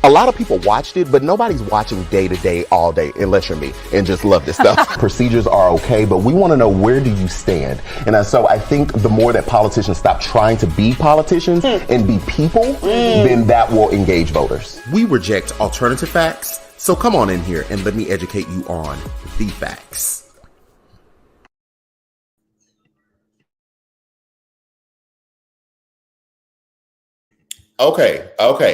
A lot of people watched it, but nobody's watching day to day all day unless you're me and just love this stuff. Procedures are okay, but we want to know, where do you stand? And so I think the more that politicians stop trying to be politicians and be people, then that will engage voters. We reject alternative facts, so come on in here and let me educate you on the facts. Okay.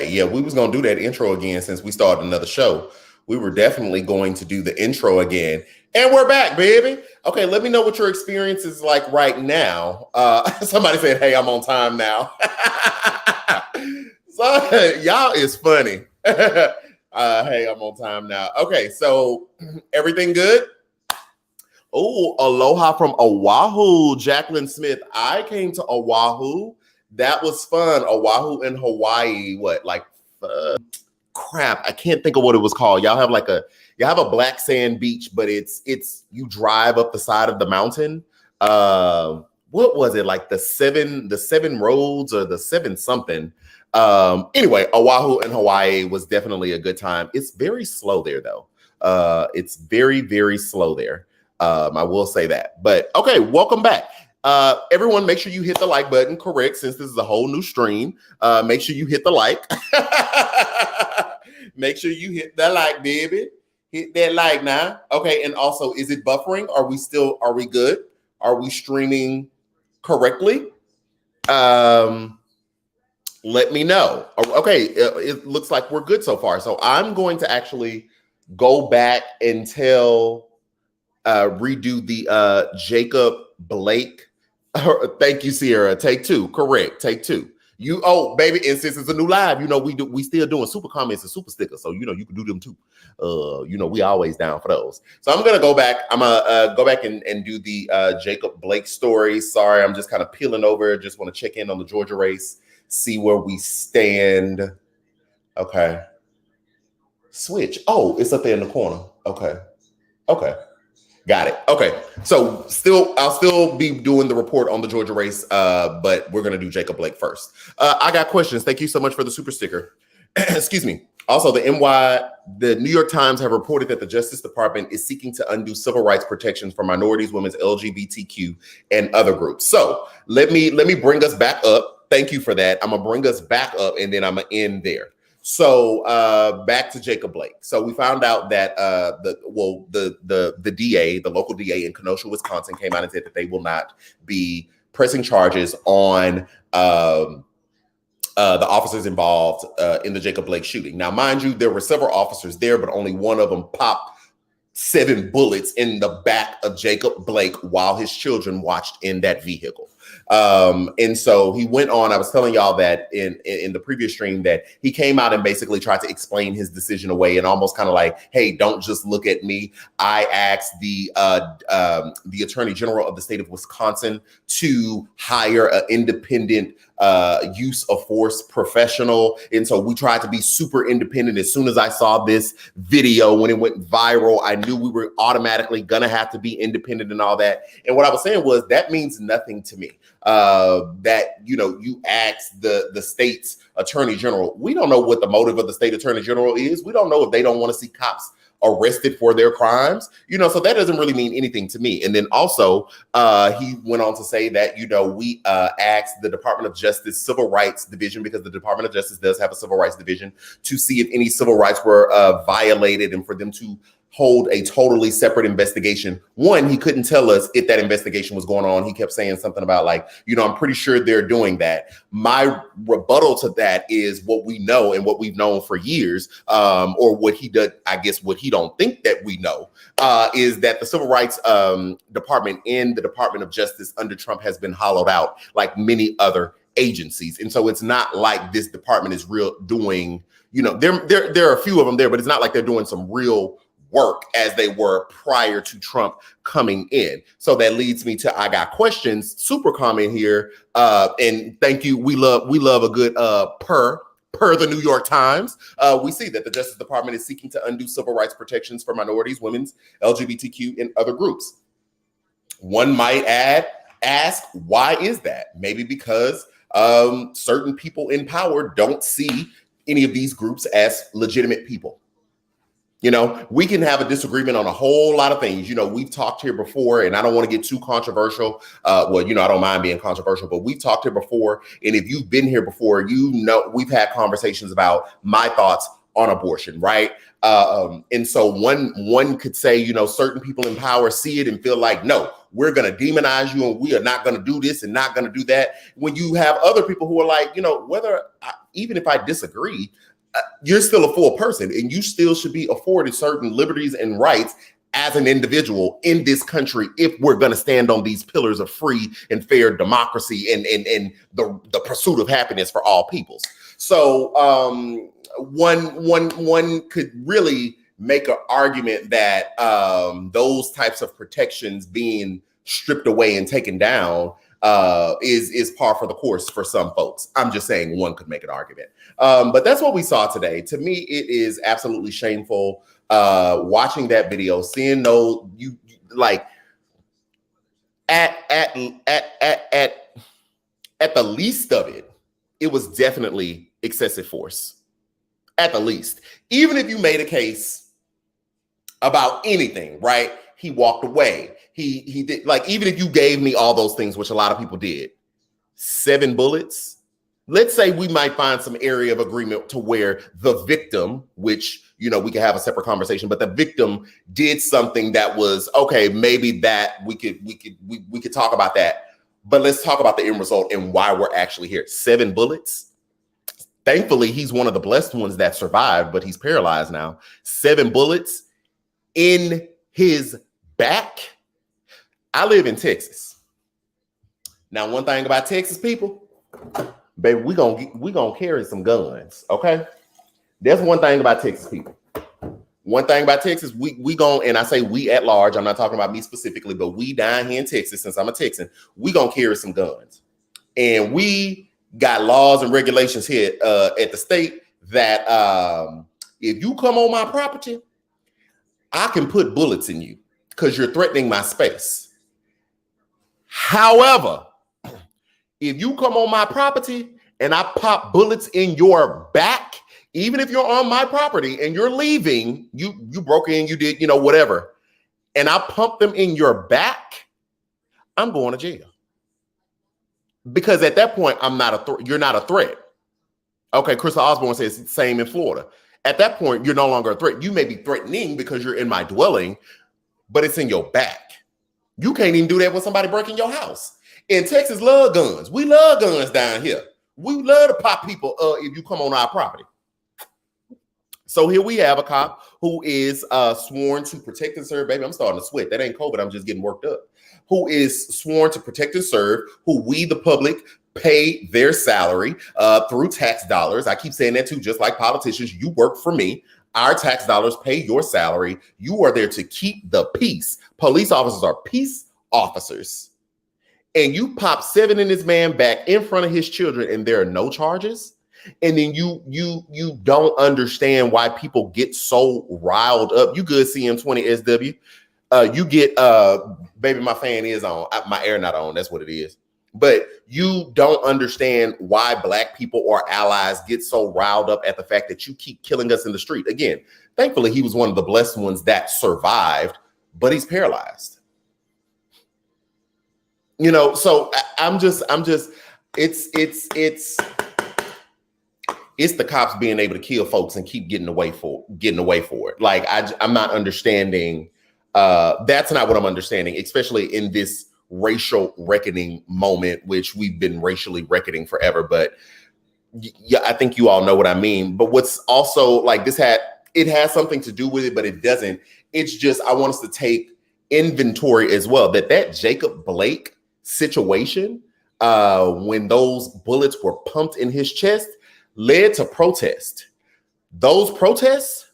Yeah, we was going to do that intro again since we started another show. We were definitely going to do the intro again. And we're back, baby. Okay, let me know what your experience is like right now. Somebody said, hey, I'm on time now. So, y'all is funny. Hey, I'm on time now. Okay, so everything good? Oh, aloha from Oahu, Jacqueline Smith. I came to Oahu. That was fun. Oahu in Hawaii. What, like, crap? I can't think of what it was called. Y'all have a black sand beach, but it's you drive up the side of the mountain. What was it, like the seven roads or the seven something? Anyway, Oahu in Hawaii was definitely a good time. It's very slow there though. It's very, very slow there. I will say that. But okay, welcome back. Everyone, make sure you hit the like button. Correct, since this is a whole new stream. Make sure you hit the like. Make sure you hit the like, baby. Hit that like now. Okay, and also, is it buffering? Are we good? Are we streaming correctly? Let me know. Okay, it looks like we're good so far. So I'm going to actually go back and redo the Jacob Blake. Thank you, Sierra. Take two. Correct. Take two. Baby, and since it's a new live, we still doing super comments and super stickers. So, you can do them too. We always down for those. So I'm going to go back. I'm going to go back and do the Jacob Blake story. Sorry, I'm just kind of peeling over. Just want to check in on the Georgia race, see where we stand. Okay. Switch. Oh, it's up there in the corner. Okay. Got it. Okay. So I'll still be doing the report on the Georgia race, but we're going to do Jacob Blake first. I got questions. Thank you so much for the super sticker. Excuse me. Also, the New York Times have reported that the Justice Department is seeking to undo civil rights protections for minorities, women's, LGBTQ, and other groups. So let me bring us back up. Thank you for that. I'm going to bring us back up, and then I'm going to end there. So back to Jacob Blake. So we found out that the DA, the local DA in Kenosha, Wisconsin, came out and said that they will not be pressing charges on the officers involved in the Jacob Blake shooting. Now, mind you, there were several officers there, but only one of them popped 7 bullets in the back of Jacob Blake while his children watched in that vehicle. And so he went on. I was telling y'all that in the previous stream that he came out and basically tried to explain his decision away and almost kind of like, hey, don't just look at me. I asked the Attorney General of the state of Wisconsin to hire an independent use of force professional. And so we tried to be super independent. As soon as I saw this video, when it went viral, I knew we were automatically gonna have to be independent and all that. And what I was saying was that means nothing to me. That you ask the state's attorney general. We don't know what the motive of the state attorney general is. We don't know if they don't want to see cops arrested for their crimes, so that doesn't really mean anything to me. And then also he went on to say that, we asked the Department of Justice Civil Rights Division, because the Department of Justice does have a civil rights division, to see if any civil rights were violated and for them to hold a totally separate investigation. One, he couldn't tell us if that investigation was going on. He kept saying something about like, I'm pretty sure they're doing that. My rebuttal to that is what we know and what we've known for years, or what he does, I guess what he don't think that we know, is that the Civil Rights Department in the Department of Justice under Trump has been hollowed out like many other agencies. And so it's not like this department is doing, there are a few of them there, but it's not like they're doing some real work as they were prior to Trump coming in. So that leads me to, I got questions, super comment here. And thank you. We love a good per the New York Times. We see that the Justice Department is seeking to undo civil rights protections for minorities, women's, LGBTQ, and other groups. One might ask, why is that? Maybe because certain people in power don't see any of these groups as legitimate people. You know, we can have a disagreement on a whole lot of things. You know, we've talked here before, and I don't want to get too controversial. Well, you know, I don't mind being controversial, but we've talked here before. And if you've been here before, you know, we've had conversations about my thoughts on abortion, right? And so one could say, you know, certain people in power see it and feel like, no, we're going to demonize you and we are not going to do this and not going to do that. When you have other people who are like, you know, even if I disagree, you're still a full person and you still should be afforded certain liberties and rights as an individual in this country if we're going to stand on these pillars of free and fair democracy and the pursuit of happiness for all peoples. So one could really make an argument that those types of protections being stripped away and taken down is par for the course for some folks. I'm just saying one could make an argument. But that's what we saw today. To me, it is absolutely shameful watching that video, seeing you like at the least of it, it was definitely excessive force. At the least, even if you made a case about anything, right? He walked away. He did, like, even if you gave me all those things, which a lot of people did, 7 bullets. Let's say we might find some area of agreement to where the victim, which, you know, we could have a separate conversation, but the victim did something that was okay. Maybe that we could talk about that, but let's talk about the end result and why we're actually here. 7 bullets. Thankfully, he's one of the blessed ones that survived, but he's paralyzed now. 7 bullets in his back. I live in Texas. Now, one thing about Texas people, baby, we gonna carry some guns, okay? That's one thing about Texas people. One thing about Texas, we gon', and I say we at large, I'm not talking about me specifically, but we down here in Texas, since I'm a Texan, we gonna carry some guns. And we got laws and regulations here at the state that if you come on my property, I can put bullets in you because you're threatening my space. However, if you come on my property and I pop bullets in your back, even if you're on my property and you're leaving, you broke in, you did, you know, whatever, and I pump them in your back, I'm going to jail. Because at that point, you're not a threat. Okay, Crystal Osborne says same in Florida. At that point, you're no longer a threat. You may be threatening because you're in my dwelling, but it's in your back. You can't even do that when somebody breaking your house. In Texas, love guns. We love guns down here. We love to pop people if you come on our property. So here we have a cop who is sworn to protect and serve. Baby, I'm starting to sweat. That ain't COVID. I'm just getting worked up. Who is sworn to protect and serve, who we, the public, pay their salary through tax dollars. I keep saying that too, just like politicians. You work for me. Our tax dollars pay your salary. You are there to keep the peace. Police officers are peace officers. And you pop 7 in this man back in front of his children and there are no charges. And then you don't understand why people get so riled up. You good, CM20 SW. You get, baby, my fan is on. My air not on. That's what it is. But you don't understand why Black people or allies get so riled up at the fact that you keep killing us in the street. Again, thankfully, he was one of the blessed ones that survived, but he's paralyzed. You know, so I'm just, it's the cops being able to kill folks and keep getting away for it. Like, I'm not understanding. That's not what I'm understanding, especially in this racial reckoning moment, which we've been racially reckoning forever. But yeah, I think you all know what I mean. But what's also like it has something to do with it, but it doesn't. It's just, I want us to take inventory as well, that Jacob Blake situation, when those bullets were pumped in his chest, led to protest. Those protests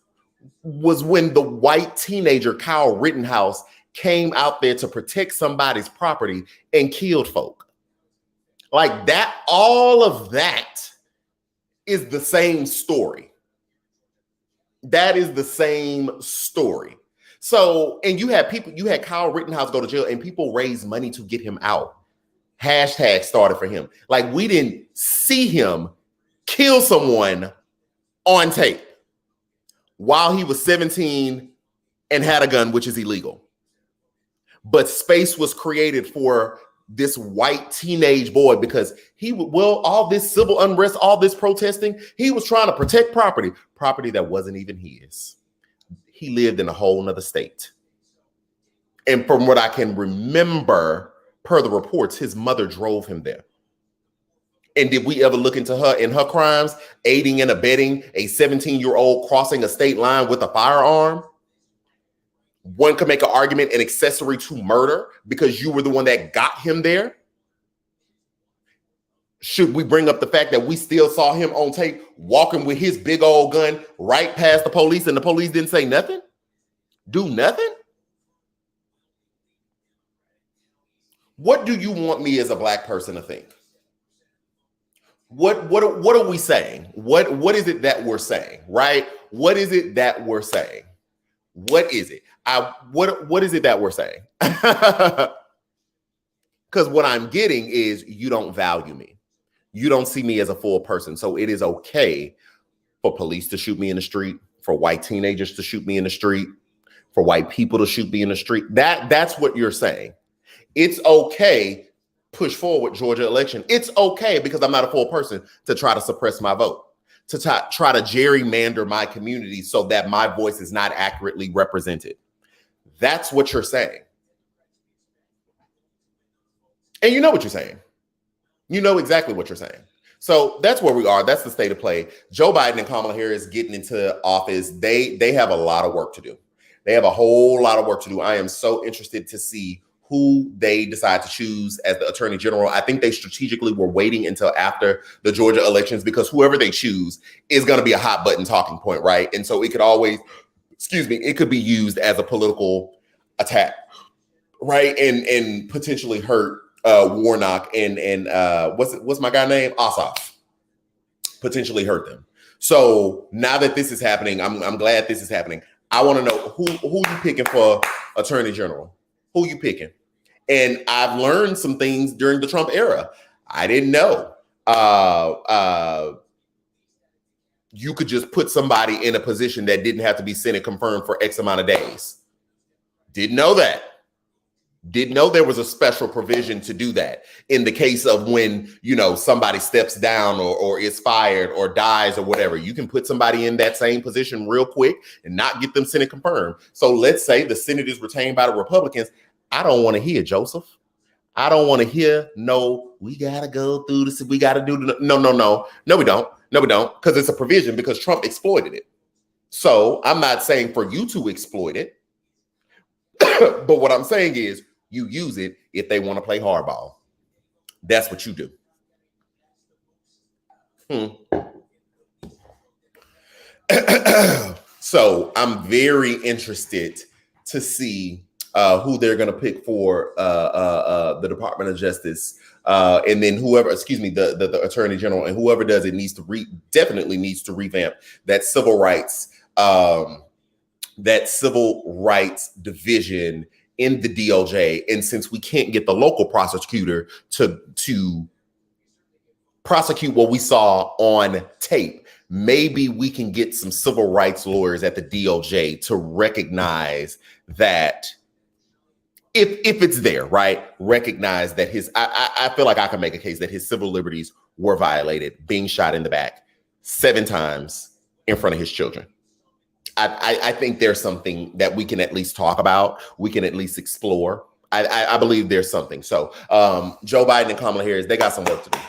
was when the white teenager Kyle Rittenhouse came out there to protect somebody's property and killed folk. Like that, all of that is the same story. That is the same story. So, and you had Kyle Rittenhouse go to jail and people raised money to get him out. Hashtag started for him. Like, we didn't see him kill someone on tape while he was 17 and had a gun, which is illegal. But space was created for this white teenage boy because all this civil unrest, all this protesting, he was trying to protect property that wasn't even his. He lived in a whole nother state. And from what I can remember, per the reports, his mother drove him there. And did we ever look into her and her crimes, aiding and abetting a 17-year-old crossing a state line with a firearm? One could make an argument an accessory to murder because you were the one that got him there. Should we bring up the fact that we still saw him on tape walking with his big old gun right past the police and the police didn't say nothing? Do nothing? What do you want me as a Black person to think? What are we saying? What is it that we're saying, right? What is it that we're saying? What is it? What is it that we're saying? Because what I'm getting is you don't value me. You don't see me as a full person. So it is okay for police to shoot me in the street, for white teenagers to shoot me in the street, for white people to shoot me in the street. That's what you're saying. It's okay, push forward Georgia election. It's okay because I'm not a full person to try to suppress my vote, to try to gerrymander my community so that my voice is not accurately represented. That's what you're saying. And you know what you're saying. You know exactly what you're saying. So that's where we are. That's the state of play. Joe Biden and Kamala Harris getting into office. They have a lot of work to do. They have a whole lot of work to do. I am so interested to see who they decide to choose as the attorney general. I think they strategically were waiting until after the Georgia elections because whoever they choose is going to be a hot button talking point, right? And so it could always, it could be used as a political attack, right? And potentially hurt Warnock and what's my guy name? Ossoff. Potentially hurt them. So now that this is happening, I'm glad this is happening. I want to know who you picking for attorney general. Who you picking? And I've learned some things during the Trump era. I didn't know. You could just put somebody in a position that didn't have to be Senate confirmed for X amount of days. Didn't know that. Didn't know there was a special provision to do that in the case of when, somebody steps down or is fired or dies or whatever. You can put somebody in that same position real quick and not get them Senate confirmed. So let's say the Senate is retained by the Republicans. I don't want to hear, Joseph. I don't want to hear, we got to go through this. We got to do the, no, we don't. No, we don't. Because it's a provision because Trump exploited it. So I'm not saying for you to exploit it. But what I'm saying is, you use it if they want to play hardball. That's what you do. So I'm very interested to see who they're going to pick for the Department of Justice. And then the Attorney General, and whoever does it definitely needs to revamp that civil rights division in the DOJ. And since we can't get the local prosecutor to prosecute what we saw on tape, maybe we can get some civil rights lawyers at the DOJ to recognize that if it's there, right? Recognize that I feel like I can make a case that his civil liberties were violated, being shot in the back 7 times in front of his children. I think there's something that we can at least talk about. We can at least explore. I believe there's something. So Joe Biden and Kamala Harris, they got some work to do.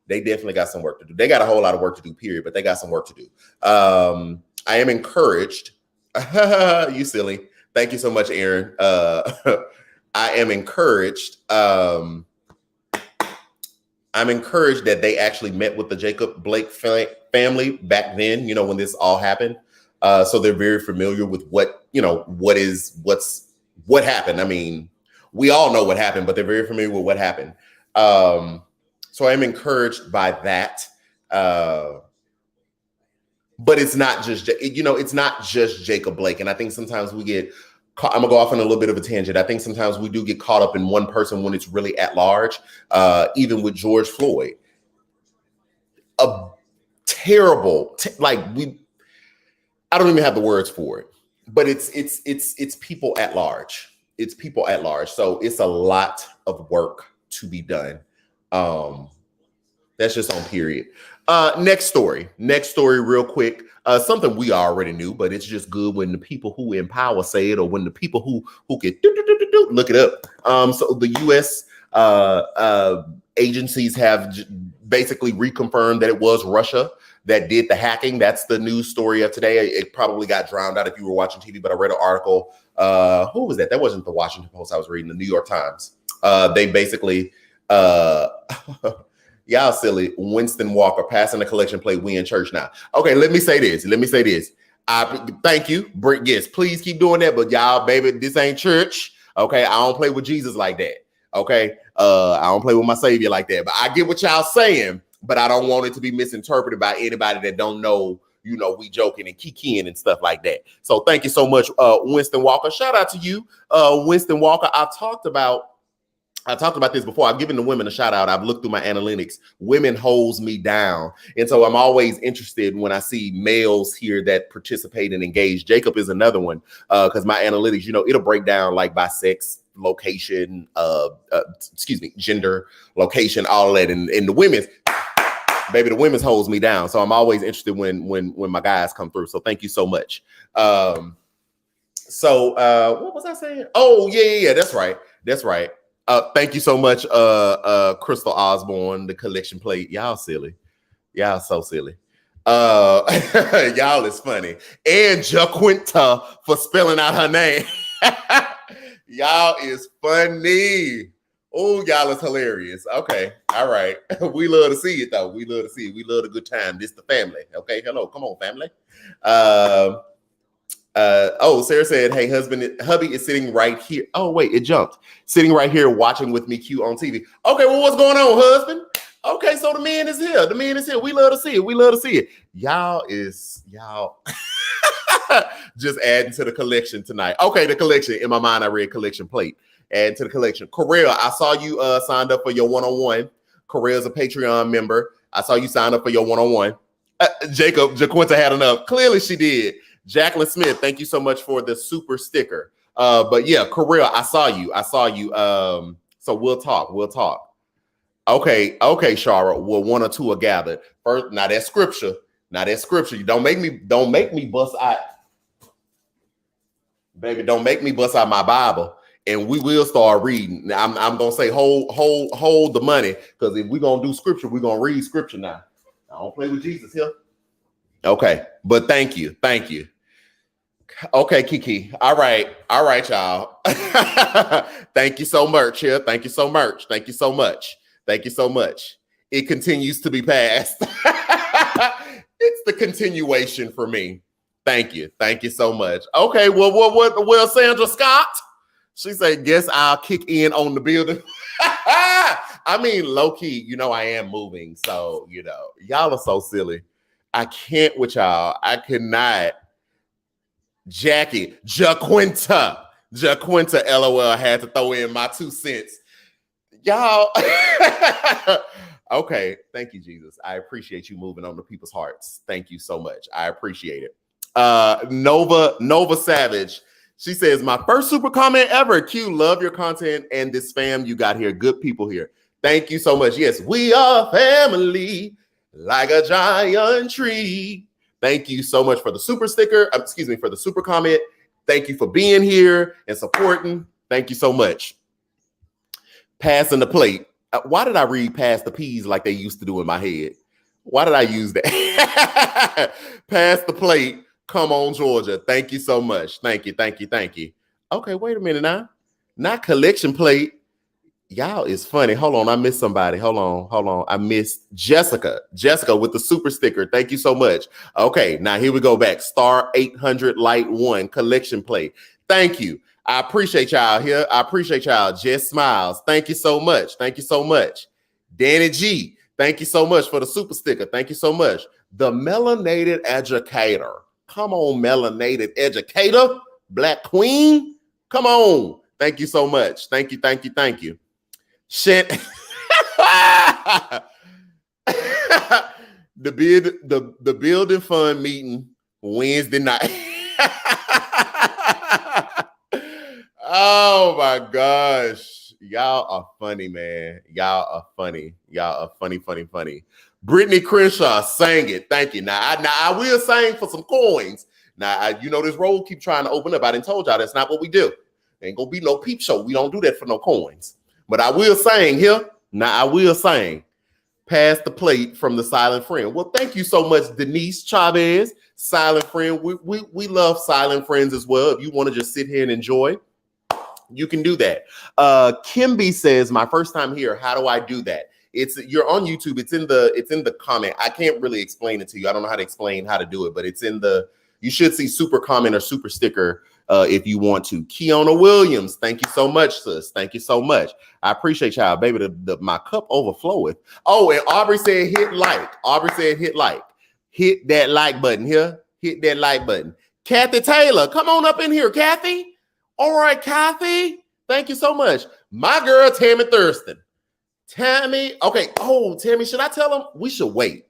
They definitely got some work to do. They got a whole lot of work to do, period, but they got some work to do. I am encouraged. You silly. Thank you so much, Aaron. I am encouraged. I'm encouraged that they actually met with the Jacob Blake family back then, when this all happened. So they're very familiar with what happened. I mean, we all know what happened, but they're very familiar with what happened. So I'm encouraged by that. But it's not just, it's not just Jacob Blake. And I think sometimes we get, I'm gonna go off on a little bit of a tangent. I think sometimes we do get caught up in one person when it's really at large, even with George Floyd. A terrible. I don't even have the words for it, but it's people at large. It's people at large. So it's a lot of work to be done. That's just on period. Next story real quick. Something we already knew, but it's just good when the people who empower say it, or when the people who can look it up. So the U.S. Agencies have basically reconfirmed that it was Russia that did the hacking. That's the news story of today. It probably got drowned out if you were watching TV, but I read an article. Who was that? That wasn't the Washington Post I was reading, the New York Times. They basically, y'all silly, Winston Walker passing the collection plate. We in church now. Okay, let me say this. Thank you. Yes, please keep doing that. But y'all, baby, this ain't church. Okay, I don't play with Jesus like that. Okay, I don't play with my Savior like that. But I get what y'all saying, but I don't want it to be misinterpreted by anybody that don't know, we joking and kikiing and stuff like that. So thank you so much, Winston Walker. Shout out to you, Winston Walker. I talked about this before. I've given the women a shout out. I've looked through my analytics. Women holds me down. And so I'm always interested when I see males here that participate and engage. Jacob is another one, because my analytics, it'll break down like by sex, location, gender, location, all that. And the women's, baby, the women's holds me down. So I'm always interested when my guys come through. So thank you so much. What was I saying? Oh, yeah, that's right. Thank you so much, Crystal Osborne, the collection plate. Y'all silly. Y'all so silly. Y'all is funny. And Jaquinta for spelling out her name. Y'all is funny. Oh, y'all is hilarious. Okay. All right. We love to see it, though. We love to see it. We love a good time. This the family. Okay. Hello. Come on, family. Sarah said, hey, hubby is sitting right here. Oh, wait, it jumped. Sitting right here watching with me Q on TV. Okay, well, what's going on, husband? Okay, so the man is here. We love to see it. Y'all just adding to the collection tonight. Okay, the collection. In my mind, I read collection plate. Add to the collection. Correa, I saw you signed up for your one-on-one. Correa's a Patreon member. I saw you sign up for your one-on-one. Jaquinta had enough. Clearly she did. Jacqueline Smith, thank you so much for the super sticker. But yeah, Correa, I saw you. So we'll talk. Okay, Shara. Well, one or two are gathered. First, now that's scripture. You don't make me bust out. Baby, don't make me bust out my Bible. And we will start reading. I'm gonna say hold the money, because if we're gonna do scripture, we're gonna read scripture now. I don't play with Jesus here. Okay, but thank you. Okay, Kiki. All right, y'all. Thank you so much here. Thank you so much. It continues to be passed. It's the continuation for me. Thank you so much. Okay, well, Sandra Scott. She said, guess I'll kick in on the building. I mean, low key, I am moving. So, y'all are so silly. I can't with y'all. I cannot. Jackie, Jaquinta, LOL, had to throw in my 2 cents. Y'all. Okay. Thank you, Jesus. I appreciate you moving on to people's hearts. Thank you so much. I appreciate it. Nova Savage. She says, my first super comment ever. Q, love your content and this fam you got here. Good people here. Thank you so much. Yes, we are family like a giant tree. Thank you so much for the super sticker. For the super comment. Thank you for being here and supporting. Thank you so much. Passing the plate. Why did I read pass the peas like they used to do in my head? Why did I use that? Pass the plate. Come on, Georgia. Thank you so much. Thank you. Okay, wait a minute now. Not collection plate. Y'all is funny. Hold on. I missed somebody. Hold on. I missed Jessica. Jessica with the super sticker. Thank you so much. Okay, now here we go back. Star 800 Light 1 collection plate. Thank you. I appreciate y'all here. Jess Smiles. Thank you so much. Danny G. Thank you so much for the super sticker. Thank you so much. The Melanated Educator. Come on, Melanated Educator. Black Queen. Come on. Thank you so much. Thank you. The building fund meeting Wednesday night. Oh my gosh. Y'all are funny, man. Y'all are funny. Y'all are funny. Brittany Crenshaw sang it. Thank you. Now I will sing for some coins. Now, this road keep trying to open up. I done told y'all that's not what we do. Ain't gonna be no peep show. We don't do that for no coins. But I will sing here. Now I will sing. Pass the plate from the silent friend. Well, thank you so much, Denise Chavez, silent friend. We love silent friends as well. If you want to just sit here and enjoy, you can do that. Kimby says, my first time here. How do I do that? You're on YouTube. It's in the comment. I can't really explain it to you. I don't know how to explain how to do it, but you should see super comment or super sticker if you want to. Kiona Williams, thank you so much, sis. Thank you so much. I appreciate y'all, baby. My cup overfloweth. Oh, and Aubrey said hit like. Aubrey said hit like. Hit that like button here. Hit that like button. Kathy Taylor, come on up in here, Kathy. All right, Kathy. Thank you so much. My girl, Tammy Thurston. Tammy, okay. Oh, Tammy, should I tell him? We should wait.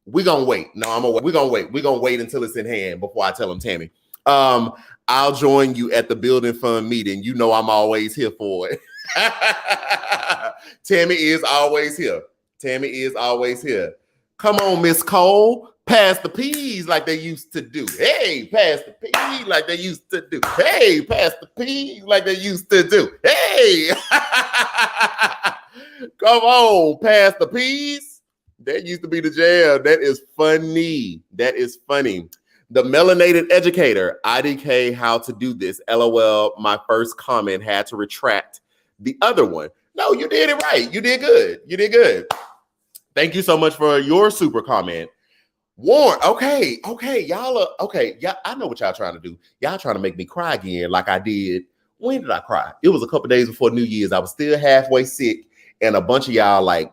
We're going to wait. No, we're going to wait. We're going to wait until it's in hand before I tell him, Tammy. I'll join you at the building fund meeting. You know I'm always here for it. Tammy is always here. Tammy is always here. Come on, Miss Cole. Pass the peas like they used to do. Hey, pass the peas like they used to do. Hey, pass the peas like they used to do. Hey. Come on, pass the peas. That used to be the jam. That is funny. That is funny. The melanated educator, IDK, how to do this. LOL, my first comment had to retract the other one. No, you did it right. You did good. You did good. Thank you so much for your super comment. Warren, okay. Y'all are, okay. Yeah, I know what y'all trying to do. Y'all trying to make me cry again like I did. When did I cry? It was a couple days before New Year's. I was still halfway sick, and a bunch of y'all like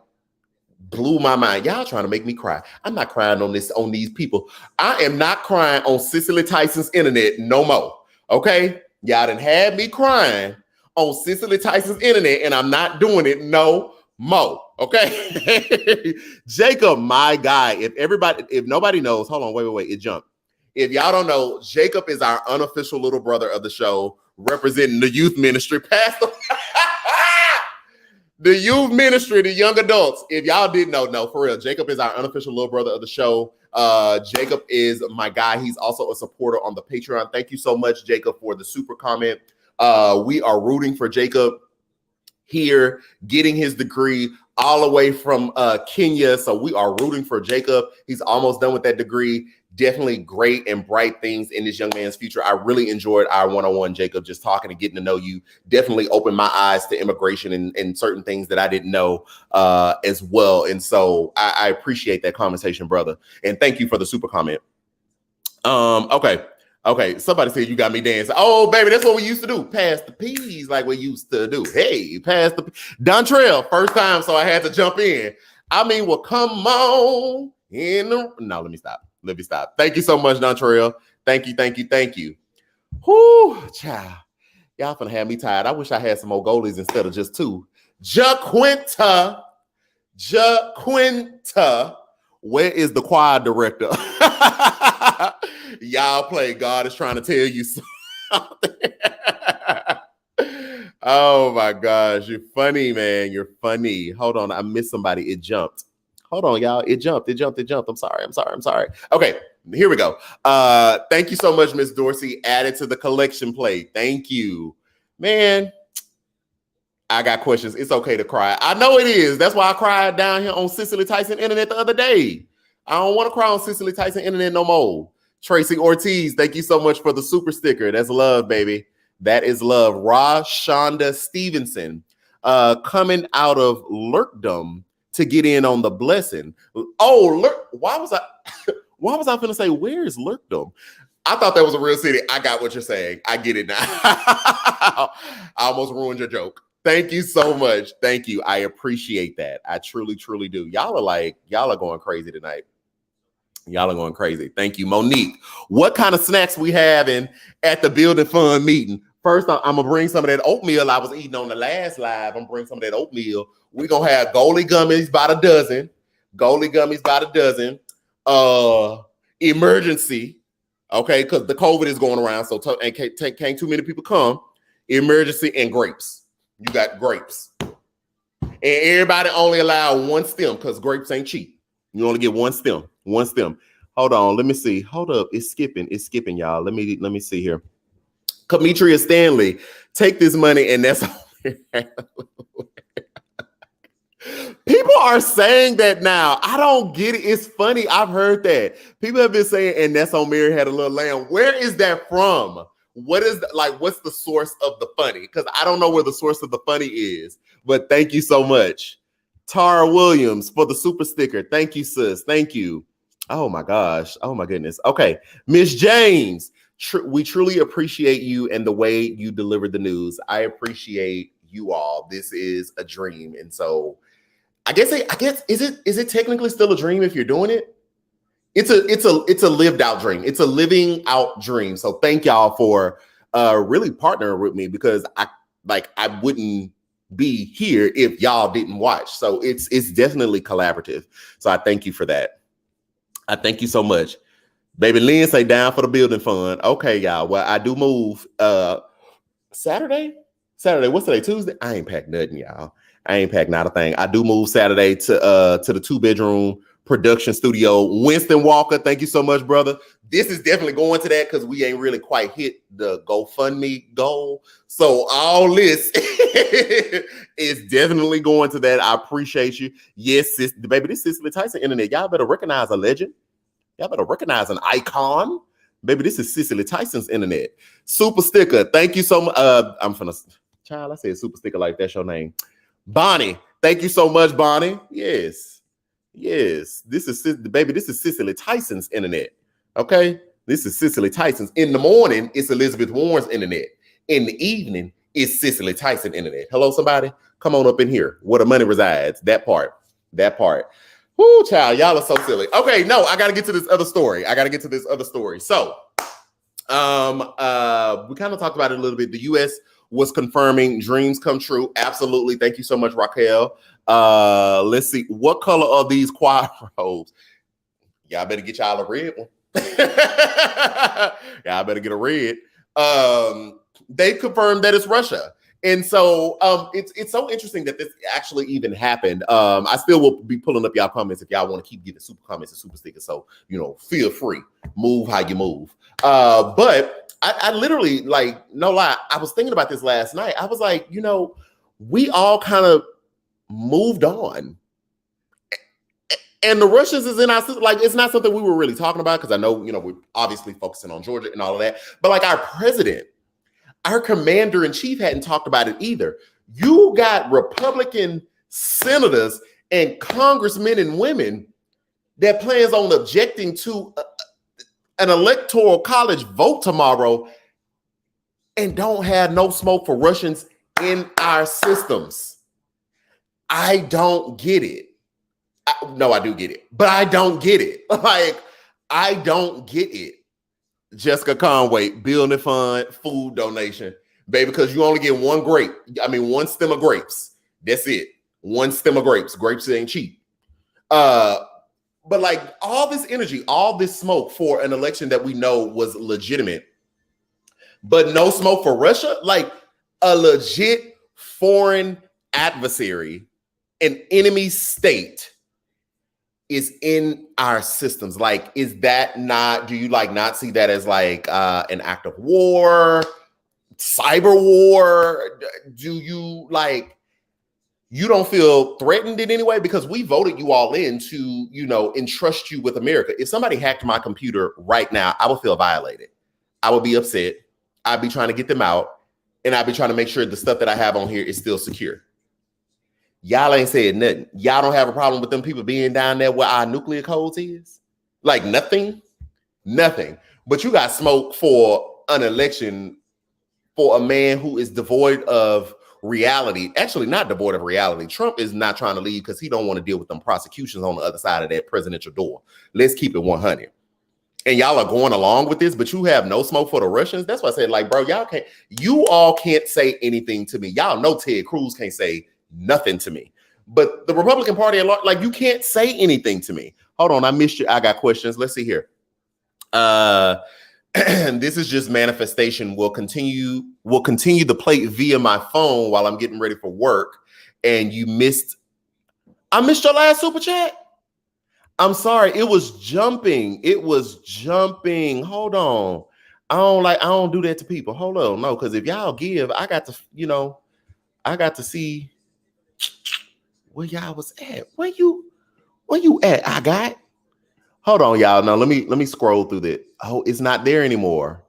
blew my mind. Y'all trying to make me cry. I'm not crying on these people. I am not crying on Cicely Tyson's internet no more. Okay? Y'all done had me crying on Cicely Tyson's internet, and I'm not doing it no more. Okay? Jacob, my guy. If nobody knows, hold on, wait, it jumped. If y'all don't know, Jacob is our unofficial little brother of the show, representing the youth ministry. Pastor. The youth ministry, the young adults. If y'all didn't know, no, for real, Jacob is our unofficial little brother of the show. Jacob is my guy. He's also a supporter on the Patreon. Thank you so much, Jacob, for the super comment. We are rooting for Jacob here, getting his degree all the way from Kenya. So we are rooting for Jacob. He's almost done with that degree. Definitely great and bright things in this young man's future. I really enjoyed our one-on-one, Jacob, just talking and getting to know you. Definitely opened my eyes to immigration and certain things that I didn't know as well. And so I appreciate that conversation, brother. And thank you for the super comment. Okay. Somebody said you got me dancing. Oh, baby, that's what we used to do. Pass the peas like we used to do. Hey, pass the Dontrell, first time, so I had to jump in. I mean, well, come on. No, let me stop. Thank you so much, Dontrell. Thank you. Whoo, child. Y'all finna have me tired. I wish I had some more goalies instead of just two. Jaquinta. Where is the choir director? Y'all play. God is trying to tell you something. Oh my gosh. You're funny, man. You're funny. Hold on. I missed somebody. It jumped. Hold on, y'all. It jumped. I'm sorry. Okay, here we go. Thank you so much, Miss Dorsey. Added to the collection plate. Thank you. Man, I got questions. It's okay to cry. I know it is. That's why I cried down here on Cicely Tyson internet the other day. I don't want to cry on Cicely Tyson internet no more. Tracy Ortiz, thank you so much for the super sticker. That's love, baby. That is love. Shonda Stevenson, coming out of lurkdom to get in on the blessing. Oh, why was I finna say, where is lurkdom? I thought that was a real city. I got what you're saying. I get it now. I almost ruined your joke. Thank you so much. Thank you. I appreciate that. I truly, truly do. Y'all are going crazy tonight. Y'all are going crazy. Thank you, Monique. What kind of snacks we having at the Building Fund meeting? First, I'm going to bring some of that oatmeal I was eating on the last live. I'm going to bring some of that oatmeal. We're going to have goalie gummies by the dozen. Emergency, okay, because the COVID is going around, so and can't too many people come. Emergency and grapes. You got grapes. And everybody only allowed one stem because grapes ain't cheap. You only get one stem. One stem. Hold on. Let me see. Hold up. It's skipping. It's skipping, y'all. Let me see here. Kametria Stanley, take this money and that's people are saying that now. I don't get it. It's funny. I've heard that. People have been saying, and that's on Mary Had a Little Lamb. Where is that from? What's the source of the funny? Because I don't know where the source of the funny is. But thank you so much. Tara Williams for the super sticker. Thank you, sis. Thank you. Oh my gosh. Oh my goodness. Okay. Miss James, we truly appreciate you and the way you delivered the news. I appreciate you all. This is a dream. And so I guess is it technically still a dream if you're doing it? It's a lived out dream. It's a living out dream. So thank y'all for really partnering with me, because I wouldn't be here if y'all didn't watch. So it's definitely collaborative. So I thank you for that. I thank you so much. Baby Lynn say down for the building fund. Okay, y'all. Well, I do move Saturday. What's today? Tuesday? I ain't packed nothing, y'all. I ain't packed not a thing. I do move Saturday to the 2-bedroom production studio. Winston Walker, thank you so much, brother. This is definitely going to that because we ain't really quite hit the GoFundMe goal. So all this is definitely going to that. I appreciate you. Yes, sis, baby, this Cicely Tyson internet. Y'all better recognize a legend. Y'all better recognize an icon. Baby, this is Cicely Tyson's internet. Super sticker. Thank you so much. Child, I said super sticker like that's your name. Bonnie, thank you so much, Bonnie. Yes. This is Cicely Tyson's internet. Okay, this is Cicely Tyson's. In the morning, it's Elizabeth Warren's internet. In the evening, it's Cicely Tyson internet. Hello, somebody, come on up in here where the money resides. That part. Whoo, child, y'all are so silly. Okay, no, I got to get to this other story. So, we kind of talked about it a little bit. The U.S. was confirming dreams come true. Absolutely. Thank you so much, Raquel. Let's see. What color are these quad robes? Y'all better get y'all a red one. Y'all better get a red. They confirmed that it's Russia. And so it's so interesting that this actually even happened. I still will be pulling up y'all comments if y'all want to keep giving super comments and super stickers. So, feel free. Move how you move. But I literally, no lie, I was thinking about this last night. I was like, we all kind of moved on. And the Russians is in our system. It's not something we were really talking about because I know, we're obviously focusing on Georgia and all of that. But our president, our commander in chief hadn't talked about it either. You got Republican senators and congressmen and women that plans on objecting to an electoral college vote tomorrow and don't have no smoke for Russians in our systems. I don't get it. No, I do get it, but I don't get it. I don't get it. Jessica Conway, building fund, food donation, baby, because you only get one stem of grapes. That's it. One stem of grapes. Grapes ain't cheap. But all this energy, all this smoke for an election that we know was legitimate, but no smoke for Russia, a legit foreign adversary, an enemy state is in our systems. Is that not, do you not see that as an act of war, cyber war? Do you you don't feel threatened in any way? Because we voted you all in to, entrust you with America. If somebody hacked my computer right now, I would feel violated. I would be upset. I'd be trying to get them out, and I'd be trying to make sure the stuff that I have on here is still secure. Y'all ain't said nothing. Y'all don't have a problem with them people being down there where our nuclear codes is? Nothing. But you got smoke for an election for a man who is devoid of reality. Actually, not devoid of reality. Trump is not trying to leave because he don't want to deal with them prosecutions on the other side of that presidential door. Let's keep it 100. And y'all are going along with this, but you have no smoke for the Russians. That's why I said, bro, you all can't say anything to me. Y'all know Ted Cruz can't say nothing to me. But the Republican Party, you can't say anything to me. Hold on, I missed you. I got questions. Let's see here. This is just manifestation. We'll continue the plate via my phone while I'm getting ready for work. And I missed your last super chat. I'm sorry. It was jumping. Hold on. I don't do that to people. Hold on. No, because if y'all give, I got to see where y'all was at. Where you at? I got. Hold on, y'all. No, let me scroll through that. Oh, it's not there anymore.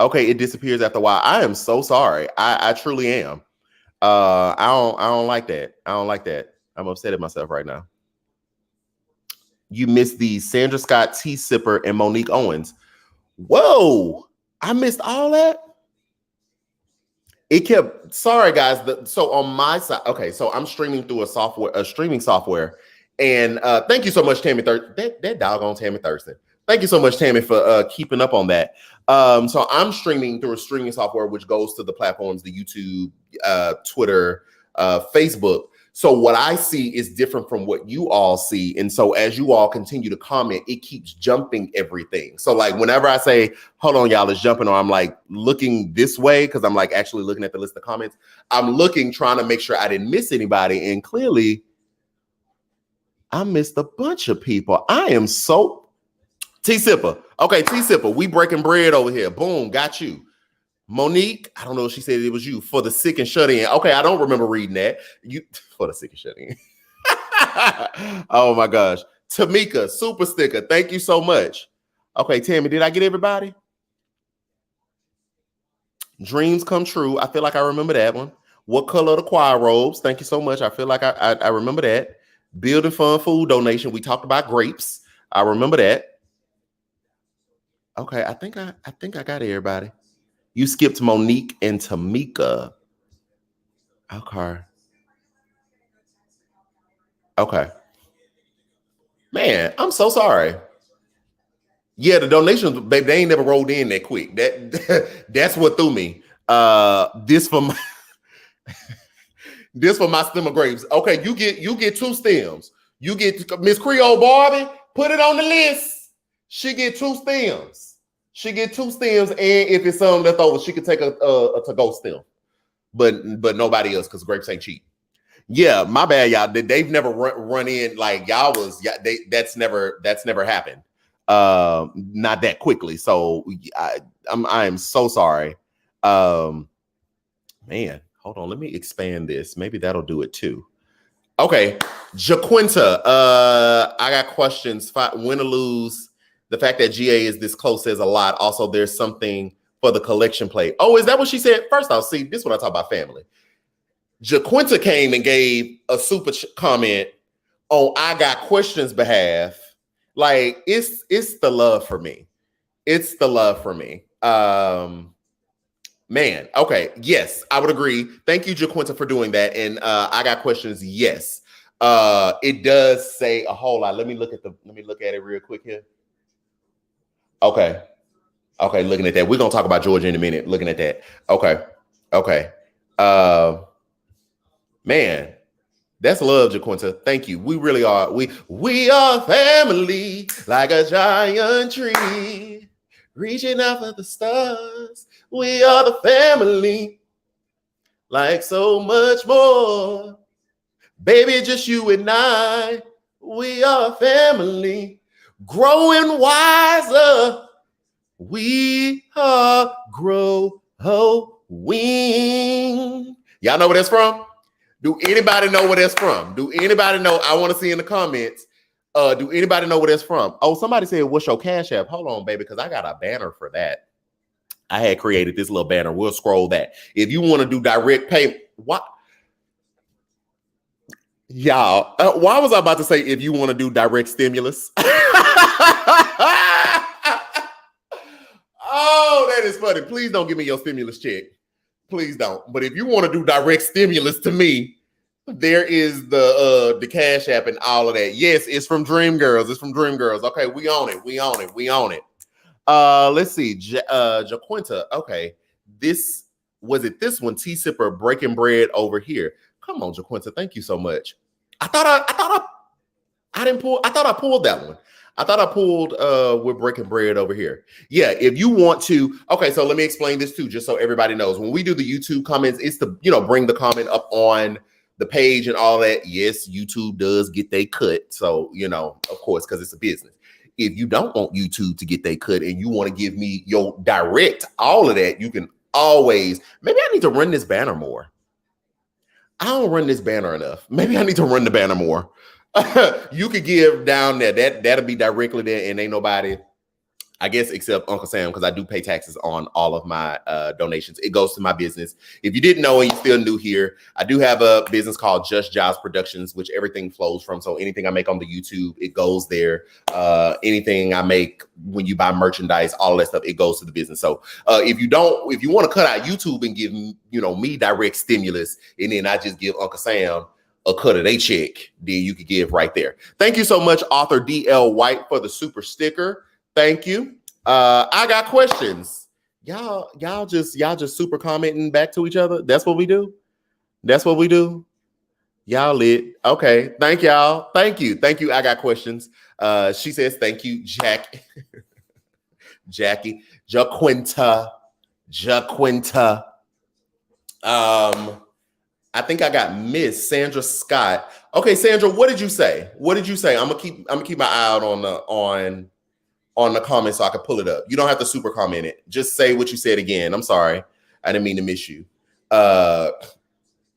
Okay, it disappears after a while. I am so sorry. I truly am. I don't like that. I don't like that. I'm upset at myself right now. You missed the Sandra Scott Tea Sipper and Monique Owens. Whoa, I missed all that. It kept, sorry guys. So on my side, okay, so I'm streaming through a streaming software. And thank you so much, Tammy. That doggone Tammy Thurston. Thank you so much, Tammy, for keeping up on that. So I'm streaming through a streaming software which goes to the platforms, the YouTube, Twitter, Facebook. So what I see is different from what you all see. And so as you all continue to comment, it keeps jumping everything. So like whenever I say, hold on, y'all, it's jumping, or I'm like looking this way, because I'm like actually looking at the list of comments. I'm looking, trying to make sure I didn't miss anybody. And clearly, I missed a bunch of people. I am so T-Sipper. Okay, T-Sipper, we breaking bread over here. Boom, got you. Monique, I don't know if she said it was you, for the sick and shut in. Okay, I don't remember reading that. You for the sick and shut in. Oh my gosh. Tamika, super sticker. Thank you so much. Okay, Tammy, did I get everybody? Dreams come true. I feel like I remember that one. What color are the choir robes? Thank you so much. I feel like I remember that. Building fund food donation. We talked about grapes. I remember that. Okay, I think I got everybody. You skipped Monique and Tamika. Okay. Man, I'm so sorry. Yeah, the donations, baby, they ain't never rolled in that quick. That's what threw me. This for my stem of grapes. Okay, you get 2 stems. You get Miss Creole Barbie. Put it on the list. She get 2 stems. And if it's some left over, she could take a to-go stem. But nobody else, because grapes ain't cheap. Yeah, my bad, y'all. They've never run in like y'all was. Yeah, that's never happened. Not that quickly. So I am so sorry. Man, hold on. Let me expand this. Maybe that'll do it too. Okay, Jaquinta. I got questions. Win or lose. The fact that GA is this close says a lot. Also, there's something for the collection plate. Oh, is that what she said? First off, see, this is what I talk about family. Jaquinta came and gave a super comment on I got questions behalf. Like it's the love for me. It's the love for me. Man, okay. Yes, I would agree. Thank you, Jaquinta, for doing that. And I got questions. Yes. It does say a whole lot. Let me look at it real quick here. Okay. Looking at that. We're gonna talk about Georgia in a minute. Looking at that. Okay. Man, that's love, Jaquinta. Thank you. We really are. We are family, like a giant tree, reaching out for the stars. We are the family, like so much more. Baby, just you and I. We are family, growing wiser. We are growing. Y'all know where that's from? Do anybody know where that's from? Do anybody know? I want to see in the comments. Do anybody know where that's from? Oh, somebody said, what's your Cash App? Hold on, baby, because I got a banner for that. I had created this little banner. We'll scroll that. If you want to do direct payment, what? Y'all, why was I about to say if you want to do direct stimulus? Oh, that is funny. Please don't give me your stimulus check. Please don't. But if you want to do direct stimulus to me, there is the Cash App and all of that. Yes, it's from Dream Girls. It's from Dream Girls. Okay, we own it. Let's see. Jaquinta. Okay. This one, Tea Sipper breaking bread over here. Come on, Jaquinta. Thank you so much. I I thought I pulled that one. I thought I pulled We're Breaking Bread over here. Yeah, if you want to, okay, so let me explain this too, just so everybody knows. When we do the YouTube comments, it's to, bring the comment up on the page and all that. Yes, YouTube does get they cut. So, of course, because it's a business. If you don't want YouTube to get they cut and you want to give me your direct, all of that, you can always, maybe I need to run this banner more. I don't run this banner enough. Maybe I need to run the banner more. You could give down there. That'll be directly there, and ain't nobody, I guess, except Uncle Sam, because I do pay taxes on all of my donations. It goes to my business. If you didn't know and you're still new here, I do have a business called Just Jiles Productions, which everything flows from. So anything I make on the YouTube, it goes there. Anything I make when you buy merchandise, all that stuff, it goes to the business. So if you want to cut out YouTube and give me direct stimulus, and then I just give Uncle Sam a cut of they check, then you could give right there. Thank you so much, author DL White, for the super sticker. Thank you. I got questions. Y'all just super commenting back to each other. That's what we do. That's what we do. Y'all lit. Okay. Thank y'all. Thank you. Thank you. I got questions. She says, thank you, Jack. Jackie. Jaquinta. I think I got Miss Sandra Scott. Okay, Sandra, what did you say? What did you say? I'm gonna keep my eye out on the comments so I can pull it up. You don't have to super comment it. Just say what you said again. I'm sorry. I didn't mean to miss you.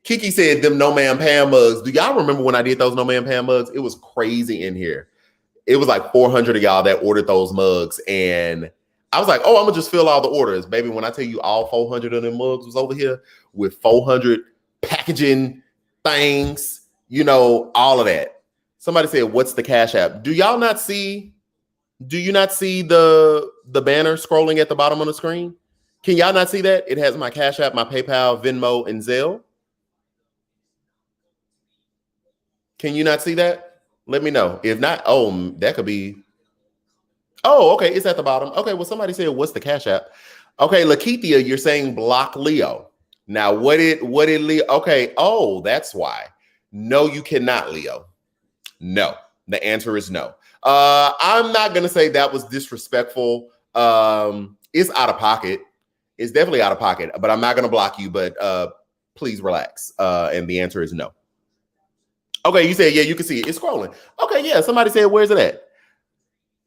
Kiki said them No Man Pan mugs. Do y'all remember when I did those No Man Pan mugs? It was crazy in here. It was like 400 of y'all that ordered those mugs. And I was like, oh, I'm gonna just fill all the orders. Baby, when I tell you all 400 of them mugs was over here with 400 packaging things, all of that. Somebody said, what's the Cash App? Do you not see the banner scrolling at the bottom of the screen? Can y'all not see that? It has my Cash App, my PayPal, Venmo, and Zelle. Can you not see that? Let me know. If not, that could be. Oh, okay. It's at the bottom. Okay. Well, somebody said, what's the Cash App? Okay. Lakithia, you're saying block Leo. Now, what did Leo? Okay. Oh, that's why. No, you cannot, Leo. No. The answer is no. I'm not going to say that was disrespectful. It's out of pocket. It's definitely out of pocket, but I'm not going to block you, but please relax. And the answer is no. Okay. You said, yeah, you can see it. It's scrolling. Okay. Yeah. Somebody said, where's it at?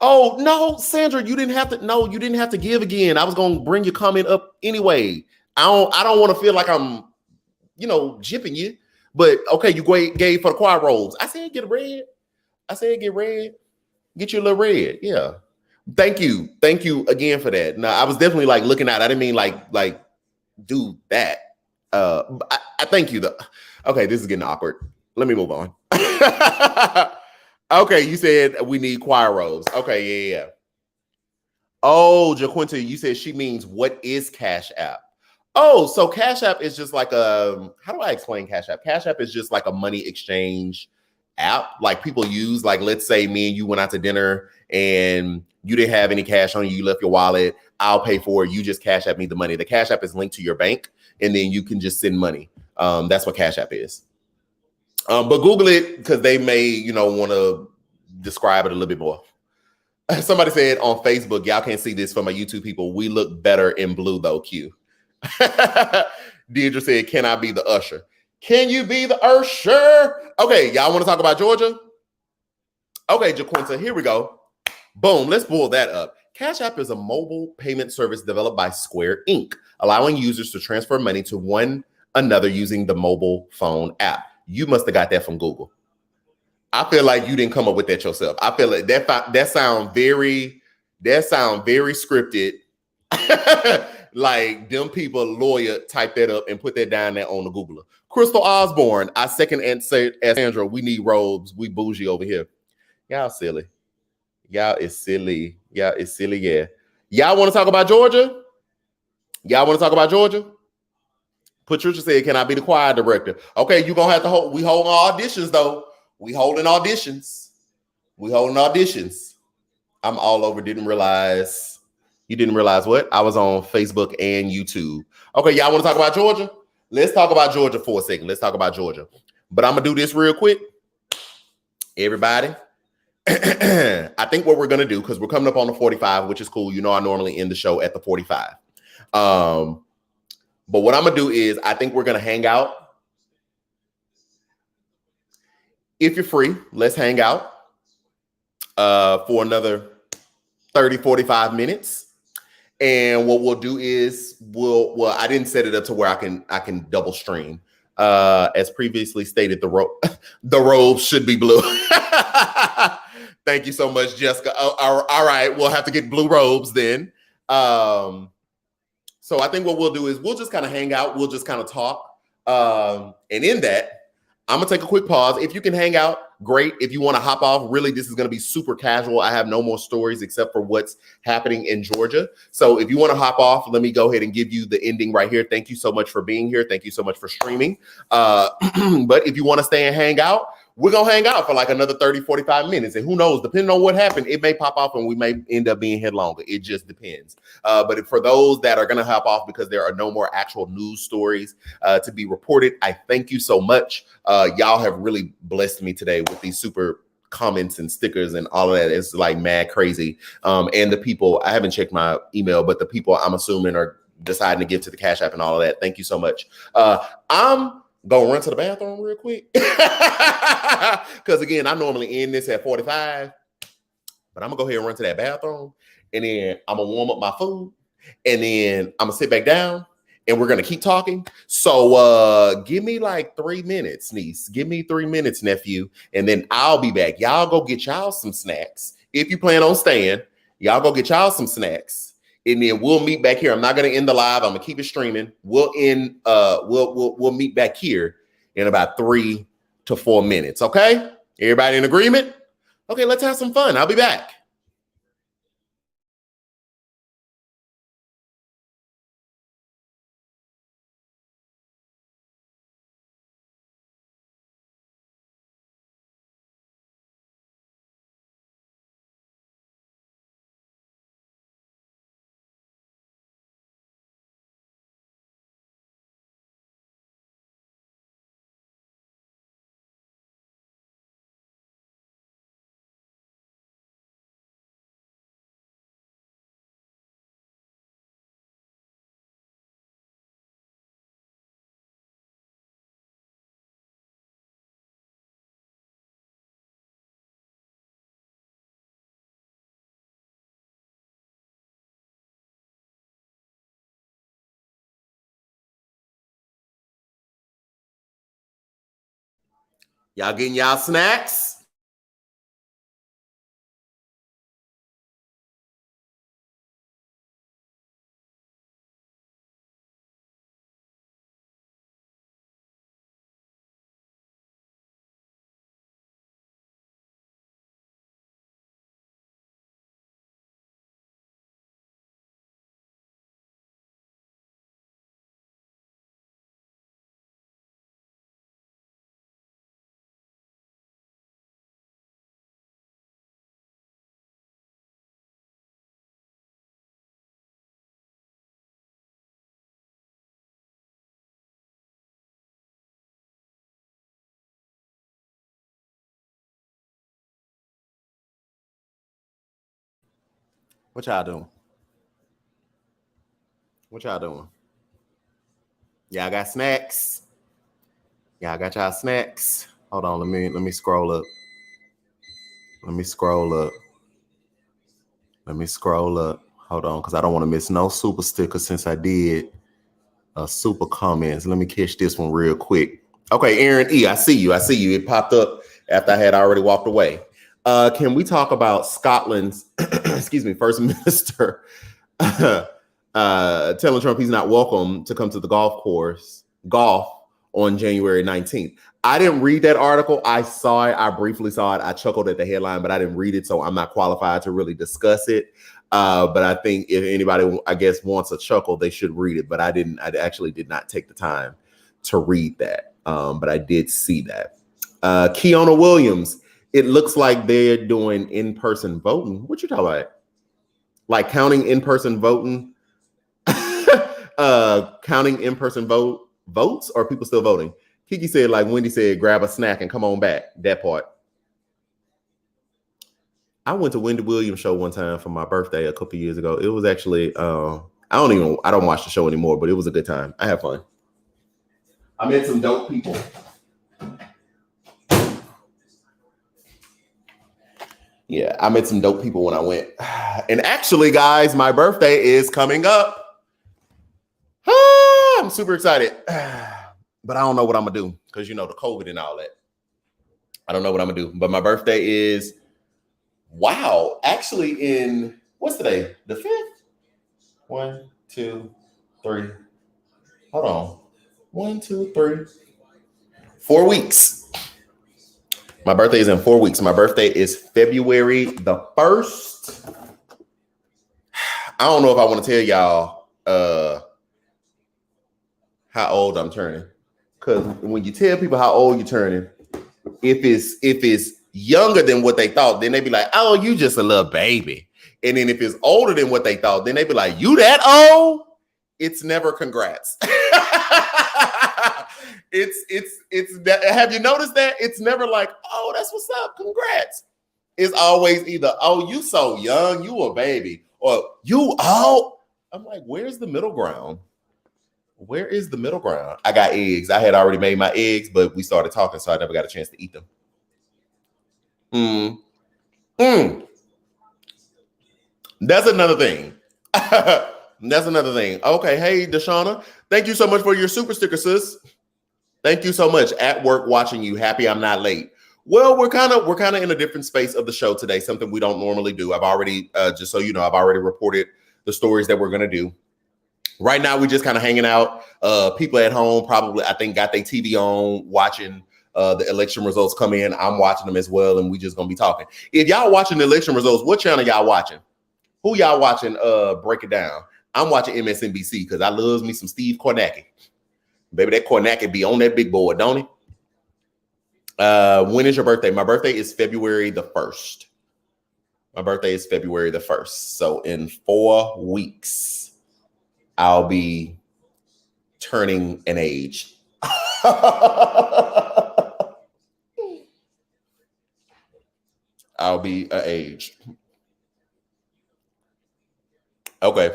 Oh, no, Sandra, you didn't have to give again. I was going to bring your comment up anyway. I don't want to feel like I'm, jipping you, but okay, you gave for the quad rolls. I said, get red. I said, get red. Get your little red. Yeah. Thank you. Thank you again for that. No, I was definitely like looking out. I didn't mean like do that. I thank you though. Okay. This is getting awkward. Let me move on. Okay. You said we need choir robes. Okay. Yeah. Oh, Jaquinta, you said she means what is Cash App? Oh, so Cash App is just like how do I explain Cash App? Cash App is just like a money exchange app like people use. Like, let's say me and you went out to dinner and you didn't have any cash on you. You left your wallet. I'll pay for it. You just Cash App me the money. The Cash App is linked to your bank and then you can just send money. That's what Cash App is. But Google it because they may, want to describe it a little bit more. Somebody said on Facebook, y'all can't see this for my YouTube people. We look better in blue though, Q. Deidre said, can I be the usher? Can you be the usher? Okay, y'all want to talk about Georgia? Okay, Jaquinta, here we go. Boom, let's pull that up. Cash App is a mobile payment service developed by Square Inc., allowing users to transfer money to one another using the mobile phone app. You must have got that from Google. I feel like you didn't come up with that yourself. I feel like that sound very scripted. Like them people, lawyer, type that up and put that down there on the Googler. Crystal Osborne, I second and say as Sandra, we need robes. We bougie over here. Y'all silly. Y'all is silly. Yeah. Y'all want to talk about Georgia? Patricia said, can I be the choir director? Okay, you're going to have to hold. We holding auditions, though. We holding auditions. I'm all over. Didn't realize. You didn't realize what? I was on Facebook and YouTube. Okay, y'all want to talk about Georgia? Let's talk about Georgia for a second. But I'm going to do this real quick. Everybody, I think what we're gonna do, because we're coming up on the 45, which is cool. You know, I normally end the show at the 45. But what I'm gonna do is I think we're gonna hang out. If you're free, let's hang out for another 30, 45 minutes. And what we'll do is I didn't set it up to where I can double stream. As previously stated, the robes should be blue. Thank you so much, Jessica. All right, we'll have to get blue robes then. So I think what we'll do is we'll just kind of hang out. We'll just kind of talk. And in that, I'm going to take a quick pause. If you can hang out, great. If you want to hop off, really, this is going to be super casual. I have no more stories except for what's happening in Georgia. So if you want to hop off, let me go ahead and give you the ending right here. Thank you so much for being here. Thank you so much for streaming. But if you want to stay and hang out, we're going to hang out for like another 30, 45 minutes. And who knows, depending on what happened, it may pop off and we may end up being here longer. It just depends. But for those that are going to hop off because there are no more actual news stories to be reported, I thank you so much. Y'all have really blessed me today with these super comments and stickers and all of that. It's like mad crazy. And the people, I haven't checked my email, but the people I'm assuming are deciding to give to the Cash App and all of that. Thank you so much. I'm going to run to the bathroom real quick. Because again, I normally end this at 45, but I'm going to go ahead and run to that bathroom. And then I'm going to warm up my food. And then I'm going to sit back down. And we're going to keep talking. So give me like 3 minutes, niece. Give me 3 minutes, nephew. And then I'll be back. Y'all go get y'all some snacks. If you plan on staying, y'all go get y'all some snacks. And then we'll meet back here. I'm not going to end the live. I'm going to keep it streaming. We'll meet back here in about 3 to 4 minutes. Okay? Everybody in agreement? Okay, let's have some fun. I'll be back. Y'all getting y'all snacks? What y'all doing? What y'all doing? Y'all got snacks? Y'all got y'all snacks? Hold on, let me scroll up. Let me scroll up. Hold on, because I don't want to miss no super sticker since I did super comments. Let me catch this one real quick. Okay, Aaron E, I see you. It popped up after I had already walked away. Can we talk about Scotland's, excuse me, First Minister telling Trump he's not welcome to come to the golf on January 19th. I didn't read that article. I saw it. I briefly saw it. I chuckled at the headline, but I didn't read it, so I'm not qualified to really discuss it. But I think if anybody, I guess, wants a chuckle, they should read it. But I didn't. I actually did not take the time to read that. But I did see that. Keona Williams. It looks like they're doing in-person voting. What you talking about? Like counting in-person voting? Counting in-person votes, or people still voting? Kiki said, like Wendy said, grab a snack and come on back. That part. I went to Wendy Williams' show one time for my birthday a couple years ago. It was actually, I don't watch the show anymore, but it was a good time. I had fun. I met some dope people. Yeah, I met some dope people when I went. And actually, guys, my birthday is coming up. I'm super excited. But I don't know what I'm going to do because, the COVID and all that. I don't know what I'm going to do. But my birthday is, actually what's today? The 5th? 1, 2, 3. Hold on. 1, 2, 3. 4 weeks. My birthday is in 4 weeks. My birthday is February the 1st. I don't know if I want to tell y'all how old I'm turning. Because when you tell people how old you're turning, if it's younger than what they thought, then they be like, oh, you just a little baby. And then if it's older than what they thought, then they be like, you that old? It's never congrats. It's have you noticed that? It's never like, oh, that's what's up, congrats. It's always either, oh, you so young, you a baby, or you old. I'm like, where's the middle ground? Where is the middle ground? I got eggs. I had already made my eggs, but we started talking, so I never got a chance to eat them. That's another thing. That's another thing. Okay, hey, Deshauna, thank you so much for your super sticker, sis. Thank you so much. At work watching you. Happy I'm not late. Well, we're kind of in a different space of the show today, something we don't normally do. I've already, just so you know, I've already reported the stories that we're going to do. Right now, we're just kind of hanging out. People at home probably, I think, got their TV on, watching the election results come in. I'm watching them as well, and we just going to be talking. If y'all watching the election results, what channel y'all watching? Who y'all watching break it down? I'm watching MSNBC because I loves me some Steve Kornacki. Baby, that Kornacki be on that big board, don't he? When is your birthday? My birthday is February the 1st. My birthday is February the 1st. So in 4 weeks, I'll be turning an age. I'll be an age. Okay.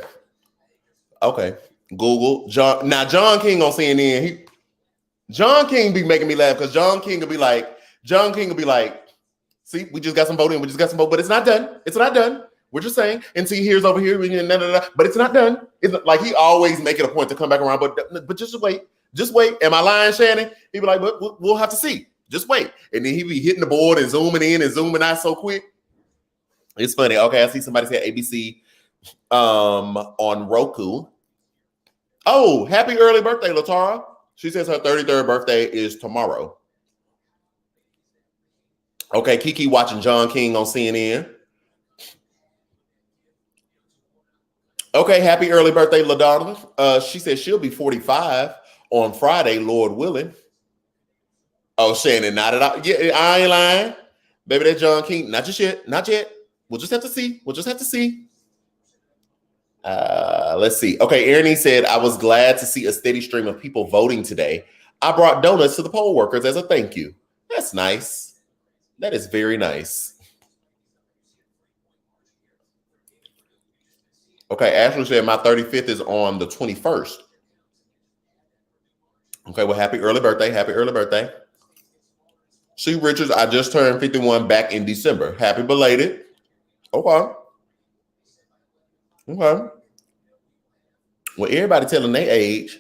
Google John. Now John King on CNN. John King be making me laugh because John King will be like, see, we just got some vote in. We just got some vote, but it's not done. It's not done. We're just saying. And see, here's over here, but it's not done. It's like he always make it a point to come back around. But just wait. Just wait. Am I lying, Shannon? He be like, we'll have to see. Just wait. And then he be hitting the board and zooming in and zooming out so quick. It's funny. Okay, I see somebody say ABC on Roku. Oh, happy early birthday, Latara. She says her 33rd birthday is tomorrow. Okay, Kiki watching John King on CNN. Okay, happy early birthday, LaDonna. She says she'll be 45 on Friday, Lord willing. Oh, Shannon, not at all. Yeah, I ain't lying. Baby, that John King. Not just yet. Not yet. We'll just have to see. Let's see. Okay, Ernie said, I was glad to see a steady stream of people voting today. I brought donuts to the poll workers as a thank you. That's nice. That is very nice. Okay, Ashley said my 35th is on the 21st. Okay, well, happy early birthday. Happy early birthday. C. Richards, I just turned 51 back in December. Happy belated. Okay. Well, everybody telling their age.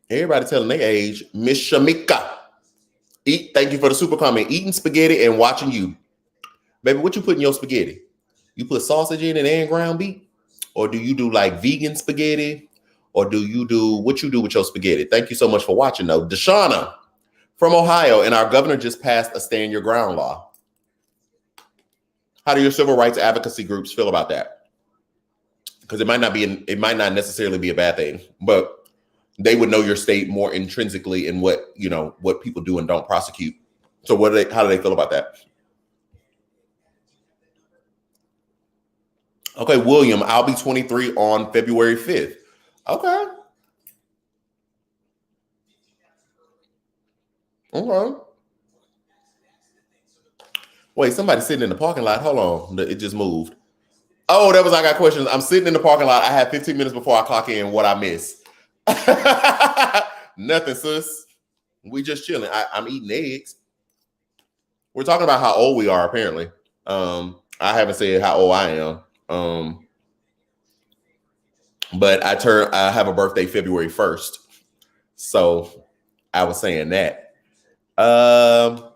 Miss Shamika. Thank you for the super comment. Eating spaghetti and watching you. Baby, what you put in your spaghetti? You put sausage in it and ground beef? Or do you do like vegan spaghetti? Or what you do with your spaghetti? Thank you so much for watching though. Deshauna from Ohio, and our governor just passed a stand your ground law. How do your civil rights advocacy groups feel about that? Because it might not necessarily be a bad thing, but they would know your state more intrinsically in what people do and don't prosecute. So how do they feel about that? Okay, William, I'll be 23 on February 5th. Okay. Well, Wait, somebody sitting in the parking lot. Hold on. It just moved. Oh, that was I got questions. I'm sitting in the parking lot. I have 15 minutes before I clock in. What I miss? Nothing, sis. We just chilling. I'm eating eggs. We're talking about how old we are, apparently. I haven't said how old I am. But I have a birthday February 1st. So I was saying that. I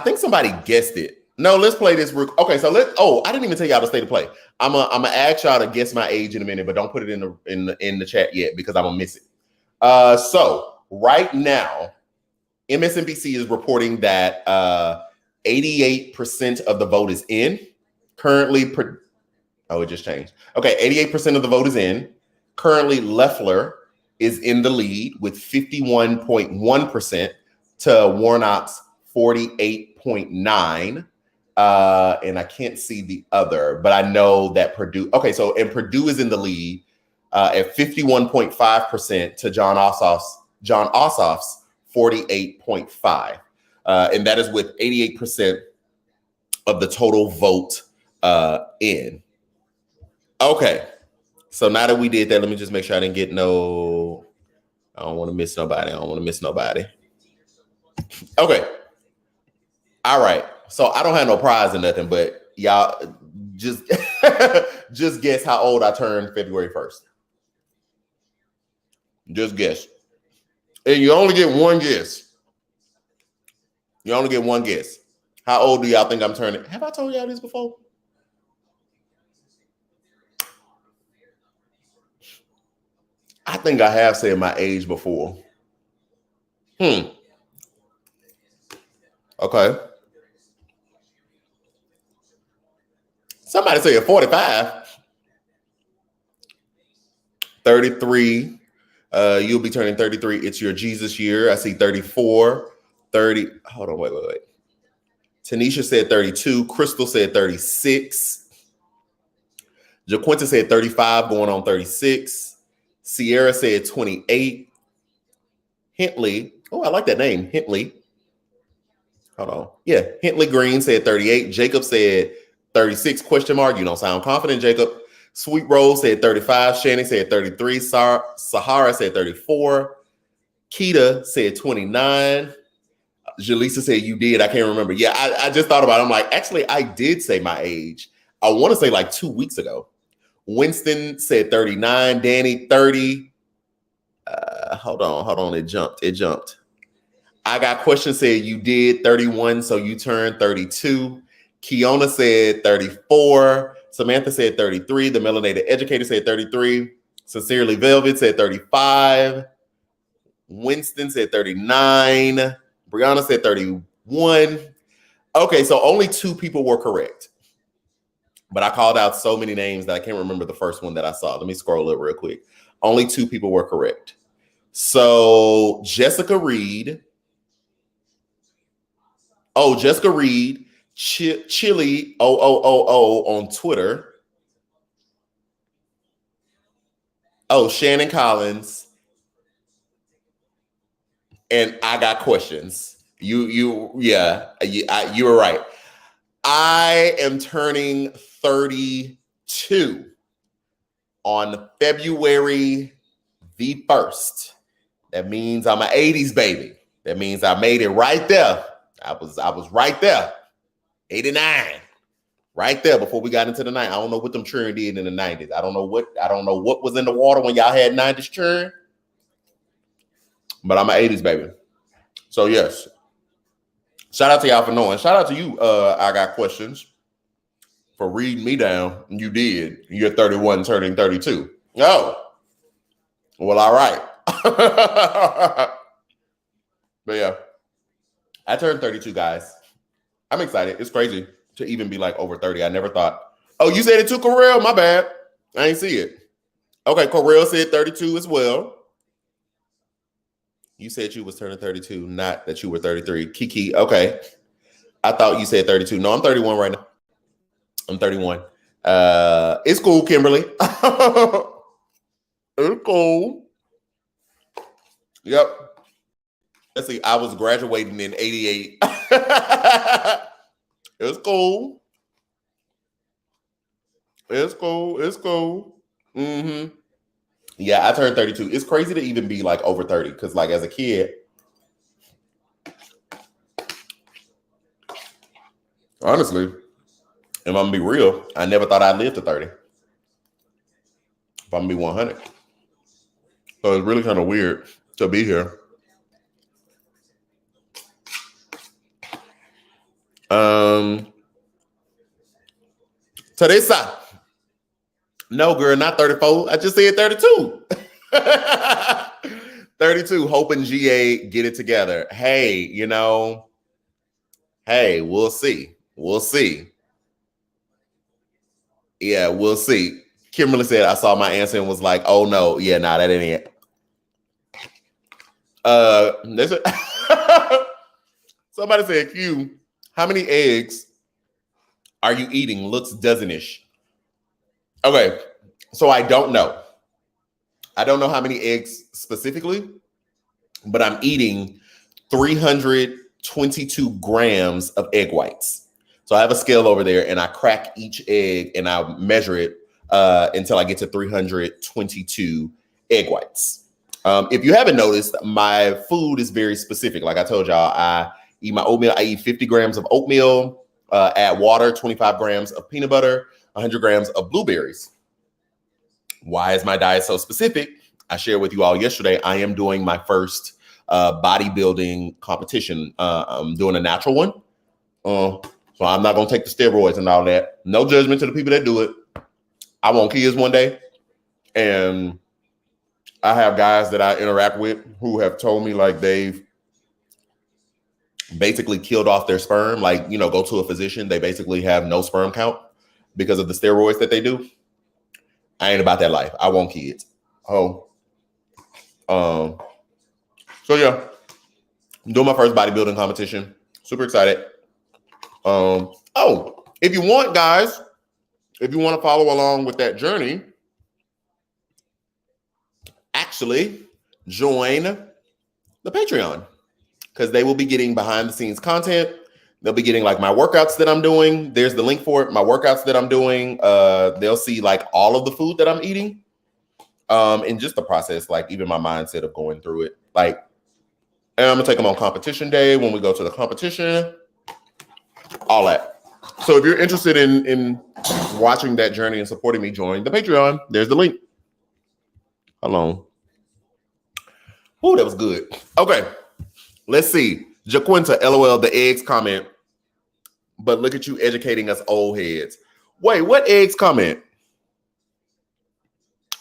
think somebody guessed it. No, let's play this. Okay, so I didn't even tell y'all to stay to play. I'm gonna ask y'all to guess my age in a minute, but don't put it in the chat yet because I'm gonna miss it. So right now, MSNBC is reporting that 88% of the vote is in. Currently, it just changed. Okay, 88% of the vote is in. Currently, Loeffler is in the lead with 51.1% to Warnock's 48.9%. And I can't see the other, but I know that Purdue. Okay, so and Purdue is in the lead at 51.5% to John Ossoff's 48.5%, and that is with 88% of the total vote in. Okay, so now that we did that, let me just make sure I didn't get no. I don't want to miss nobody. Okay. All right. So I don't have no prize or nothing, but y'all just just guess how old I turned February 1st. Just guess. And you only get one guess. You only get one guess. How old do y'all think I'm turning? Have I told y'all this before? I think I have said my age before. Okay. 45. 33. You'll be turning 33. It's your Jesus year. I see 34. 30. Hold on. Wait. Tanisha said 32. Crystal said 36. Quentin said 35, going on 36. Sierra said 28. Hintley. Oh, I like that name. Hintley. Hold on. Yeah. Hintley Green said 38. Jacob said 36 ? You don't sound confident, Jacob. Sweet Rose said 35. Shannon said 33. Sahara said 34. Keita said 29. Jaleesa said you did. I can't remember. Yeah, I just thought about it. I'm like, actually, I did say my age. I want to say like 2 weeks ago. Winston said 39. Danny, 30. Hold on. It jumped. I got questions said you did 31, so you turned 32. Kiona said 34. Samantha said 33. The Melanated Educator said 33. Sincerely Velvet said 35. Winston said 39. Brianna said 31. Okay, so only 2 people were correct. But I called out so many names that I can't remember the first one that I saw. Let me scroll up real quick. Only 2 people were correct. So Jessica Reed. Oh, Jessica Reed. Chili 0000 on Twitter. Oh, Shannon Collins. And I got questions. You were right. I am turning 32 on February the 1st. That means I'm an 80s baby. That means I made it right there. I was right there. 89. Right there before we got into the 90s. I don't know what them churn did in the 90s. I don't know what was in the water when y'all had 90s churn. But I'm an 80s baby. So yes. Shout out to y'all for knowing. Shout out to you, I got questions, for reading me down. You did. You're 31 turning 32. Oh. Well, all right. But yeah. I turned 32, guys. I'm excited. It's crazy to even be like over 30. I never thought. Oh, you said it too, Correll? My bad. I ain't see it. Okay, Correll said 32 as well. You said you was turning 32, not that you were 33. Kiki, okay. I thought you said 32. No, I'm 31 right now. I'm 31. It's cool, Kimberly. It's cool. Yep. Let's see. I was graduating in 88. It's cool. It's cool. It's cool. Mm-hmm. Yeah, I turned 32. It's crazy to even be like over 30 because like as a kid, honestly, if I'm gonna be real, I never thought I'd live to 30. If I'm gonna be 100. So it's really kind of weird to be here. Teresa. No, girl, not 34. I just said 32. 32, hoping GA get it together. Hey, you know, hey, we'll see. We'll see. Yeah, we'll see. Kimberly said, I saw my answer and was like, oh no, yeah, nah, that ain't it. Somebody said, Q, how many eggs are you eating? Looks dozenish. Okay, so I don't know. I don't know how many eggs specifically, but I'm eating 322 grams of egg whites. So I have a scale over there and I crack each egg and I measure it until I get to 322 egg whites. If you haven't noticed, my food is very specific. Like I told y'all, I eat my oatmeal. I eat 50 grams of oatmeal, add water, 25 grams of peanut butter, 100 grams of blueberries. Why is my diet so specific? I shared with you all yesterday, I am doing my first bodybuilding competition. I'm doing a natural one. So I'm not going to take the steroids and all that. No judgment to the people that do it. I want kids one day. And I have guys that I interact with who have told me like they've basically killed off their sperm. Like, you know, go to a physician. They basically have no sperm count because of the steroids that they do. I ain't about that life. I want kids. So yeah, I'm doing my first bodybuilding competition. Super excited. Oh, if you want, guys, if you want to follow along with that journey, actually join the Patreon because they will be getting behind the scenes content. They'll be getting like my workouts that I'm doing. There's the link for it. My workouts that I'm doing. They'll see like all of the food that I'm eating. And just the process, like even my mindset of going through it. Like, and I'm gonna take them on competition day when we go to the competition, all that. So if you're interested in watching that journey and supporting me, join the Patreon. There's the link. Hold on. Oh, that was good. Okay, let's see. Jaquinta, LOL, the eggs comment. But look at you educating us old heads. Wait, what eggs comment?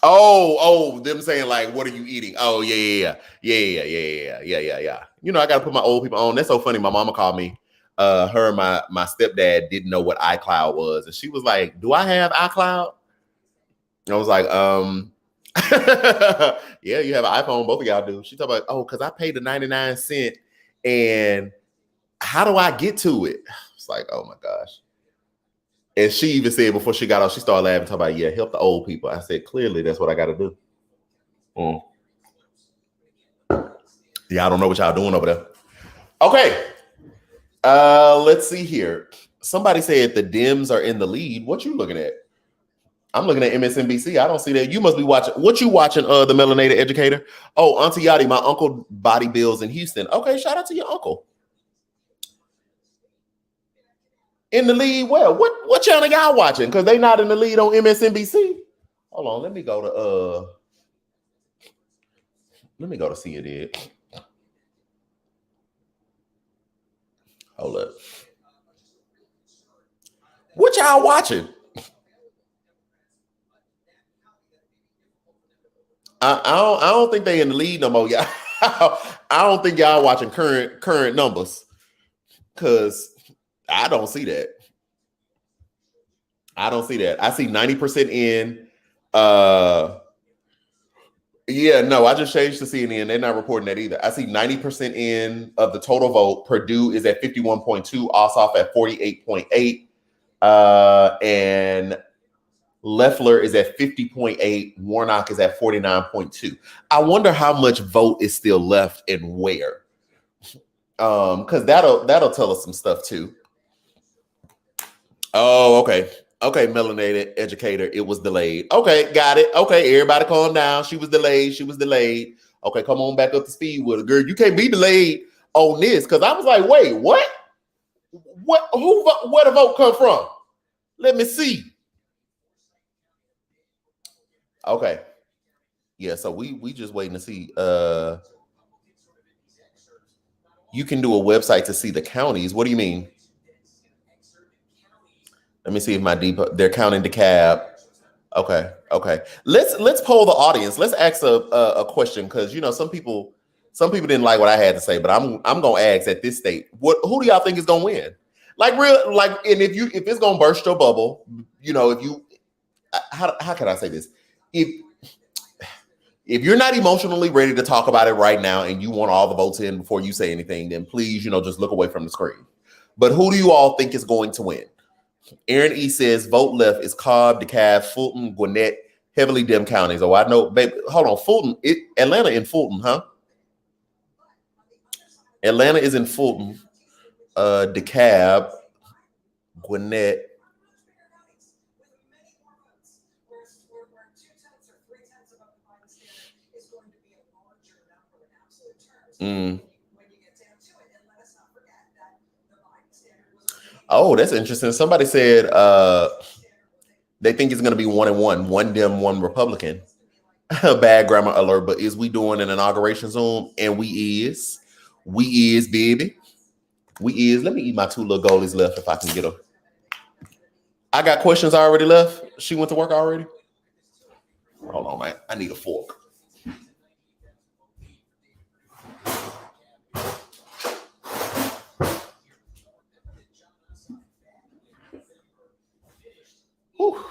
Oh, them saying like, what are you eating? Oh, yeah. You know, I gotta put my old people on. That's so funny. My mama called me. Her and my stepdad didn't know what iCloud was. And she was like, do I have iCloud? And I was like, yeah, you have an iPhone. Both of y'all do. She talked about, oh, because I paid the 99 cents. And how do I get to it? It's like, oh my gosh. And she even said before she got off, she started laughing, talking about, yeah, help the old people. I said, clearly, that's what I got to do. Yeah, I don't know what y'all doing over there. Okay. Let's see here. Somebody said the Dems are in the lead. What you looking at? I'm looking at MSNBC. I don't see that. You must be watching. What you watching, the Melanated Educator? Oh, Auntie Yachty, my uncle body bills in Houston. Okay, shout out to your uncle. In the lead, well, what channel y'all watching? Because they not in the lead on MSNBC. Hold on, let me go to see it. Hold up. What y'all watching? I don't think they in the lead no more, y'all. I don't think y'all watching current numbers because I don't see that. I see 90% in. Yeah, no, I just changed to CNN. They're not reporting that either. I see 90% in of the total vote. Purdue is at 51.2, Ossoff at 48.8, and Loeffler is at 50.8, Warnock is at 49.2. I wonder how much vote is still left and where. Because that'll tell us some stuff too. Oh, okay. Okay, melanated educator. It was delayed. Okay, got it. Okay, everybody calm down. She was delayed. She was delayed. Okay, come on back up to speed with her. Girl, you can't be delayed on this. Because I was like, wait, what? What? Who? Where the vote come from? Let me see. Okay. Yeah, so we just waiting to see. You can do a website to see the counties. What do you mean? Let me see if my they're counting DeKalb. Okay, okay. Let's poll the audience. Let's ask a question because some people didn't like what I had to say, but I'm gonna ask at this state. Who do y'all think is gonna win? Like real like, and if it's gonna burst your bubble, if you how can I say this? If you're not emotionally ready to talk about it right now and you want all the votes in before you say anything, then please, just look away from the screen. But who do you all think is going to win? Aaron E says vote left is Cobb, DeKalb, Fulton, Gwinnett, heavily Dem counties. Oh, I know, baby. Hold on, Fulton. Atlanta in Fulton, huh? Atlanta is in Fulton. DeKalb, Gwinnett. Oh, that's interesting. Somebody said they think it's going to be 1-1, one Dem, one Republican. Bad grammar alert, but is we doing an inauguration Zoom? And we is, baby. We is. Let me eat my 2 little goalies left if I can get them. I got questions already left. She went to work already. Hold on, man. I need a fork. Whew.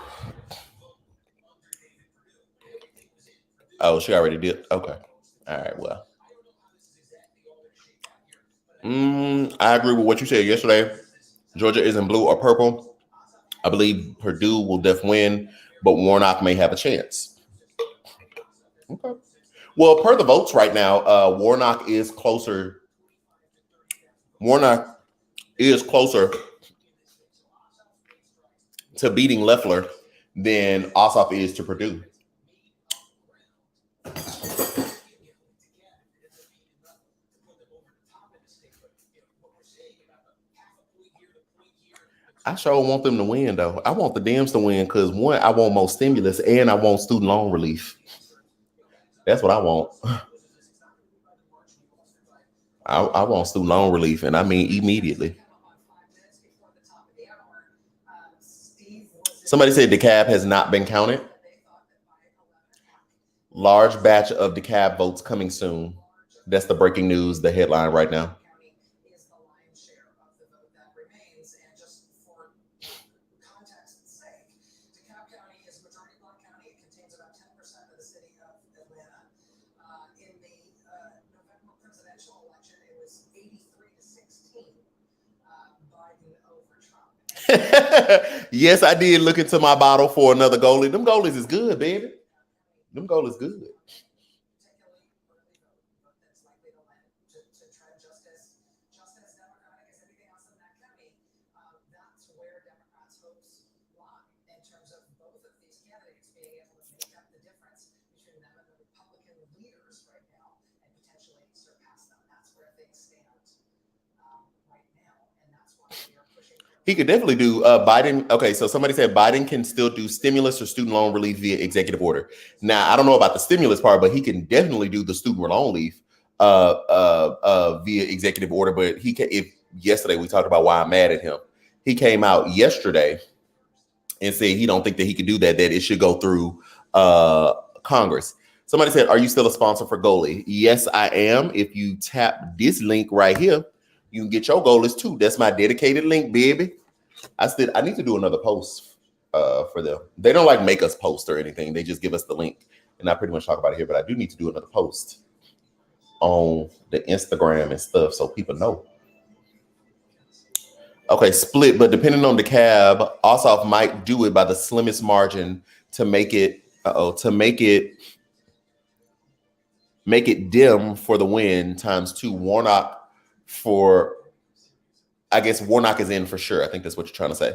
Oh, she already did. Okay. All right. Well, I agree with what you said yesterday. Georgia isn't blue or purple. I believe Purdue will win, but Warnock may have a chance. Okay. Well, per the votes right now, Warnock is closer. Warnock is closer to beating Loeffler than Ossoff is to Purdue. I sure want them to win, though. I want the Dems to win because, one, I want more stimulus and I want student loan relief. That's what I want. I want student loan relief, and I mean immediately. Somebody said DeKalb has not been counted. Large batch of DeKalb votes coming soon. That's the breaking news, the headline right now. Yes, I did look into my bottle for another goalie. Them goalies is good, baby. Them goalies good. He could definitely do Biden. Okay, so somebody said Biden can still do stimulus or student loan relief via executive order. Now, I don't know about the stimulus part, but he can definitely do the student loan relief via executive order. But yesterday we talked about why I'm mad at him. He came out yesterday and said he don't think that he could do that it should go through Congress. Somebody said, are you still a sponsor for goalie? Yes, I am. If you tap this link right here, you can get your goalies too. That's my dedicated link, baby. I need to do another post for them. They don't like make us post or anything. They just give us the link. And I pretty much talk about it here, but I do need to do another post on the Instagram and stuff so people know. Okay, split, but depending on DeKalb, Ossoff might do it by the slimmest margin to make it Dem for the win ×2. Warnock I guess Warnock is in for sure. I think that's what you're trying to say.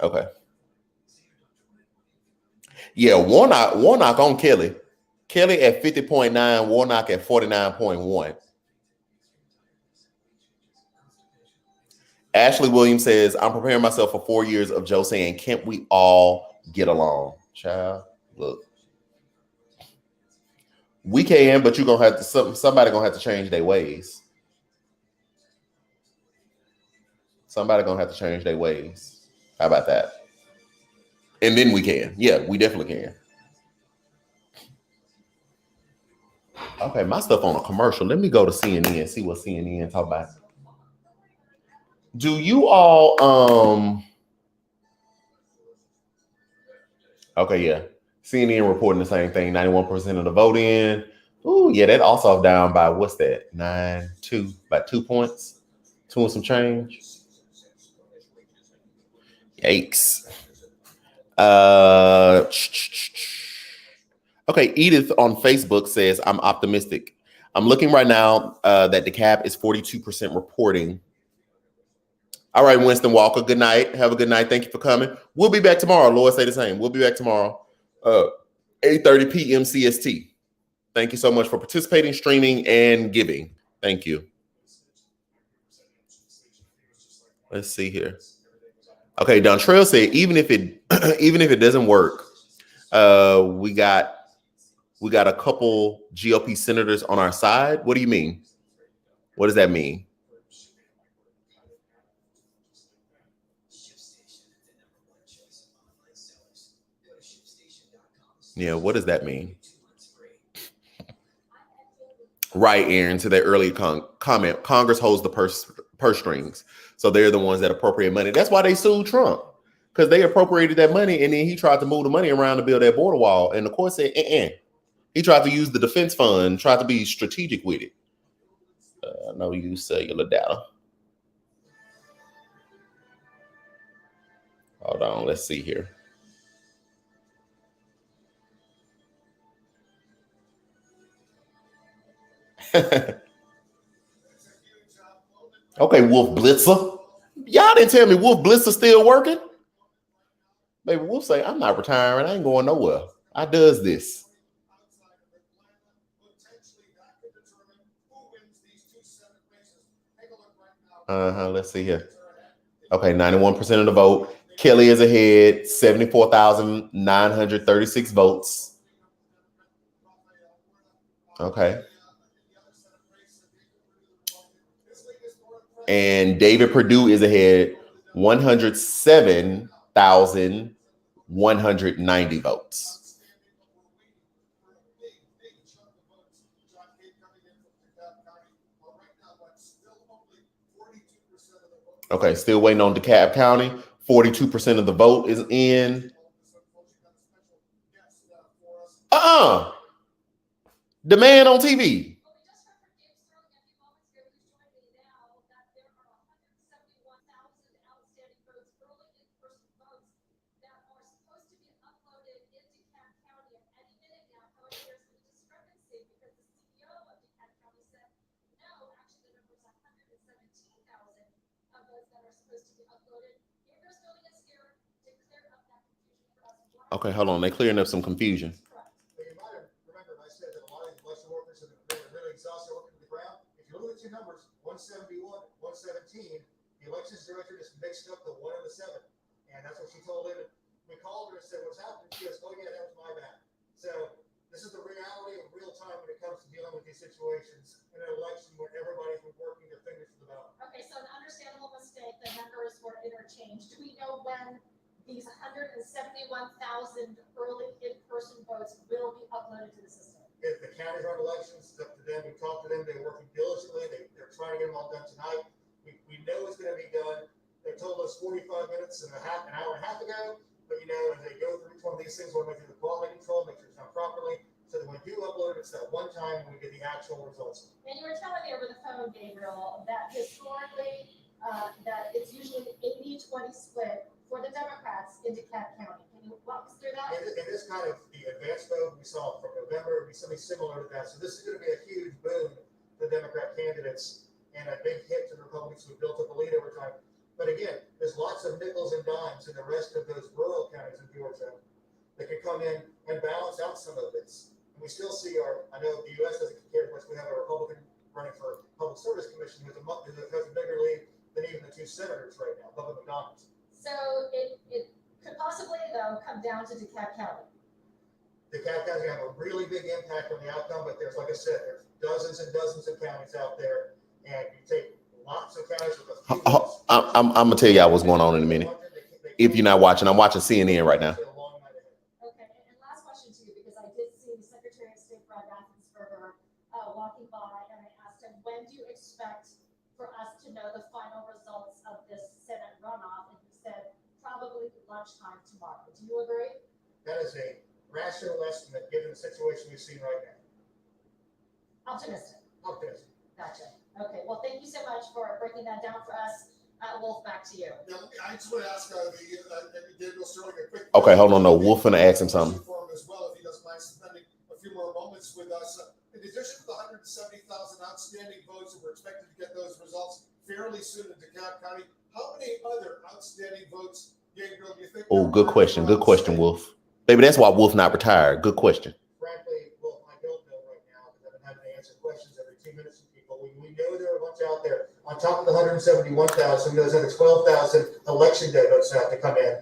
Okay. Yeah, Warnock on Kelly. Kelly at 50.9, Warnock at 49.1. Ashley Williams says, I'm preparing myself for 4 years of Joe saying, can't we all get along? Child, look. We can, but you're gonna have to somebody gonna have to change their ways. Somebody gonna have to change their ways. How about that? And then we can. Yeah, we definitely can. Okay, my stuff on a commercial. Let me go to CNN, see what CNN talk about. Do you all okay, yeah. CNN reporting the same thing, 91% of the vote in. Ooh, yeah, that also down by what's that? 9-2, by 2 points. 2 and some change. Yikes. Okay, Edith on Facebook says, I'm optimistic. I'm looking right now that the cap is 42% reporting. All right, Winston Walker, good night. Have a good night. Thank you for coming. We'll be back tomorrow. Lord say the same. We'll be back tomorrow, 8:30 p.m. CST. Thank you so much for participating, streaming, and giving. Thank you. Let's see here. Okay, Dontrell said, even if it doesn't work, we got a couple GOP senators on our side. What do you mean? What does that mean? Yeah, what does that mean? Right, Aaron, to that earlier comment, Congress holds the purse strings. So they're the ones that appropriate money. That's why they sued Trump, because they appropriated that money and then he tried to move the money around to build that border wall. And the court said, He tried to use the defense fund, tried to be strategic with it. No use cellular data. Hold on, let's see here. Okay, Wolf Blitzer. Y'all didn't tell me Wolf Blitzer still working. Maybe Wolf say, I'm not retiring. I ain't going nowhere. I does this. Let's see here. Okay, 91% of the vote. Kelly is ahead, 74,936 votes. Okay. And David Perdue is ahead, 107,190 votes. Okay, still waiting on DeKalb County. 42% of the vote is in. The man on TV. Okay, hold on. They're clearing up some confusion. You might have remembered I said that a lot of election workers have been really exhausted working to the ground. If you look at two numbers, 171, 117, the elections director just mixed up the 1 and the 7. And that's what she told him. We called her and said, what's happening? She goes, oh, yeah, that was my bad. So this is the reality of real time when it comes to dealing with these situations in an election where everybody's been working their fingers to the bone. Okay, so an understandable mistake. The numbers were interchanged. Do we know when these 171,000 early in-person votes will be uploaded to the system? If the counties run elections, it's up to them. We talked to them. They're working diligently. They're trying to get them all done tonight. We know it's going to be done. They told us 45 minutes and an hour and a half ago. But, as they go through each one of these things, we'll make sure the quality control, make sure it's done properly. So that when we do upload it, it's that one time when we get the actual results. And you were telling me over the phone, Gabriel, that historically, that it's usually an 80-20 split for the Democrats in DeKalb County. Can you walk us through that? And this kind of the advanced vote we saw from November would be something similar to that. So this is going to be a huge boom to the Democrat candidates and a big hit to the Republicans who built up a lead over time. But again, there's lots of nickels and dimes in the rest of those rural counties in Georgia that can come in and balance out some of this. And we still see I know the U.S. doesn't care much. We have a Republican running for Public Service Commission who has a bigger lead than even the two senators right now, Bubba McDonald's. So it could possibly, though, come down to DeKalb County. DeKalb County have a really big impact on the outcome, but there's, like I said, there's dozens and dozens of counties out there, and you take lots of counties with a few votes. I'm gonna tell y'all what's going on in a minute. If you're not watching, I'm watching CNN right now. Okay, and last question to you, because I did see Secretary of State Brad Raffensperger walking by, and I asked him, when do you expect for us to know the final results of this Senate runoff? And he said, probably lunchtime tomorrow. Do you agree? That is a rational estimate given the situation we've seen right now. Optimistic. Optimistic. Gotcha. Okay, well, thank you so much for breaking that down for us. Wolf, back to you. Now, I just want to ask Gabriel Sterling a quick. Okay, hold on. No, Wolf gonna ask him something. For him as well, if he doesn't mind spending a few more moments with us. In addition to the 170,000 outstanding votes, and we're expected to get those results fairly soon in DeKalb County, how many other outstanding votes, Gabriel, do you think? Oh, good question. Good question, Wolf. Baby, that's why Wolf not retired. Good question. Frankly, Wolf, I don't know right now because I've been having to answer questions every 2 minutes from people. We know there are a bunch out there. On top of the 171,000, there's another 12,000 election day votes that have to come in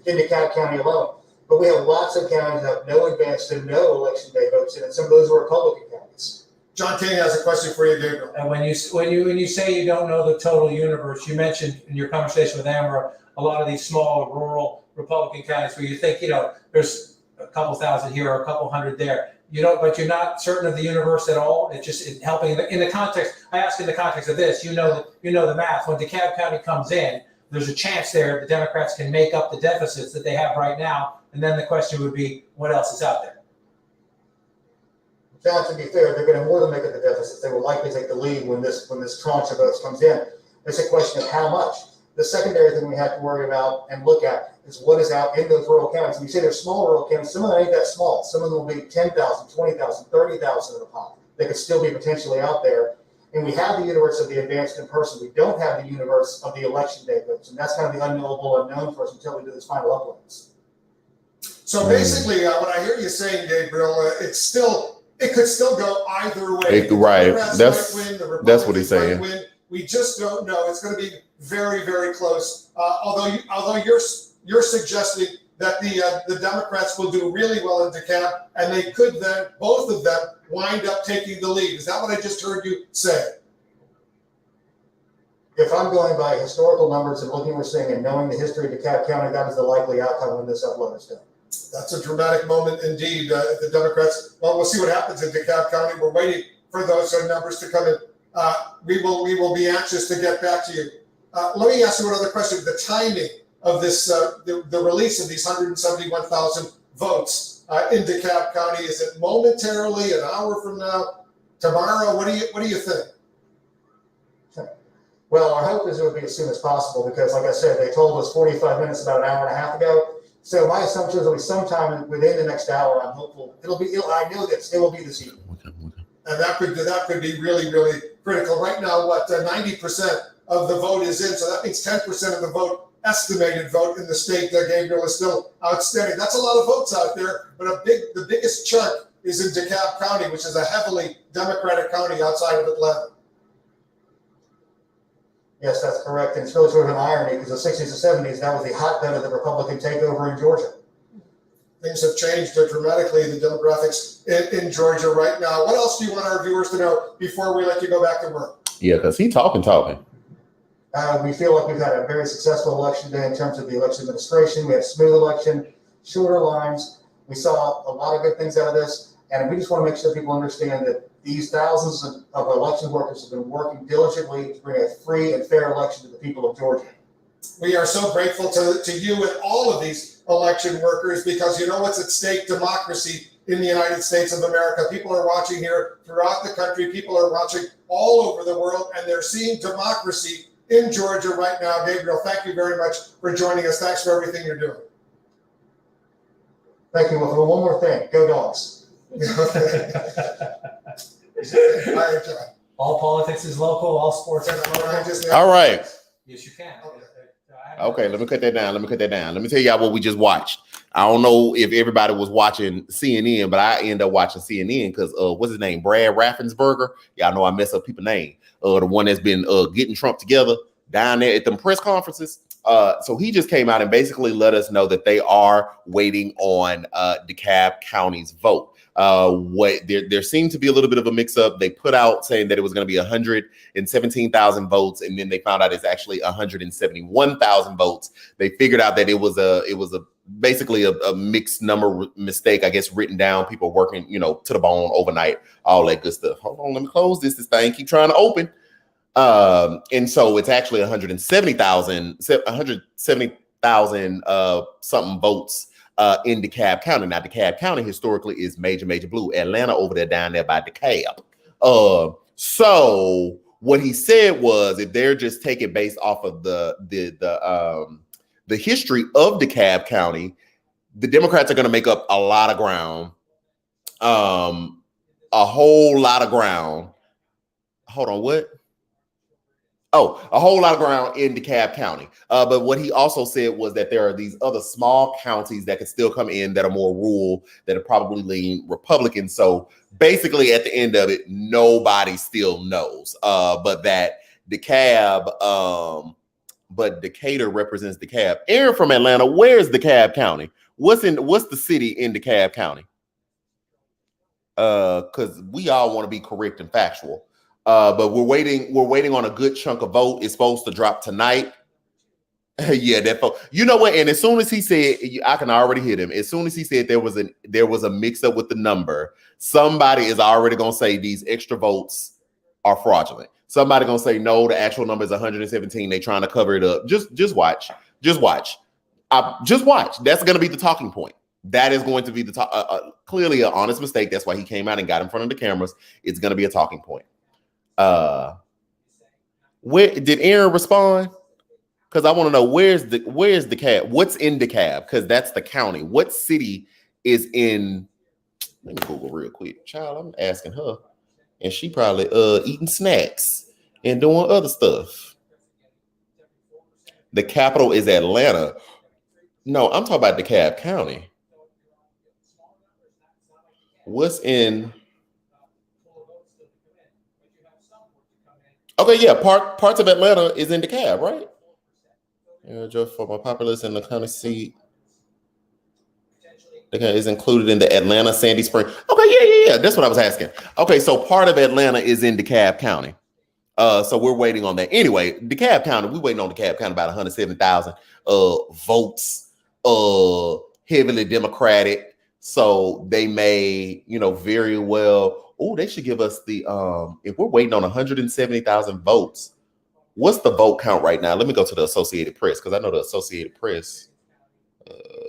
DeKalb County alone. But we have lots of counties that have no advance and no election day votes in, and some of those are Republican counties. John King has a question for you, Gabriel. And when you say you don't know the total universe, you mentioned in your conversation with Amber a lot of these small rural Republican counties where you think, there's a couple thousand here or a couple hundred there. But you're not certain of the universe at all. It's just helping in the context. I ask in the context of this. You know the math. When DeKalb County comes in, there's a chance there the Democrats can make up the deficits that they have right now. And then the question would be, what else is out there? John, to be fair, they're going to more than make up the deficits. They will likely take the lead when this tranche of votes comes in. It's a question of how much. The secondary thing we have to worry about and look at is what is out in those rural counties. And you say they're small rural counties. Some of them ain't that small. Some of them will be 10,000, 20,000, 30,000 at a pop. They could still be potentially out there. And we have the universe of the advanced in person. We don't have the universe of the election day votes. And that's kind of the unknowable unknown for us until we do this final uploads. So basically, what I hear you saying, Gabriel, it could still go either way. Right. That's what he's saying. We just don't know. It's going to be very, very close. Although you're suggesting that the Democrats will do really well in DeKalb, and they could then, both of them, wind up taking the lead. Is that what I just heard you say? If I'm going by historical numbers and looking at what we're seeing and knowing the history of DeKalb County, that is the likely outcome when this upload is done. That's a dramatic moment indeed. The Democrats, well, we'll see what happens in DeKalb County. We're waiting for those numbers to come in. We will be anxious to get back to you. Let me ask you another question. The timing of this, the release of these 171,000 votes in DeKalb County, is it momentarily, an hour from now, tomorrow? What do you think? Well, our hope is it would be as soon as possible because, like I said, they told us 45 minutes about an hour and a half ago. So my assumption is it'll be sometime within the next hour. I'm hopeful I know this. It will be this evening. And that could be really, really critical. Right now, 90% of the vote is in, so that means 10% of the vote, estimated vote in the state, Gabriel, is still outstanding. That's a lot of votes out there, but the biggest chunk is in DeKalb County, which is a heavily Democratic county outside of Atlanta. Yes, that's correct. And it's really sort of an irony because the 60s and 70s, that was the hotbed of the Republican takeover in Georgia. Things have changed dramatically, the demographics in Georgia right now. What else do you want our viewers to know before we let you go back to work? Yeah, because he's talking. We feel like we've had a very successful election day in terms of the election administration. We had a smooth election, shorter lines. We saw a lot of good things out of this. And we just want to make sure people understand that these thousands of election workers have been working diligently to bring a free and fair election to the people of Georgia. We are so grateful to you and all of these election workers because you know what's at stake: democracy in the United States of America. People are watching here throughout the country. People are watching all over the world, and they're seeing democracy in Georgia right now. Gabriel, thank you very much for joining us. Thanks for everything you're doing. Thank you. Well, one more thing. Go Dogs. All politics is local. All sports are local. All right. Yes, you can. Okay. Okay, let me cut that down. Let me tell y'all what we just watched. I don't know if everybody was watching CNN, but I end up watching CNN because what's his name? Brad Raffensperger. Y'all know I mess up people's name. The one that's been getting Trump together down there at them press conferences. So he just came out and basically let us know that they are waiting on DeKalb County's vote. There seemed to be a little bit of a mix-up. They put out saying that it was going to be 117,000 votes, and then they found out it's actually 171,000 votes. They figured out that it was basically a mixed number mistake, I guess, written down. People working, to the bone overnight, all that good stuff. Hold on, let me close this thing. Keep trying to open. And so it's actually 170,000 something votes in DeKalb County. Now, DeKalb County historically is major blue. Atlanta over there, down there by DeKalb. So what he said was, if they're just taking based off of the history of DeKalb County, the Democrats are going to make up a lot of ground, a whole lot of ground. Hold on, what? Oh, a whole lot of ground in DeKalb County. But what he also said was that there are these other small counties that could still come in that are more rural, that are probably lean Republican. So basically, at the end of it, nobody still knows. But that DeKalb, but Decatur represents DeKalb. Aaron from Atlanta, where's DeKalb County? What's the city in DeKalb County? Because we all want to be correct and factual. But we're waiting on a good chunk of vote. It's supposed to drop tonight. Yeah, that vote. You know what? And as soon as he said, I can already hit him. As soon as he said there was a mix up with the number, somebody is already gonna say these extra votes are fraudulent. Somebody gonna say no, the actual number is 117. They trying to cover it up. Just watch. Just watch. Just watch. That's gonna be the talking point. That is going to be the clearly an honest mistake. That's why he came out and got in front of the cameras. It's gonna be a talking point. Where did Aaron respond? Because I want to know where's DeKalb? What's in DeKalb? Because that's the county. What city is in? Let me Google real quick. Child, I'm asking her, and she probably eating snacks and doing other stuff. The capital is Atlanta. No, I'm talking about DeKalb County. What's in? Okay, yeah, parts of Atlanta is in DeKalb, right? Just for my populace in the county seat, is included in the Atlanta Sandy Spring. Okay, yeah. That's what I was asking. Okay, so part of Atlanta is in DeKalb County. So we're waiting on that. Anyway, DeKalb County, we're waiting on DeKalb County about 107,000 votes, heavily Democratic. So they may, very well. Oh, they should give us the if we're waiting on 170,000 votes, what's the vote count right now? Let me go to the Associated Press, because I know the Associated Press,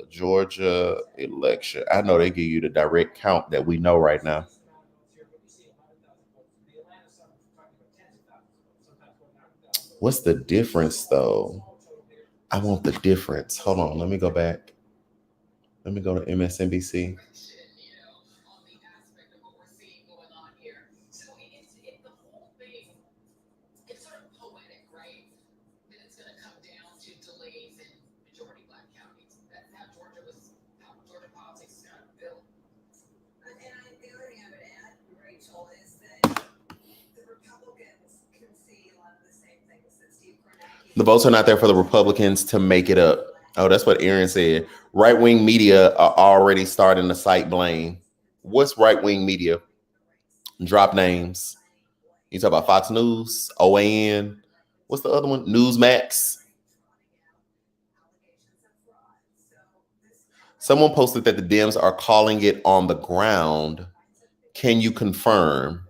Georgia election. I know they give you the direct count that we know right now. What's the difference though? I want the difference. Hold on, let me go back. Let me go to MSNBC. The votes are not there for the Republicans to make it up. Oh, that's what Aaron said. Right-wing media are already starting to cite blame. What's right-wing media? Drop names. You talk about Fox News, OAN. What's the other one? Newsmax. Someone posted that the Dems are calling it on the ground. Can you confirm?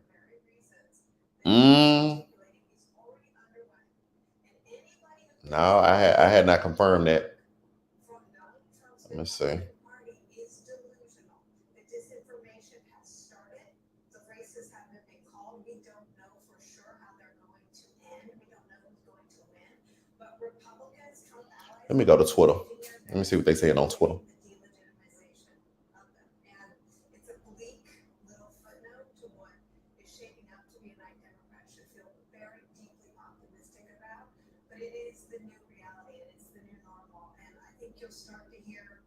No, I had not confirmed that. Let me see. Let me go to Twitter. Let me see what they saying on Twitter. you'll start to hear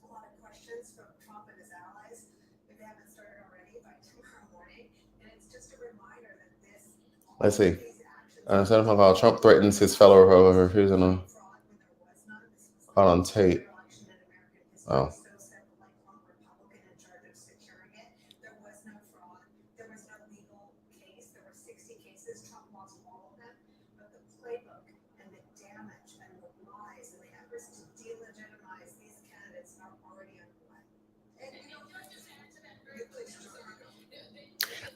a lot of questions from Trump and his allies, if they haven't started already, by tomorrow morning. And it's just a reminder that this. Let's see. Senator call Trump threatens his fellow refusing to call on tape. Oh. There was no fraud. There was no legal case. There were 60 cases. Trump lost all of them. But the playbook and the damage and the lies and the efforts to delegitimize these candidates are already underway.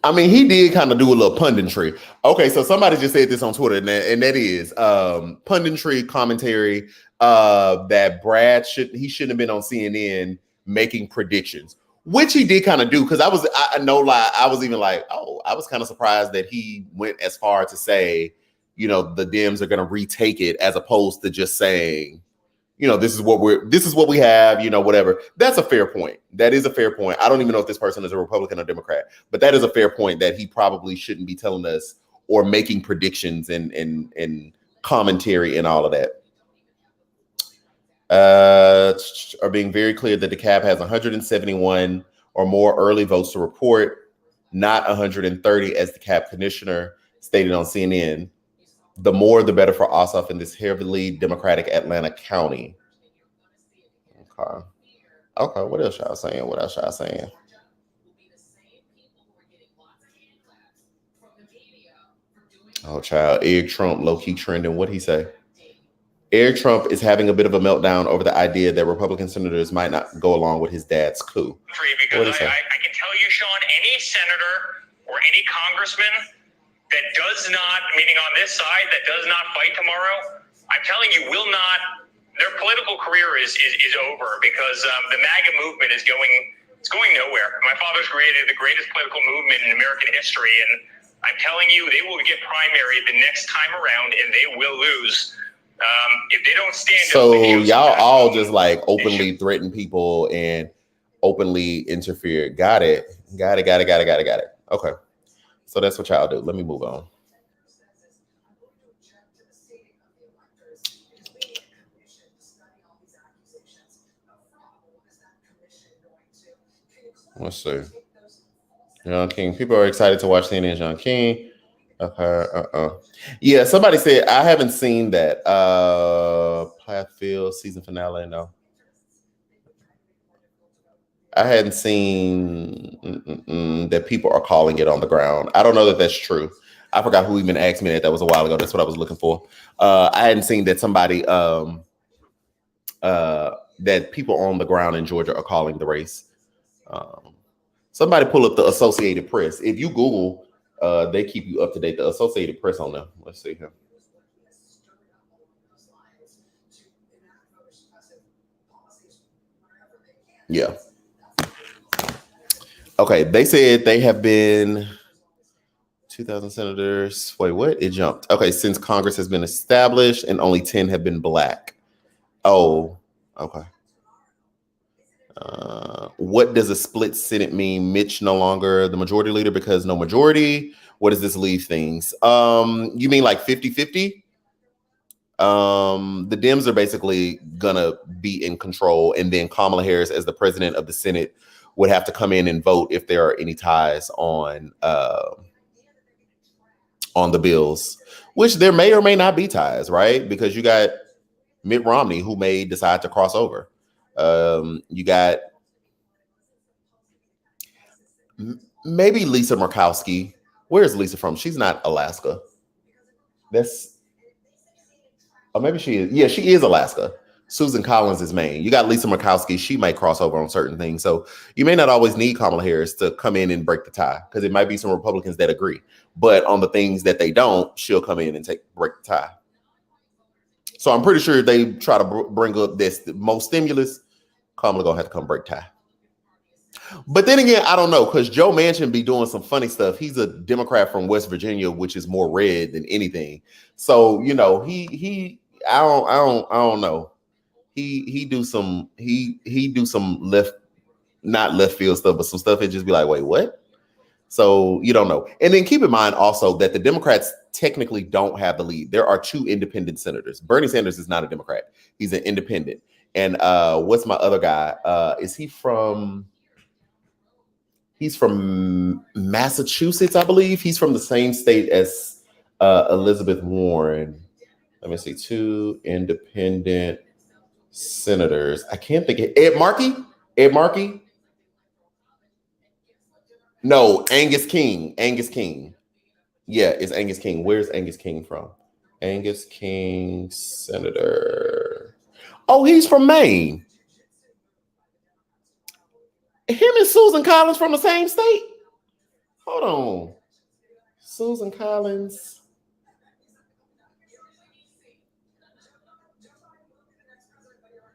I mean, he did kind of do a little punditry. Okay, so somebody just said this on Twitter, and that is punditry commentary that Brad shouldn't have been on CNN making predictions, which he did kind of do. Because I no lie, I was even like, oh, I was kind of surprised that he went as far to say, you know, the Dems are going to retake it, as opposed to just saying, you know, this is what we have, you know, whatever. That's a fair point. That is a fair point. I don't even know if this person is a Republican or Democrat, but that is a fair point that he probably shouldn't be telling us or making predictions and commentary and all of that. Are being very clear that DeKalb has 171 or more early votes to report, not 130 as the DeKalb commissioner stated on CNN. The more, the better for Ossoff in this heavily Democratic Atlanta County. Okay. What else y'all saying? Oh, child. Eric Trump, low-key trending. What'd he say? Eric Trump is having a bit of a meltdown over the idea that Republican senators might not go along with his dad's coup. Because I can tell you, Sean, any senator or any congressman that does not, meaning on this side, that does not fight tomorrow, I'm telling you, will not, their political career is over, because the MAGA movement is going nowhere. My father's created the greatest political movement in American history, and I'm telling you, they will get primary the next time around, and they will lose. If they don't stand up. So y'all all just like openly threaten people and openly interfere. Got it. Okay. So that's what y'all do. Let me move on. Let's see. John King. People are excited to watch CNN John King. Okay. Yeah, somebody said I haven't seen that. Plathfield season finale. No. I hadn't seen that people are calling it on the ground. I don't know that that's true. I forgot who even asked me that. That was a while ago. That's what I was looking for. I hadn't seen that somebody that people on the ground in Georgia are calling the race. Somebody pull up the Associated Press. If you Google, they keep you up to date. The Associated Press on them. Let's see here. Yeah. Okay, they said they have been 2,000 senators. Wait, what? It jumped. Okay, since Congress has been established and only 10 have been black. Oh, okay. What does a split Senate mean? Mitch no longer the majority leader because no majority? What does this leave things? You mean like 50-50? The Dems are basically gonna be in control, and then Kamala Harris, as the president of the Senate, would have to come in and vote if there are any ties on the bills, which there may or may not be ties, right? Because you got Mitt Romney, who may decide to cross over. You got maybe Lisa Murkowski. Where's Lisa from? She's not Alaska. Oh, maybe she is. Yeah, she is Alaska. Susan Collins is Maine. You got Lisa Murkowski. She might cross over on certain things. So you may not always need Kamala Harris to come in and break the tie, because it might be some Republicans that agree. But on the things that they don't, she'll come in and break the tie. So I'm pretty sure they try to bring up this most stimulus, Kamala gonna have to come break tie. But then again, I don't know, because Joe Manchin be doing some funny stuff. He's a Democrat from West Virginia, which is more red than anything. So you know, I don't know. He do some left, not left field stuff, but some stuff it just be like, wait, what? So you don't know. And then keep in mind also that the Democrats technically don't have the lead. There are two independent senators. Bernie Sanders is not a Democrat. He's an independent. And what's my other guy? Is he from? He's from Massachusetts, I believe. He's from the same state as Elizabeth Warren. Let me see. 2 independent senators. I can't think of Ed Markey. Ed Markey. No, Angus King. Angus King. Yeah, it's Angus King. Where's Angus King from? Angus King, senator. Oh, he's from Maine. Him and Susan Collins from the same state? Hold on. Susan Collins.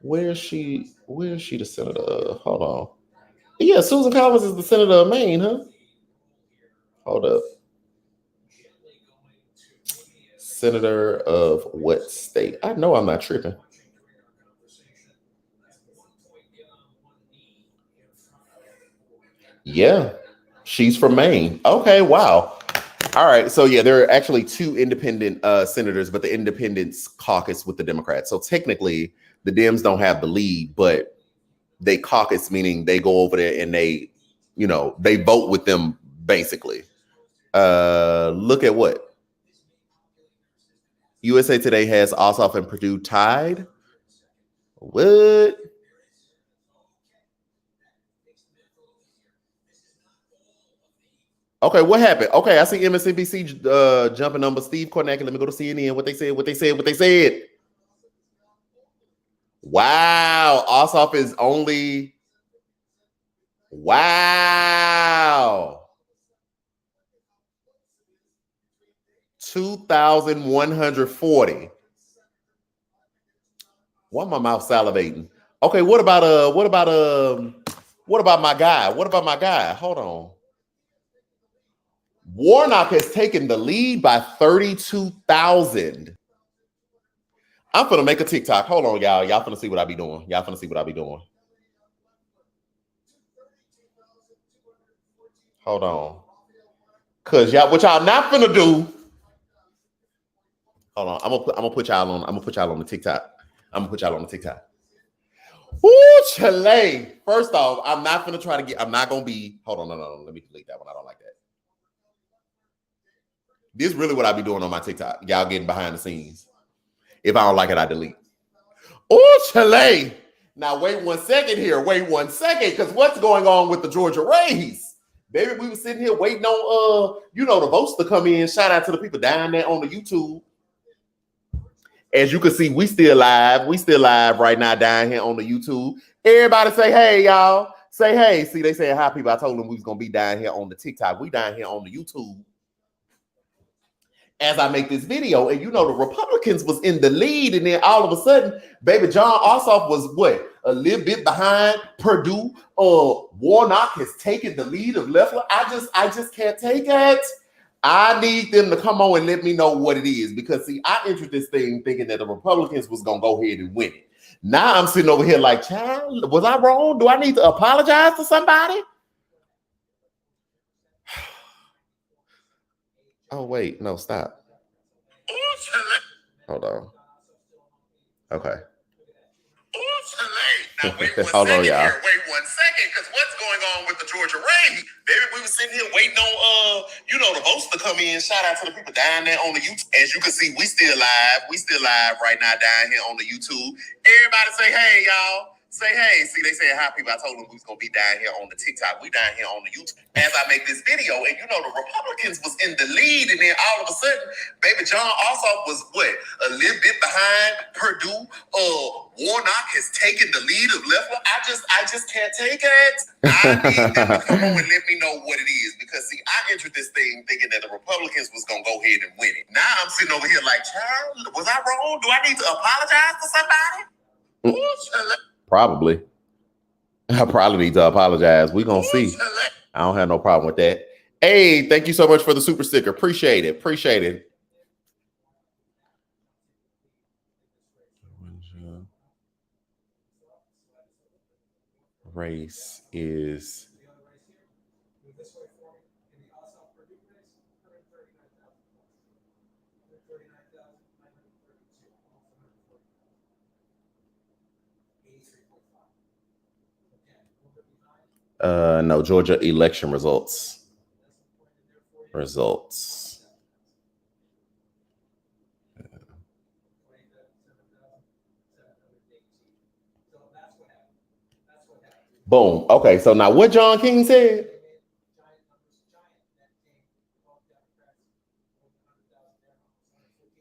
Where is she the senator of? Hold on. Yeah, Susan Collins is the senator of Maine, huh? Hold up. Senator of what state? I know I'm not tripping. Yeah, she's from Maine. Okay, wow. All right, so yeah, there are actually 2 independent senators, but the independents caucus with the Democrats. So technically, the Dems don't have the lead, but they caucus, meaning they go over there and they vote with them basically. Look at what USA Today has Ossoff and Purdue tied. What? Okay, what happened? Okay, I see MSNBC jumping number. Steve Kornacki. Let me go to CNN. What they said. Wow, Ossoff is only. Wow. 2,140. Why my mouth salivating? Okay, what about my guy? Hold on. Warnock has taken the lead by 32,000. I'm gonna make a TikTok. Hold on, y'all. Y'all finna see what I be doing. Hold on. Cause what y'all not finna do. Hold on. I'm gonna put y'all on the TikTok. Ooh, Chile. First off, I'm not gonna be. Hold on, no. Let me delete that one. I don't like that. This is really what I be doing on my TikTok. Y'all getting behind the scenes. If I don't like it, I delete. Oh, Chile. Now, wait 1 second here. Because what's going on with the Georgia race? Baby, we were sitting here waiting on, the votes to come in. Shout out to the people down there on the YouTube. As you can see, we still live. Right now down here on the YouTube. Everybody say, hey, y'all. Say, hey. See, they saying hi, people. I told them we was going to be down here on the TikTok. We down here on the YouTube. As I make this video, and the Republicans was in the lead, and then all of a sudden, baby John Ossoff was a little bit behind Purdue. Warnock has taken the lead of Loeffler. I just can't take it. I need them to come on and let me know what it is, because see, I entered this thing thinking that the Republicans was gonna go ahead and win it. Now I'm sitting over here like, child, was I wrong? Do I need to apologize to somebody? Oh, wait, no, stop. Hold on. Okay. Now, hold on, y'all. Wait 1 second, because what's going on with the Georgia race? Baby, we were sitting here waiting on, the votes to come in. Shout out to the people down there on the YouTube. As you can see, we still live right now down here on the YouTube. Everybody say, hey, y'all. Say, hey. See, they said hi, people. I told them we was going to be down here on the TikTok. We down here on the YouTube. As I make this video, and the Republicans was in the lead, and then all of a sudden, baby John Ossoff was a little bit behind Purdue. Warnock has taken the lead of Loeffler. I just can't take it. I need them to come on and let me know what it is, because see, I entered this thing thinking that the Republicans was gonna go ahead and win it. Now I'm sitting over here like, child, was I wrong? Do I need to apologize to somebody? Probably. I probably need to apologize. We're gonna see. I don't have no problem with that. Hey, thank you so much for the super sticker. Appreciate it. Race is No, Georgia election results. Boom. Okay, so now what John King said?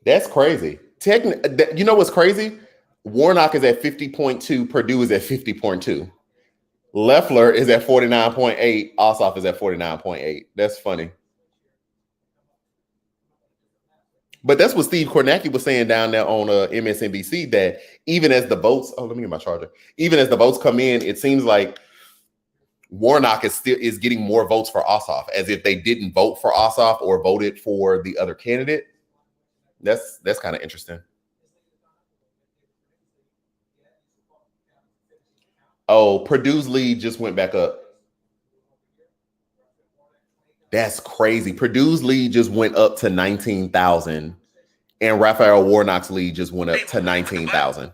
That's crazy. You know what's crazy? Warnock is at 50.2. Purdue is at 50.2. Loeffler is at 49.8. Ossoff is at 49.8. That's funny. But that's what Steve Kornacki was saying down there on MSNBC, that even as the votes, let me get my charger. Even as the votes come in, it seems like Warnock is getting more votes for Ossoff, as if they didn't vote for Ossoff or voted for the other candidate. That's kind of interesting. Oh, Purdue's lead just went back up. That's crazy. Purdue's lead just went up to 19,000, and Raphael Warnock's lead just went up to 19,000.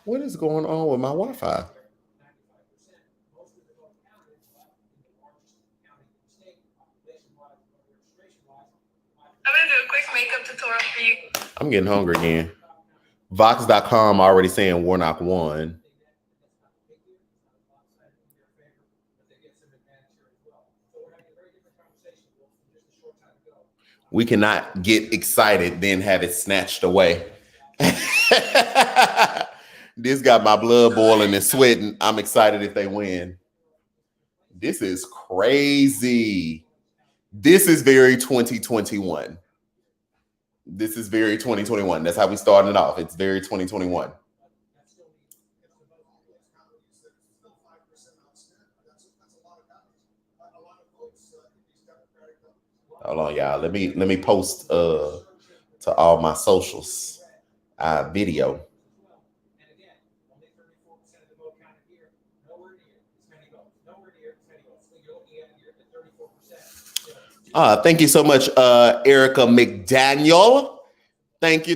What is going on with my Wi-Fi? I'm gonna do a quick makeup tutorial for you. I'm getting hungry again. Vox.com already saying Warnock won. We cannot get excited, then have it snatched away. This got my blood boiling and sweating. I'm excited if they win. This is crazy. This is very 2021. This is very 2021. That's how we started it off. It's very 2021. Hold on, y'all. Let me post to all my socials video. Thank you so much, Erica McDaniel. Thank you.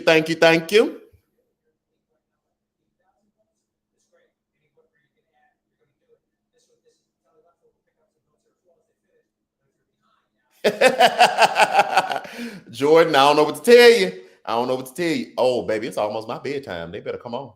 Jordan, I don't know what to tell you. Oh, baby, it's almost my bedtime. They better come on.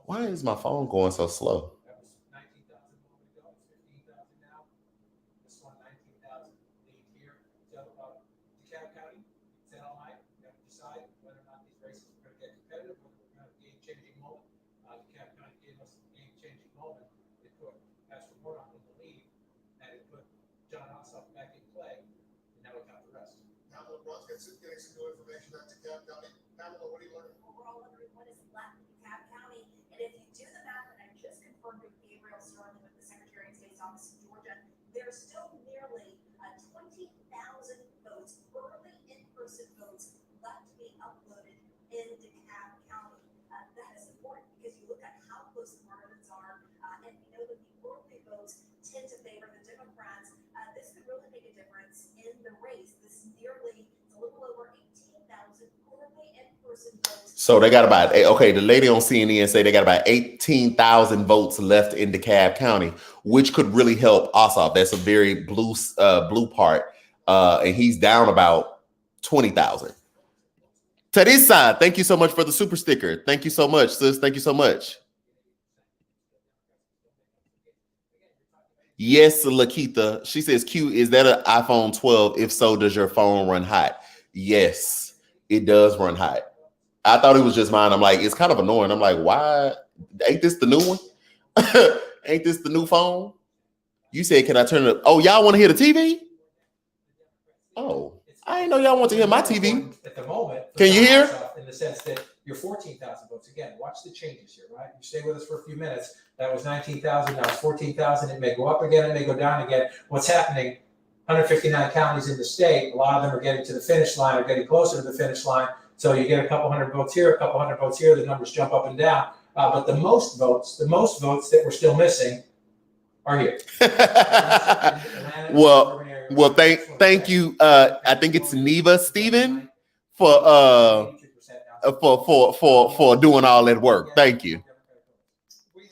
Why is my phone going so slow? Getting some new information out to DeKalb County. Pamela, what are you learning? We're all wondering what is left in DeKalb County, and if you do the math, and I just confirmed with Gabriel Sterling with the Secretary of State's office in Georgia, there's still nearly 20,000 votes, early in-person votes, left to be uploaded in DeKalb County. That is important because you look at how close the margins are, and we know that the early votes tend to favor the Democrats. This could really make a difference in the race. This nearly a little over 18,000 early in-person votes. So they got about, the lady on CNN say they got about 18,000 votes left in DeKalb County, which could really help Ossoff. That's a very blue part. And he's down about 20,000. Teresa, thank you so much for the super sticker. Thank you so much, sis. Thank you so much. Yes, Lakitha. She says, Q, is that an iPhone 12? If so, does your phone run hot? Yes, it does run hot. I thought it was just mine. I'm like, it's kind of annoying. I'm like, why? Ain't this the new one? Ain't this the new phone? You said, can I turn it up? Oh, y'all want to hear the TV? Oh, I didn't know y'all want to hear my TV. At the moment. Can you hear? In the sense that you're 14,000 votes. Again, watch the changes here, right? You stay with us for a few minutes. That was 19,000. Now it's 14,000. It may go up again. It may go down again. What's happening? 159 counties in the state. A lot of them are getting to the finish line or getting closer to the finish line. So you get a couple hundred votes here, a couple hundred votes here. The numbers jump up and down. But the most votes that we're still missing are here. Well, thank you. I think it's Neva Steven for doing all that work. Thank you.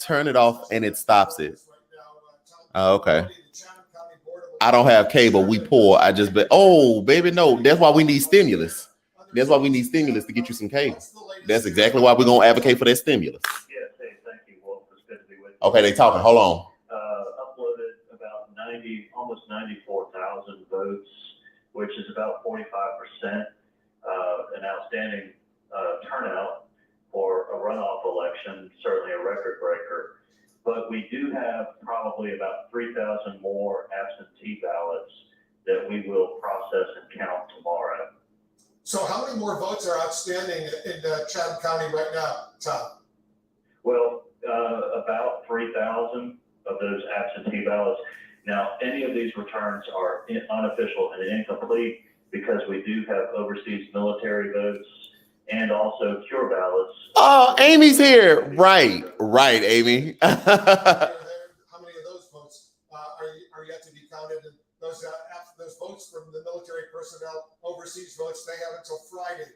Turn it off and it stops it. Oh, okay. I don't have cable. We poor. Oh, baby, no. That's why we need stimulus. That's why we need stimulus to get you some cable. That's exactly why we're gonna advocate for that stimulus. Yes, hey, thank you. Well, it's good to be with you. Okay, they talking. Hold on. Uploaded about almost 94,000 votes, which is about 45%. An outstanding turnout for a runoff election, certainly a record breaker. But we do have probably about 3,000 more absentee ballots that we will process and count tomorrow. So how many more votes are outstanding in Chatham County right now, Tom? Well, about 3,000 of those absentee ballots. Now, any of these returns are unofficial and incomplete because we do have overseas military votes and also cure ballots. Oh, Amy's here. Right, Amy. How many of those votes are yet to be counted? And those votes from the military personnel, overseas votes, they have until Friday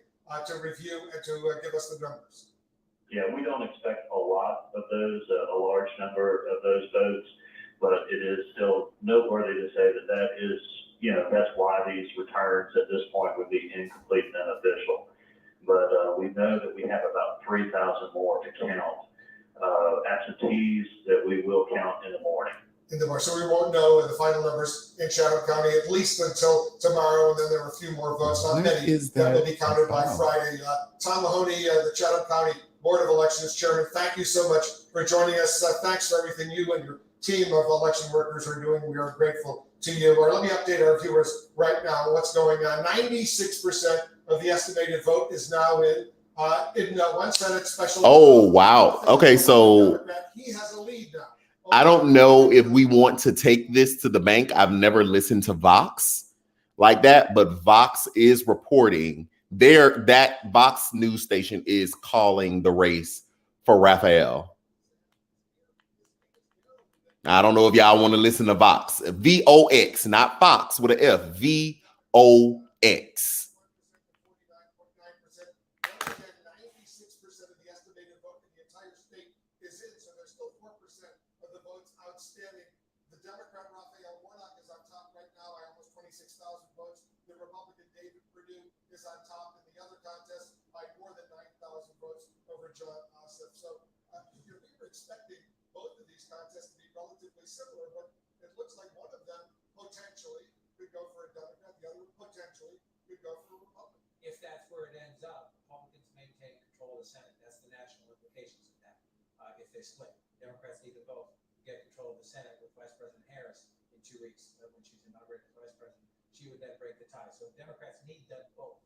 to review and to give us the numbers. Yeah, we don't expect a lot of those, a large number of those votes, but it is still noteworthy to say that is, that's why these returns at this point would be incomplete and unofficial. But we know that we have about 3,000 more to count absentees that we will count in the morning. So we won't know the final numbers in Chatham County at least until tomorrow, and then there are a few more votes, not many, that will be counted by Friday. Tom Mahoney, the Chatham County Board of Elections Chairman, thank you so much for joining us. Thanks for everything you and your team of election workers are doing. We are grateful to you. Let me update our viewers right now what's going on. 96% of the estimated vote is now in one Senate special. Oh, wow. Okay, so he has a lead now. I don't know if we want to take this to the bank. I've never listened to Vox like that, but Vox is reporting that Vox news station is calling the race for Raphael. I don't know if y'all want to listen to Vox. VOX, not Fox with an F. VOX. Is on top in the other contest by more than 9,000 votes over John Ossoff. So you're expecting both of these contests to be relatively similar, but it looks like one of them potentially could go for a Democrat, the other potentially could go for a Republican. If that's where it ends up, Republicans maintain control of the Senate. That's the national implications of that. If they split, Democrats need to vote to get control of the Senate with Vice President Harris in 2 weeks when she's inaugurated as Vice President. She would then break the tie. So Democrats need them both.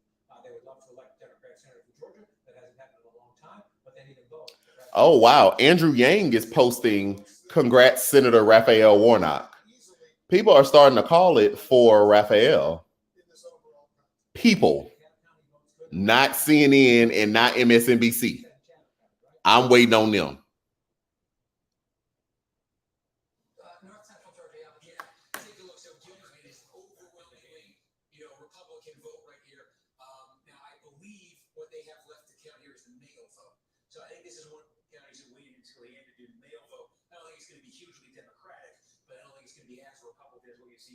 They would love to elect Democrat Senator from Georgia. That hasn't happened in a long time, but they need them both. Oh, wow. Andrew Yang is posting, congrats, Senator Raphael Warnock. People are starting to call it for Raphael. People, not CNN and not MSNBC. I'm waiting on them.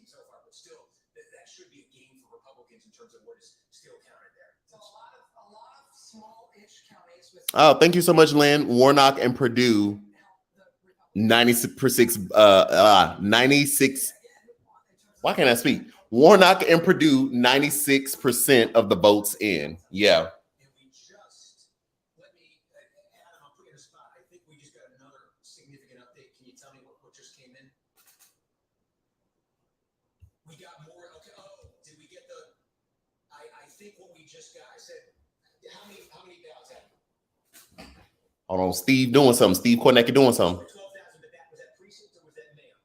So far, but still, that should be a gain for Republicans in terms of what is still counted there. So a lot of small-ish counties with. Oh, thank you so much, Lynn. Warnock and Purdue, 96. Why can't I speak? Warnock and Purdue, 96% of the votes in. Yeah. And we just think what we just got, I said, how many ballots have you? Hold on, Steve doing something. Steve Quentin doing something. 12,000, but that was that precinct or was that mail?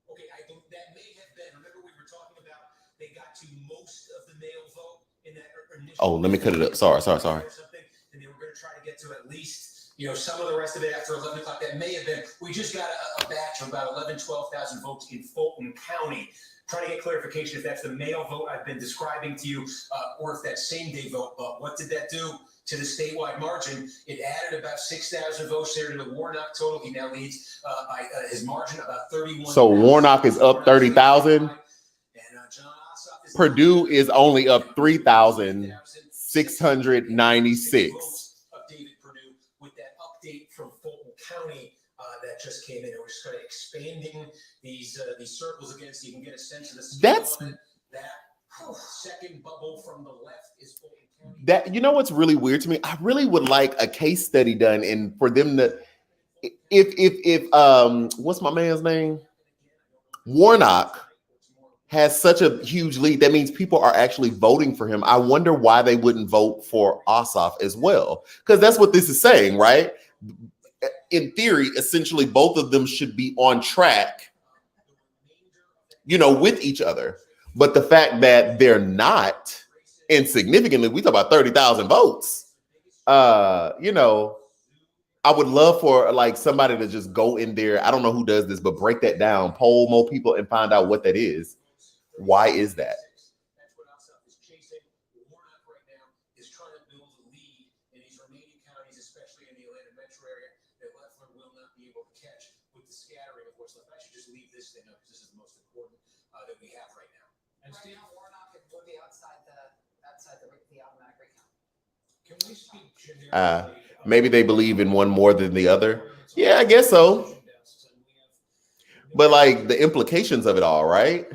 Okay, that may have been. Remember we were talking about they got to most of the mail vote in that initial. Oh, let me cut it up. Sorry. Or something, and they were going to try to get to at least, some of the rest of it after 11 o'clock. That may have been. We just got a batch of about 12,000 votes in Fulton County. Trying to get clarification if that's the mail vote I've been describing to you, or if that's same day vote. But what did that do to the statewide margin? It added about 6,000 votes there to the Warnock total. He now leads by his margin about 31. So Warnock is up 30,000. Purdue is only up 3,696. Of David Purdue with that update from Fulton County that just came in. We're just kind of expanding these circles again, so you can get a sense of the scale That's of it. That second bubble from the left is Fulton County. that. You know what's really weird to me? I really would like a case study done, and for them to, if what's my man's name? Warnock has such a huge lead. That means people are actually voting for him. I wonder why they wouldn't vote for Ossoff as well, because that's what this is saying, right? In theory, essentially, both of them should be on track, with each other. But the fact that they're not, and significantly, we talk about 30,000 votes. I would love for somebody to just go in there. I don't know who does this, but break that down, poll more people, and find out what that is. Why is that? That's what Ossoff is chasing. Warnock right now is trying to build a lead in these remaining counties, especially in the Atlanta metro area, that Leffler will not be able to catch with the scattering of what's left. I should just leave this thing up because this is the most important that we have right now. And Steve, Warnock would be outside the automatic recount. Can we speak generically? Maybe they believe in one more than the other. Yeah, I guess so. But the implications of it all, right?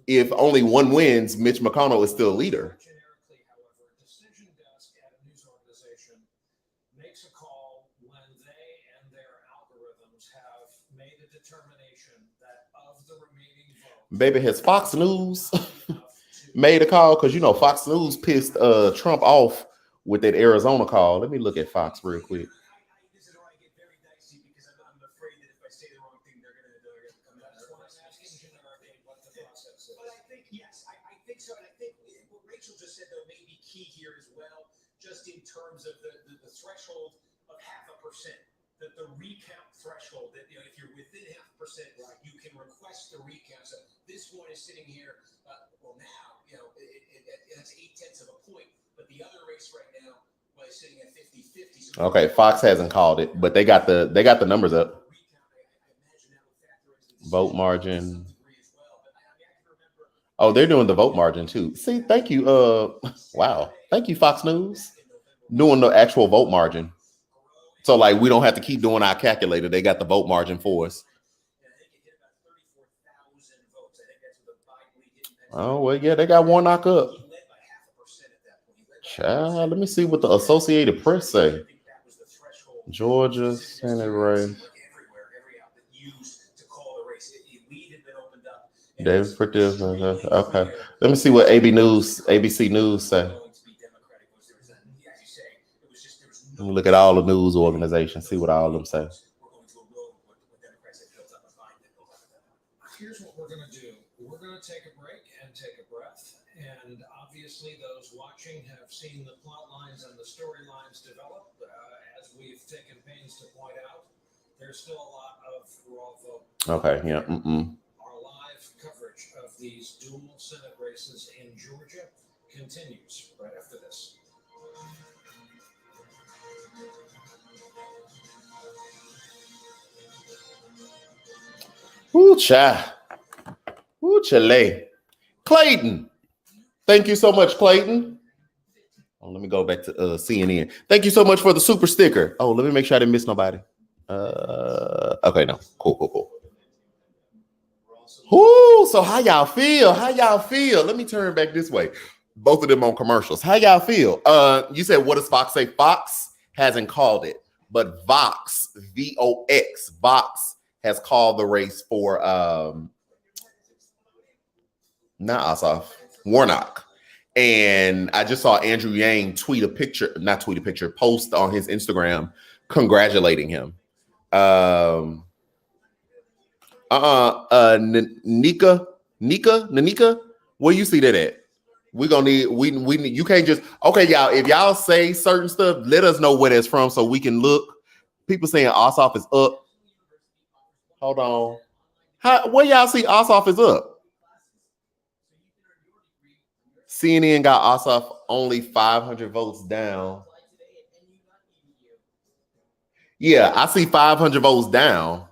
If only one wins, Mitch McConnell is still leader. Generically, however, a decision desk at a news organization makes a call when they and their algorithms have made a determination that of the remaining votes. Baby, has Fox News made a call? Because Fox News pissed Trump off with that Arizona call. Let me look at Fox real quick. This is where I get very dicey because I'm afraid that if I say the wrong thing, they're going to come out. That's why I'm asking generically what the process is. But I think, yes, I think so. And I think what Rachel just said, though, may be key here as well, just in terms of the threshold of 0.5%. That the recount threshold, that if you're within 0.5%, you can request the recount. So this one is sitting here, now, it's 0.8 of a point. But the other race right now is sitting at 50-50. So Okay, Fox hasn't called it, but they got the numbers up. Vote margin. Oh, they're doing the vote margin too. See, thank you. Wow. Thank you, Fox News. Doing the actual vote margin. So we don't have to keep doing our calculator. They got the vote margin for us. Oh, well, yeah, they got Warnock up. Child, let me see what the Associated Press say. Georgia Senate race. David Perdue. Okay. Let me see what ABC News say. Let me look at all the news organizations, see what all of them say. Here's what we're going to do. We're going to take a break and take a breath. And obviously, those watching have seen the plot lines and the storylines develop. As we've taken pains to point out, there's still a lot of raw vote. Okay, yeah. Our live coverage of these dual Senate races in Georgia continues right after this. Ooh, cha. Ooh, chile. Clayton. Thank you so much, Clayton. Oh, let me go back to CNN. Thank you so much for the super sticker. Oh, let me make sure I didn't miss nobody. Okay, no. Cool. Ooh, so how y'all feel? Let me turn back this way. Both of them on commercials. How y'all feel? You said, what does Fox say? Fox hasn't called it, but Vox, V-O-X, Vox has called the race for not Ossoff. Warnock. And I just saw Andrew Yang post on his Instagram congratulating him. Nanika, where you see that at? We need, you can't just, okay, y'all, if y'all say certain stuff, let us know where that's from so we can look. People saying Ossoff is up. Hold on. Where y'all see Ossoff is up? CNN got Ossoff only 500 votes down. Yeah, I see 500 votes down.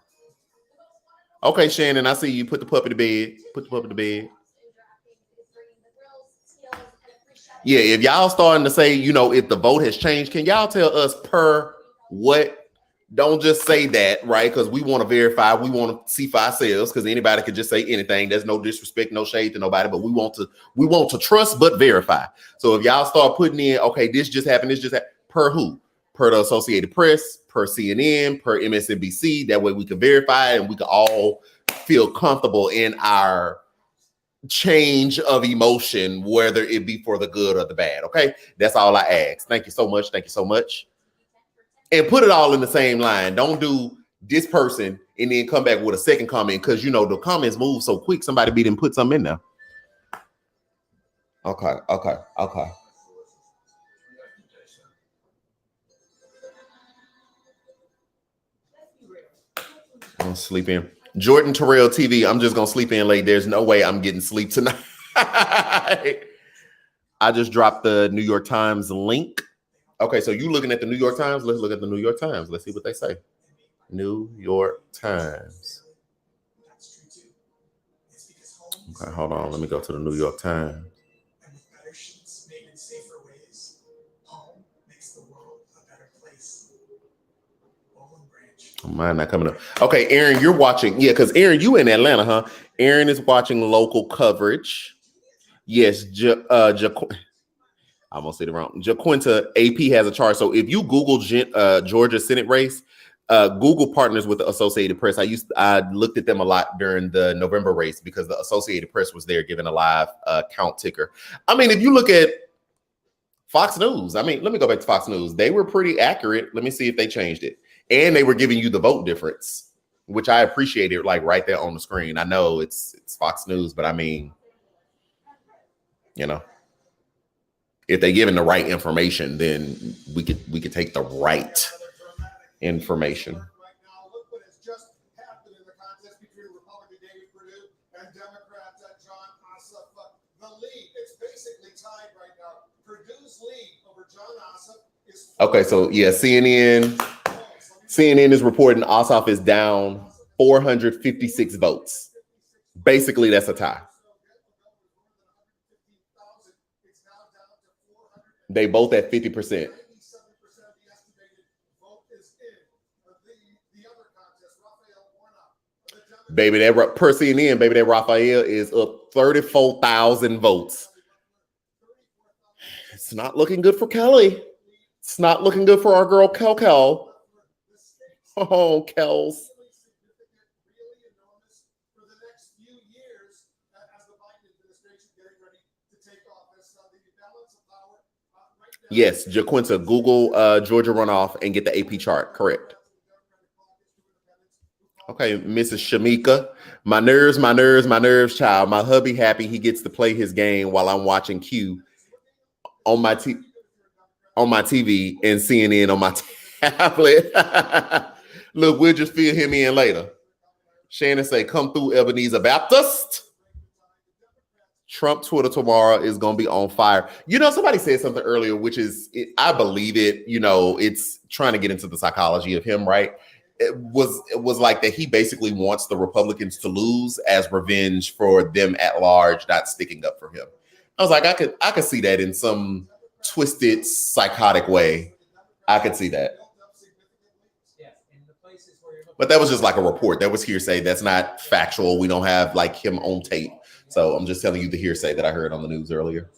Okay, Shannon, I see you. Put the puppy to bed. Put the puppy to bed. Yeah, if y'all starting to say, you know, if the vote has changed, can y'all tell us per what? Don't just say that, right? Because we want to verify. We want to see for ourselves. Because anybody could just say anything. There's no disrespect, no shade to nobody. But we want to trust but verify. So if y'all start putting in, okay, this just happened. This just happened. Per who? Per the Associated Press, per CNN, per MSNBC. That way we can verify and we can all feel comfortable in our change of emotion, whether it be for the good or the bad. Okay, that's all I ask. Thank you so much. Thank you so much. And put it all in the same line. Don't do this person and then come back with a second comment because you know the comments move so quick. Somebody be didn't put something in there. Okay. I'm gonna sleep in. Jordan Terrell TV. I'm just gonna sleep in late. There's no way I'm getting sleep tonight. I just dropped the New York Times link. Okay, so you looking at the New York Times? Let's look at the New York Times. Let's see what they say. New York Times. Okay, hold on. Let me go to the New York Times. Mine not coming up. Okay, Aaron, you're watching. Yeah, because Aaron, you in Atlanta, huh? Aaron is watching local coverage. Yes, I almost said it wrong. Jaquinta, AP has a chart. So if you Google Georgia Senate race, Google partners with the Associated Press. I looked at them a lot during the November race because the Associated Press was there giving a live count ticker. I mean, if you look at Fox News, I mean, let me go back to Fox News. They were pretty accurate. Let me see if they changed it. And they were giving you the vote difference, which I appreciated, like right there on the screen. I know it's Fox News, but I mean, you know, if they given the right information, then we could take the right information. Right now, look what has just happened in the contest between Republican David Perdue and Democrat John Ossoff. The lead, it's basically tied right now. Purdue's lead over John Ossoff is okay. So yeah, CNN is reporting Ossoff is down 456 votes. Basically, that's a tie. They both at 50%. Baby, that per CNN, baby, that Raphael is up 34,000 votes. It's not looking good for Kelly. It's not looking good for our girl Kel. Oh, Kels. Yes, Jaquinta, Google Georgia runoff and get the AP chart. Correct. Okay, Mrs. Shamika. My nerves, child. My hubby happy he gets to play his game while I'm watching Q on my TV and CNN on my tablet. Look, we'll just fill him in later. Shannon say, come through Ebenezer Baptist. Trump Twitter tomorrow is going to be on fire. You know, somebody said something earlier, which is, I believe it. You know, it's trying to get into the psychology of him, right? It was like that he basically wants the Republicans to lose as revenge for them at large not sticking up for him. I was like, I could see that in some twisted, psychotic way. I could see that. But that was just like a report. That was hearsay. That's not factual. We don't have like him on tape. So I'm just telling you the hearsay that I heard on the news earlier.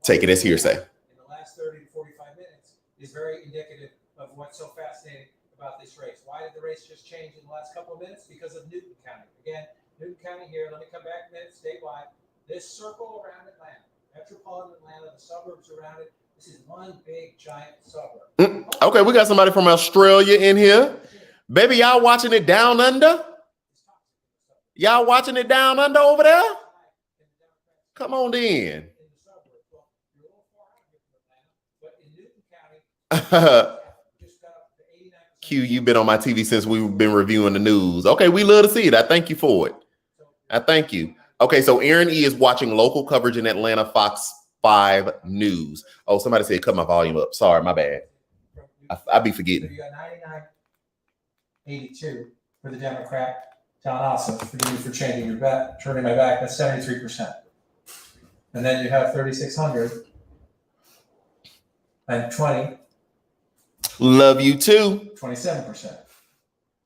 Take it as hearsay. In the last 30 to 45 minutes is very indicative of what's so fascinating about this race. Why did the race just change in the last couple of minutes? Because of Newton County. Again, Newton County here. Let me come back a minute statewide. this circle around Atlanta, metropolitan Atlanta, the suburbs around it, this is one big giant suburb. Okay, we got somebody from Australia in here. Baby, y'all watching it down under? Y'all watching it down under over there? Come on in. Q, you've been on my TV since we've been reviewing the news. Okay, we love to see it. I thank you for it. I thank you. Okay, so Aaron E is watching local coverage in Atlanta, Fox 5 News. Oh, somebody said cut my volume up. Sorry, my bad. I be forgetting. So you got 99.82 for the Democrat. John Ossoff, forgive me for changing your back, turning my back. That's 73%. And then you have 3,600 and 20. Love you too. 27%.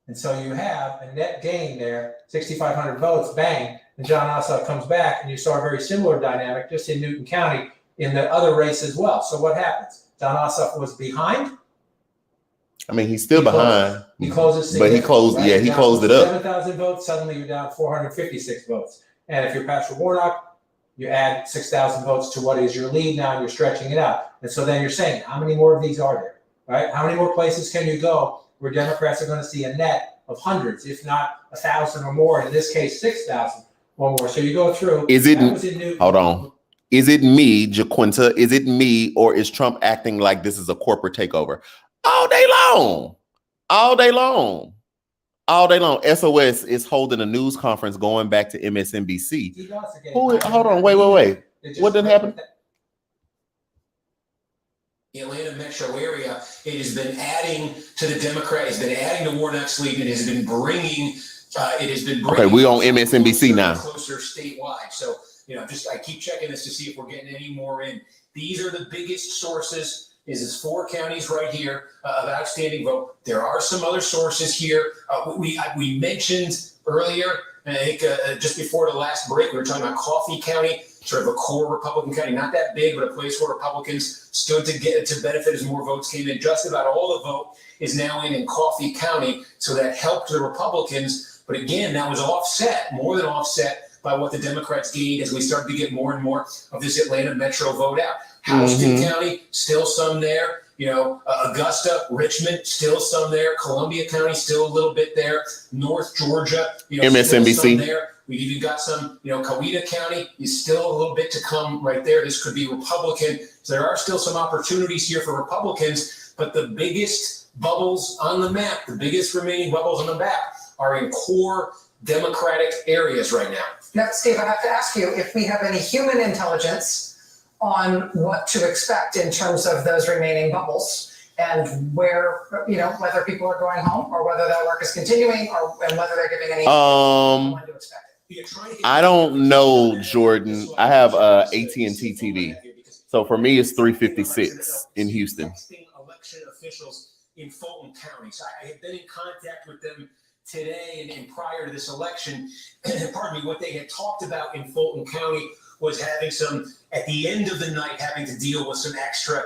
And so you have a net gain there, 6,500 votes, bang, and John Ossoff comes back, and you saw a very similar dynamic just in Newton County in the other race as well. So what happens? John Ossoff was behind. I mean, he's still behind. He closes, but he closed. Right? Yeah, he closed it up. 7,000 votes. Suddenly, you're down 456 votes. And if you're Patrick Warnock, you add 6,000 votes to what is your lead now, and you're stretching it out. And so then you're saying, how many more of these are there? Right? How many more places can you go where Democrats are going to see a net of hundreds, if not 1,000 or more? In this case, 6,000 or more. So you go through. Is it? Hold on. Is it me, Jaquinta? Is it me, or is Trump acting like this is a corporate takeover? All day long. All day long. All day long. SOS is holding a news conference going back to MSNBC. Hold on. Wait. What didn't happen? The Atlanta metro area, it has been adding to the Democrat, it's been adding to Warnock's lead, and it has been bringing. Okay, we on MSNBC now. Closer statewide. So, I keep checking this to see if we're getting any more in. These are the biggest sources. Is 4 counties right here of outstanding vote. There are some other sources here. We mentioned earlier, I think just before the last break, we were talking about Coffee County, sort of a core Republican county, not that big, but a place where Republicans stood to benefit as more votes came in. Just about all the vote is now in Coffee County, so that helped the Republicans. But again, that was more than offset by what the Democrats gained as we started to get more and more of this Atlanta metro vote out. Houston County, still some there. Augusta, Richmond, still some there. Columbia County, still a little bit there. North Georgia, MSNBC. Still some there. We've even got some, Coweta County is still a little bit to come right there. This could be Republican. So there are still some opportunities here for Republicans, but the biggest bubbles on the map, the biggest remaining bubbles on the map are in core Democratic areas right now. Now, Steve, I have to ask you if we have any human intelligence on what to expect in terms of those remaining bubbles and where, whether people are going home or whether that work is continuing and whether they're giving any when to expect it. I don't know, Jordan. I have AT&T TV. So for me, it's 3:56 in Houston. Election officials in Fulton County. So I have been in contact with them today and prior to this election. Pardon me, what they had talked about in Fulton County was having at the end of the night, having to deal with some extra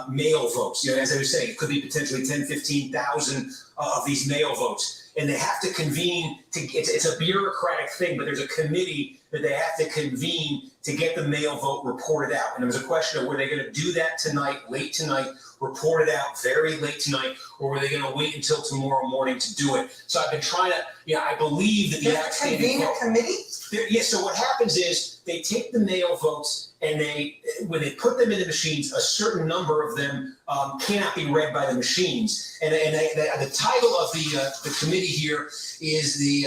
mail votes. As I was saying, it could be potentially 10, 15,000 of these mail votes. And they have to convene it's a bureaucratic thing, but there's a committee that they have to convene to get the mail vote reported out. And there was a question of were they going to do that tonight, late tonight, report it out very late tonight, or were they going to wait until tomorrow morning to do it? So I've been trying to, I believe that the outstanding vote. Committee? Yes. So what happens is they take the mail votes and when they put them in the machines, a certain number of them cannot be read by the machines. And the title of the committee here is the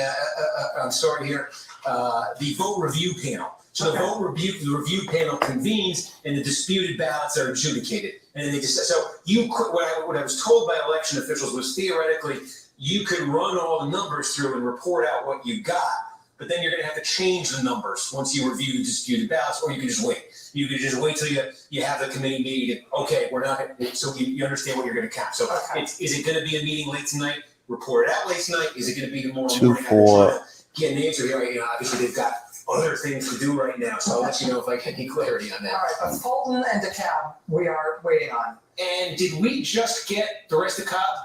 vote review panel. So the vote review panel convenes, and the disputed ballots are adjudicated. And then they just what I was told by election officials was theoretically you could run all the numbers through and report out what you got, but then you're going to have to change the numbers once you review the disputed ballots, or you can just wait. You can just wait till you have the committee meeting. And, okay, we're not going to, so you understand what you're going to count. So is it going to be a meeting late tonight? Report it out late tonight? Is it going to be tomorrow morning? Get an answer here. Obviously they've got other things to do right now, so I'll let you know if I get any clarity on that. All right, but Fulton and DeKalb, we are waiting on. And did we just get the rest of Cobb?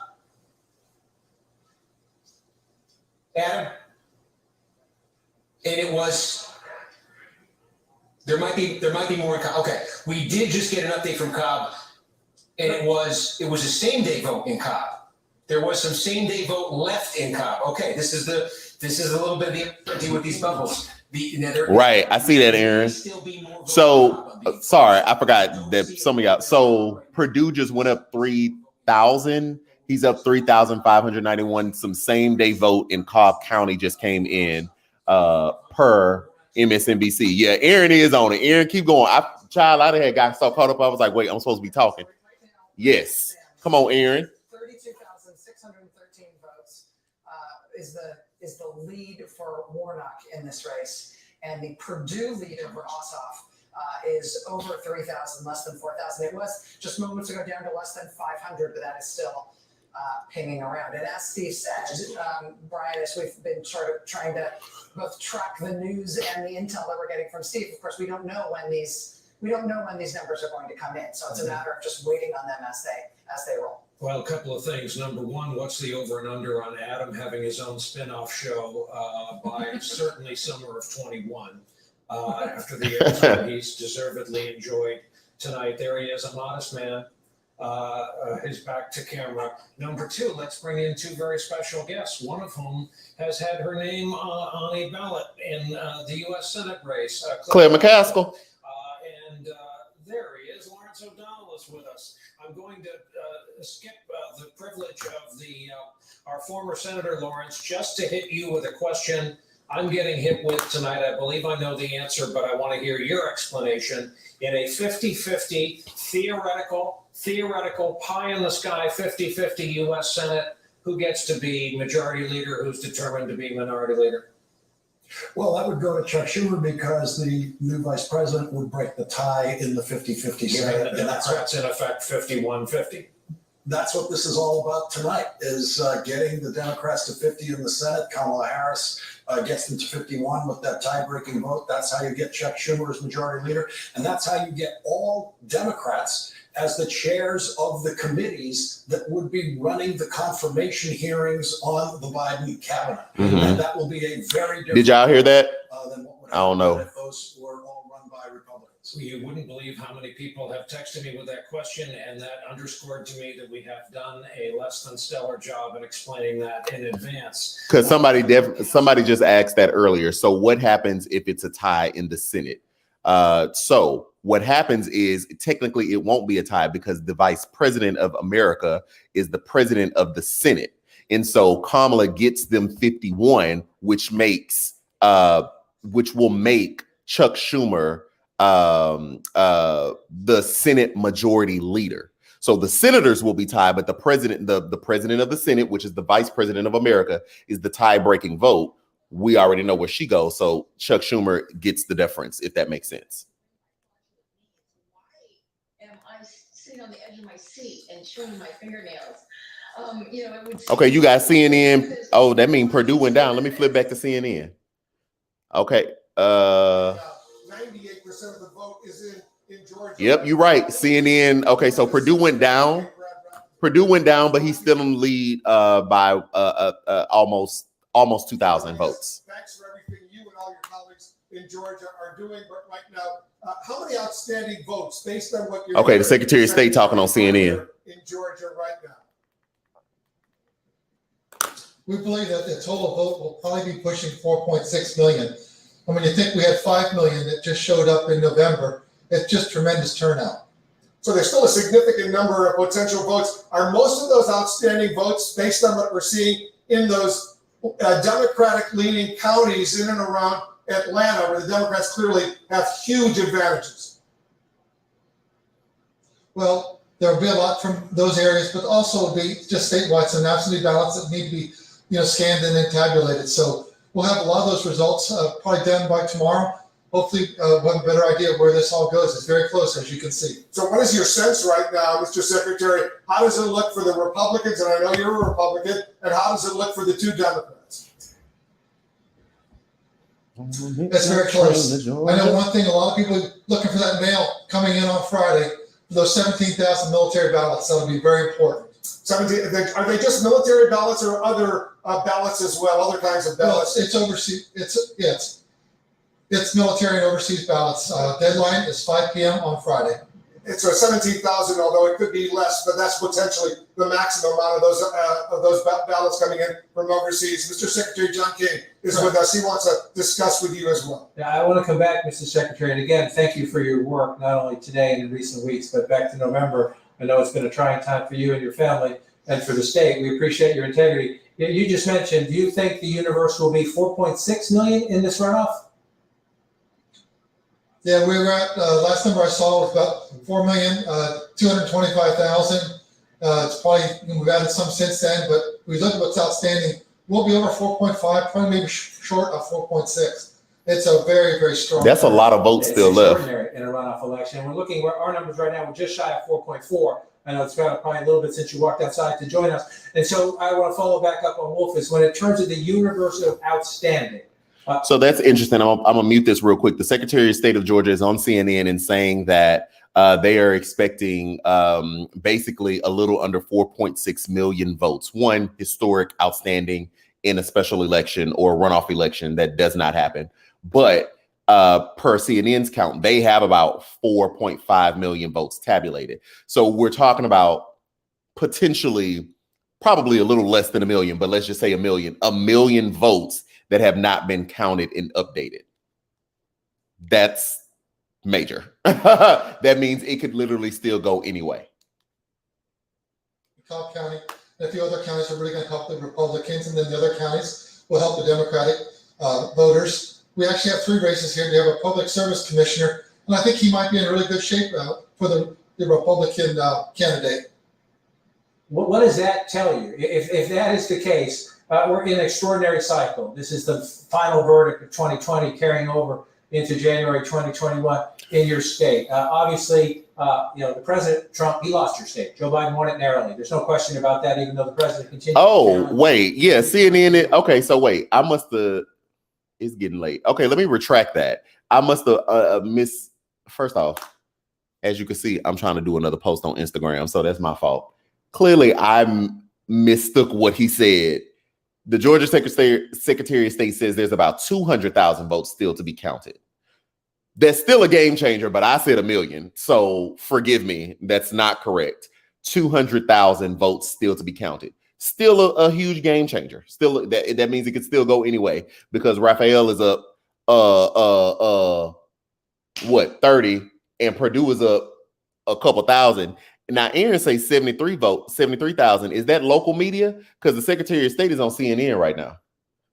Adam? And it was There might be more in Cobb. Okay, we did just get an update from Cobb, and it was a same day vote in Cobb. There was some same day vote left in Cobb. Okay, this is a little bit of the uncertainty with these bubbles. Right, I see that, Aaron. So sorry, I forgot that some of y'all. So Purdue just went up 3,000. He's up 3,591. Some same day vote in Cobb County just came in per MSNBC. Yeah, Aaron is on it. Aaron, keep going. I had got so caught up. I was like, wait, I'm supposed to be talking. Yes, come on, Aaron. 32,613 votes is the lead for Warnock in this race, and the Purdue lead over Ossoff is over 3,000, less than 4,000. It was just moments ago down to less than 500, but that is still pinging around. And as Steve said, Brian, as we've been sort of trying to both track the news and the intel that we're getting from Steve, of course, we don't know when these numbers are going to come in. So it's a matter of just waiting on them as they roll. Well, a couple of things. Number one, what's the over and under on Adam having his own spin-off show by certainly summer of 21 after the airtime he's deservedly enjoyed tonight. There he is, a modest man. His back to camera. Number two, let's bring in two very special guests, one of whom has had her name on a ballot in the U.S. Senate race. Claire McCaskill. And there he is. Lawrence O'Donnell is with us. I'm going to skip the privilege of our former Senator Lawrence just to hit you with a question I'm getting hit with tonight. I believe I know the answer, but I want to hear your explanation. In a 50-50 theoretical pie in the sky 50-50 U.S. Senate, who gets to be majority leader, who's determined to be minority leader? Well, that would go to Chuck Schumer because the new vice president would break the tie in the 50-50 Senate. And that's in effect 51-50. That's what this is all about tonight, is getting the Democrats to 50 in the Senate. Kamala Harris gets them to 51 with that tie-breaking vote. That's how you get Chuck Schumer as majority leader. And that's how you get all Democrats as the chairs of the committees that would be running the confirmation hearings on the Biden cabinet. Mm-hmm. And that will be a very different. Did y'all hear that? Than what would I don't know. if those were all run by Republicans. You wouldn't believe how many people have texted me with that question, and that underscored to me that we have done a less than stellar job at explaining that in advance. Because somebody just asked that earlier. So what happens if it's a tie in the Senate? So what happens is technically it won't be a tie because the vice president of America is the president of the Senate. And so Kamala gets them 51, which will make Chuck Schumer the Senate majority leader. So the senators will be tied, but the president of the Senate, which is the vice president of America, is the tie-breaking vote. We already know where she goes. So Chuck Schumer gets the deference, if that makes sense. Why am I sitting on the edge of my seat and chewing my fingernails? Okay, you got CNN. Oh, that means Purdue went down. Let me flip back to CNN. Okay. 98% of the vote is in Georgia. Yep, you're right. CNN. Okay, so Purdue went down. But he's still in the lead by almost 2,000 votes. Thanks for everything you and all your colleagues in Georgia are doing. But right now, how many outstanding votes based on what you're Okay, the Secretary of State talking on CNN. In Georgia right now? We believe that the total vote will probably be pushing 4.6 million. And when you think we had 5 million that just showed up in November, it's just tremendous turnout. So there's still a significant number of potential votes. Are most of those outstanding votes based on what we're seeing in those Democratic-leaning counties in and around Atlanta, where the Democrats clearly have huge advantages? Well, there will be a lot from those areas, but also be just statewide, some absentee ballots that need to be, scanned and then tabulated. So we'll have a lot of those results probably done by tomorrow. Hopefully, we'll have a better idea of where this all goes. It's very close, as you can see. So what is your sense right now, Mr. Secretary? How does it look for the Republicans? And I know you're a Republican. And how does it look for the two Democrats? It's very close. I know one thing, a lot of people are looking for that mail coming in on Friday. Those 17,000 military ballots, that'll be very important. 17, are they just military ballots or other ballots as well, other kinds of ballots? Well, it's overseas. It's military and overseas ballots. Deadline is 5 p.m. on Friday. It's 17,000, although it could be less, but that's potentially the maximum amount of those ballots coming in from overseas. Mr. Secretary John King is with us. He wants to discuss with you as well. Yeah, I want to come back, Mr. Secretary, and again, thank you for your work, not only today and in recent weeks, but back to November. I know it's been a trying time for you and your family and for the state. We appreciate your integrity. You just mentioned, do you think the universe will be 4.6 million in this runoff? Yeah, we were at, last number I saw was about 4,225,000. It's probably, we've added some since then, but we look at what's outstanding. We'll be over 4.5, probably maybe short of 4.6. It's a very, very strong. That's a lot of votes still left. Extraordinary in a runoff election. We're looking where our numbers right now, we're just shy of 4.4. I know it's got probably a little bit since you walked outside to join us. And so I want to follow back up on Wolfus. When it turns to the universe of outstanding, so that's interesting. I'm gonna mute this real quick. The Secretary of State of Georgia is on CNN and saying that they are expecting basically a little under 4.6 million votes. One historic outstanding in a special election or a runoff election that does not happen. But per CNN's count, they have about 4.5 million votes tabulated. So we're talking about potentially probably a little less than a million, but let's just say a million votes that have not been counted and updated. That's major. That means it could literally still go anyway. Cobb County and a few other counties are really going to help the Republicans, and then the other counties will help the Democratic voters. We actually have 3 races here. We have a public service commissioner, and I think he might be in really good shape for the Republican candidate. what does that tell you? If that is the case, we're in an extraordinary cycle. This is the final verdict of 2020 carrying over into January 2021 in your state. Obviously, the President Trump, he lost your state. Joe Biden won it narrowly. There's no question about that, even though the president continues. Oh, wait. Yeah, CNN. Okay, so wait. I must have. It's getting late. Okay, let me retract that. I must have missed. First off, as you can see, I'm trying to do another post on Instagram, so that's my fault. Clearly, I mistook what he said. The Georgia Secretary of State says there's about 200,000 votes still to be counted. That's still a game changer, but I said a million. So forgive me. That's not correct. 200,000 votes still to be counted. Still a huge game changer. Still, that means it could still go anyway because Raphael is up 30 and Purdue is up a couple thousand. Now, Aaron says 73,000. Is that local media? Because the Secretary of State is on CNN right now.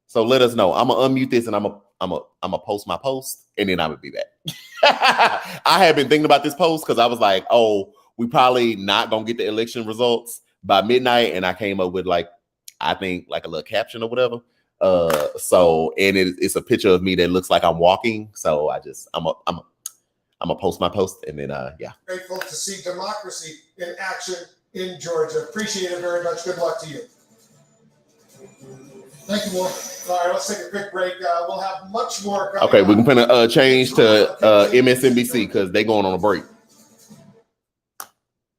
So let us know. I'm gonna unmute this and I'm gonna post my post and then I'm gonna be back. I have been thinking about this post because I was like, oh, we probably not gonna get the election results by midnight, and I came up with I think a little caption or whatever. And it's a picture of me that looks like I'm walking. So I'm gonna post my post and then yeah. Grateful to see democracy in action in Georgia. Appreciate it very much. Good luck to you. Thank you, Ward. All right, let's take a quick break. We'll have much more. Okay, we can put a change to MSNBC because they're going on a break.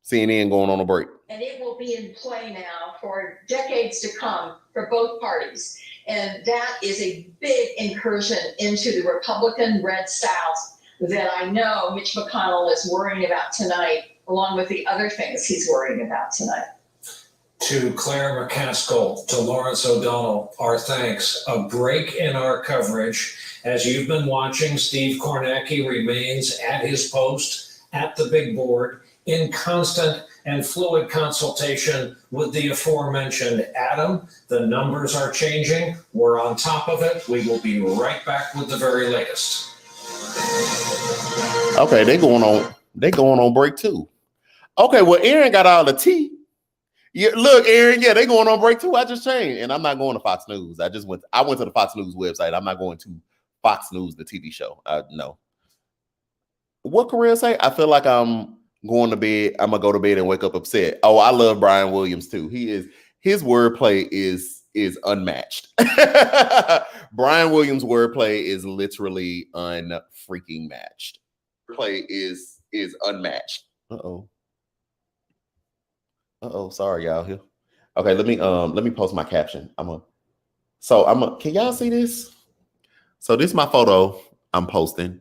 CNN going on a break. And it will be in play now for decades to come for both parties. And that is a big incursion into the Republican red South that I know Mitch McConnell is worrying about tonight, along with the other things he's worrying about tonight. To Claire McCaskill, to Lawrence O'Donnell, our thanks. A break in our coverage. As you've been watching, Steve Kornacki remains at his post at the big board in constant and fluid consultation with the aforementioned Adam. The numbers are changing. We're on top of it. We will be right back with the very latest. Okay, they going on break too. Okay, well, Aaron got all the tea. Yeah, look, Aaron, yeah, they going on break too. I just changed, and I'm not going to Fox News. I went to the Fox News website. I'm not going to Fox News, the TV show. No. What Korea say? I feel like I'm going to bed. I'm gonna go to bed and wake up upset. Oh, I love Brian Williams too. His wordplay is unmatched. Brian Williams' wordplay is literally unfreaking matched. Play is unmatched. Sorry, y'all here. Okay, let me post my caption. Can y'all see this? So this is my photo I'm posting.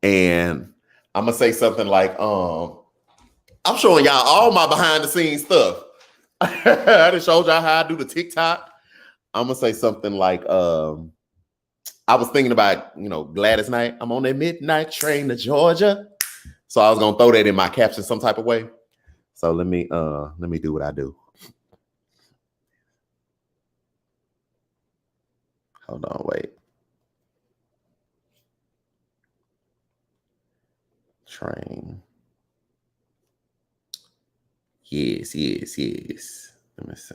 And I'm gonna say something like, I'm showing y'all all my behind the scenes stuff. I just showed y'all how I do the TikTok. I'm gonna say something like, I was thinking about, Gladys Knight. I'm on that midnight train to Georgia. So I was gonna throw that in my caption some type of way. So let me do what I do. Hold on, wait. Train. Yes. Let me see.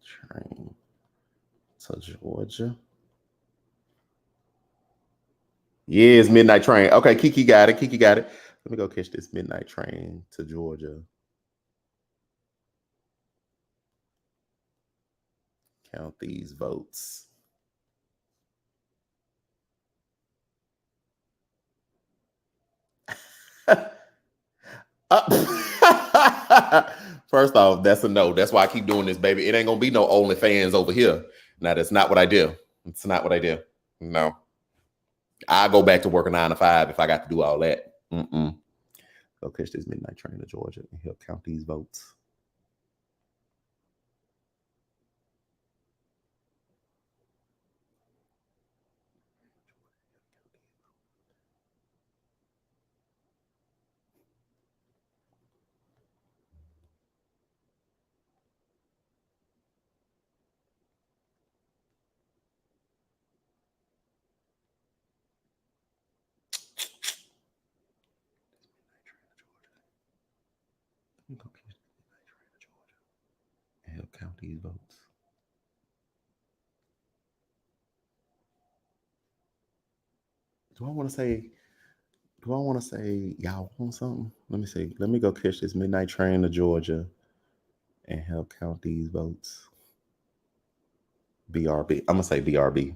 Train to Georgia. Yes, midnight train. Okay, Kiki got it. Let me go catch this midnight train to Georgia. Count these votes. First off, that's a no. That's why I keep doing this, baby. It ain't gonna be no OnlyFans over here. Now, that's not what I do. It's not what I do. No. I go back to work a 9 to 5 if I got to do all that. Go catch this midnight train to Georgia and he'll count these votes. Go catch this midnight train to Georgia and he'll count these votes. Do I want to say y'all want something? Let me see. Let me go catch this midnight train to Georgia and help count these votes. BRB. I'm gonna say BRB.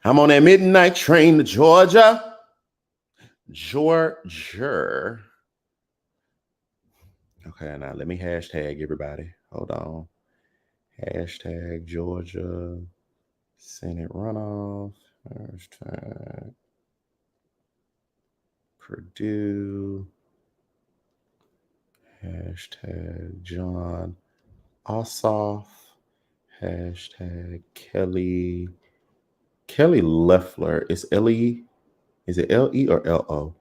I'm on that midnight train to Georgia. Georgia. Okay, now let me hashtag everybody. Hold on. Hashtag Georgia Senate runoff. Hashtag Purdue. Hashtag John Ossoff. Hashtag Kelly Loeffler. Is L-E? Is it L-E or L-O?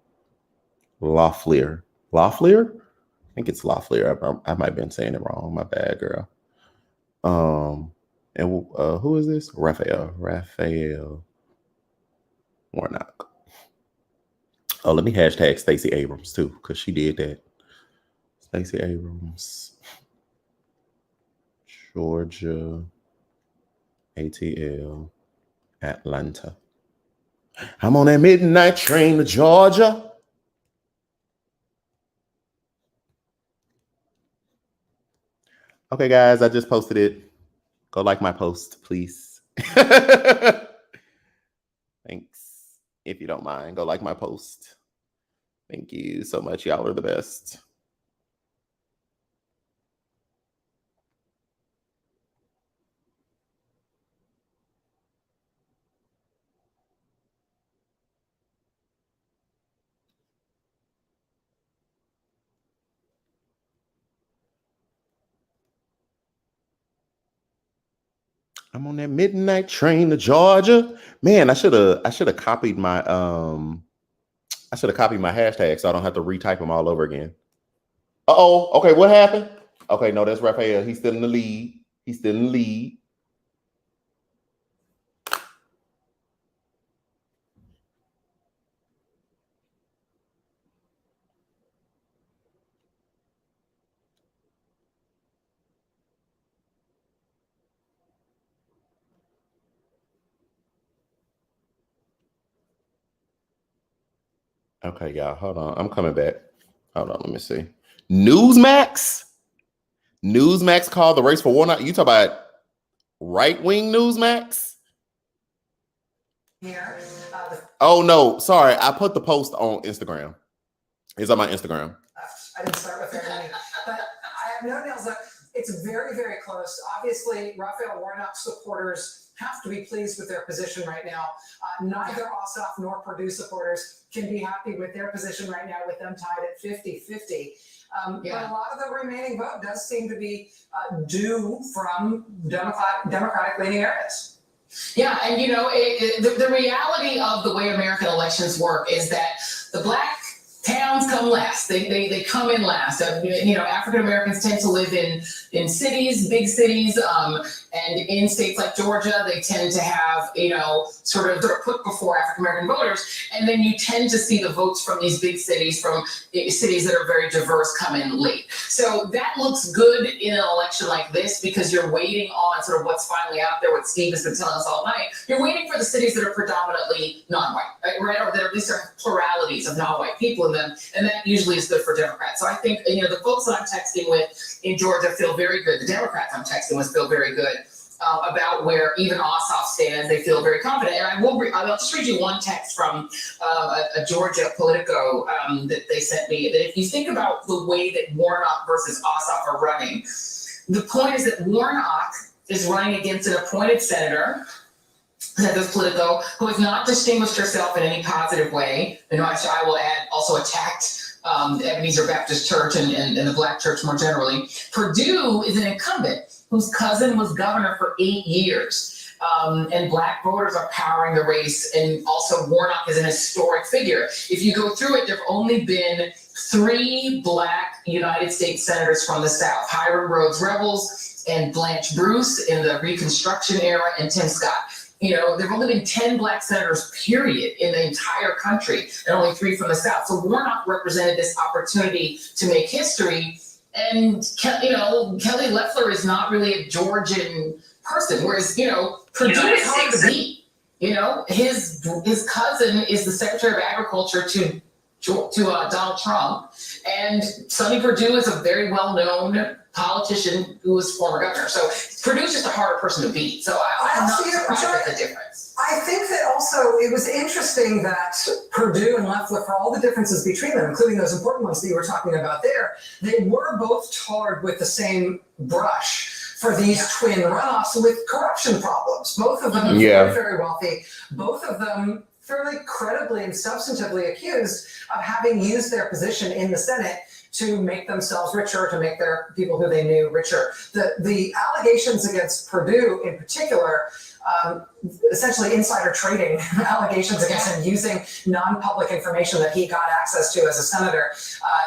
Loeffler. Loeffler? I think it's Loeffler. I might have been saying it wrong. My bad, girl. And who is this? Raphael Warnock. Oh, let me hashtag Stacey Abrams too, because she did that. Stacey Abrams, Georgia, ATL, Atlanta. I'm on that midnight train to Georgia. Okay, guys, I just posted it. Go like my post, please. Thanks. If you don't mind, go like my post. Thank you so much. Y'all are the best. I'm on that midnight train to Georgia. Man, I should have copied my hashtag so I don't have to retype them all over again. Uh-oh. Okay, what happened? Okay, no, that's Raphael. He's still in the lead. Okay, y'all, hold on. I'm coming back. Hold on, let me see. Newsmax called the race for Warnock. You talk about right-wing Newsmax? Here. Oh, no, sorry. I put the post on Instagram. It's on my Instagram. I didn't start with very many, but I have no nails up. It's very, very close. Obviously, Raphael Warnock supporters have to be pleased with their position right now. Neither Ossoff nor Perdue supporters can be happy with their position right now, with them tied at 50-50. But a lot of the remaining vote does seem to be due from Democratic-leaning areas. Yeah, and you know, the reality of the way American elections work is that the black towns come last. They come in last. You know, African Americans tend to live in cities, big cities, and in states like Georgia, they tend to have, you know, sort of they're put before African American voters, and then you tend to see the votes from these big cities, from cities that are very diverse, come in late. So that looks good in an election like this because you're waiting on sort of what's finally out there, what Steve has been telling us all night. You're waiting for the cities that are predominantly non-white, right? Or that at least are pluralities of non-white people in them, and that usually is good for Democrats. So I think, you know, the folks that I'm texting with in Georgia feel very good. The Democrats I'm texting with feel very good about where even Ossoff stands. They feel very confident. And I'll just read you one text from a Georgia Politico that they sent me. That if you think about the way that Warnock versus Ossoff are running, the point is that Warnock is running against an appointed senator, said this Politico, who has not distinguished herself in any positive way. And actually, I will add, also attacked Ebenezer Baptist Church and the Black church more generally. Perdue is an incumbent whose cousin was governor for 8 years. And Black voters are powering the race. And also Warnock is an historic figure. If you go through it, there have only been 3 Black United States senators from the South: Hiram Rhodes Revels and Blanche Bruce in the Reconstruction era, and Tim Scott. You know, there have only been 10 Black senators, period, in the entire country, and only 3 from the South. So Warnock represented this opportunity to make history. And, you know, Kelly Loeffler is not really a Georgian person, whereas, you know, Perdue is hard to beat. You know, his cousin is the Secretary of Agriculture to Donald Trump, and Sonny Perdue is a very well-known politician who was former governor. So Perdue's just a harder person to beat. So I'm not surprised at the difference. I think that also it was interesting that Perdue and Loeffler, for all the differences between them, including those important ones that you were talking about there, they were both tarred with the same brush for these twin runoffs with corruption problems. Both of them very, very wealthy. Both of them fairly credibly and substantively accused of having used their position in the Senate to make themselves richer, to make their people who they knew richer. The allegations against Perdue in particular, essentially insider trading allegations against him using non-public information that he got access to as a senator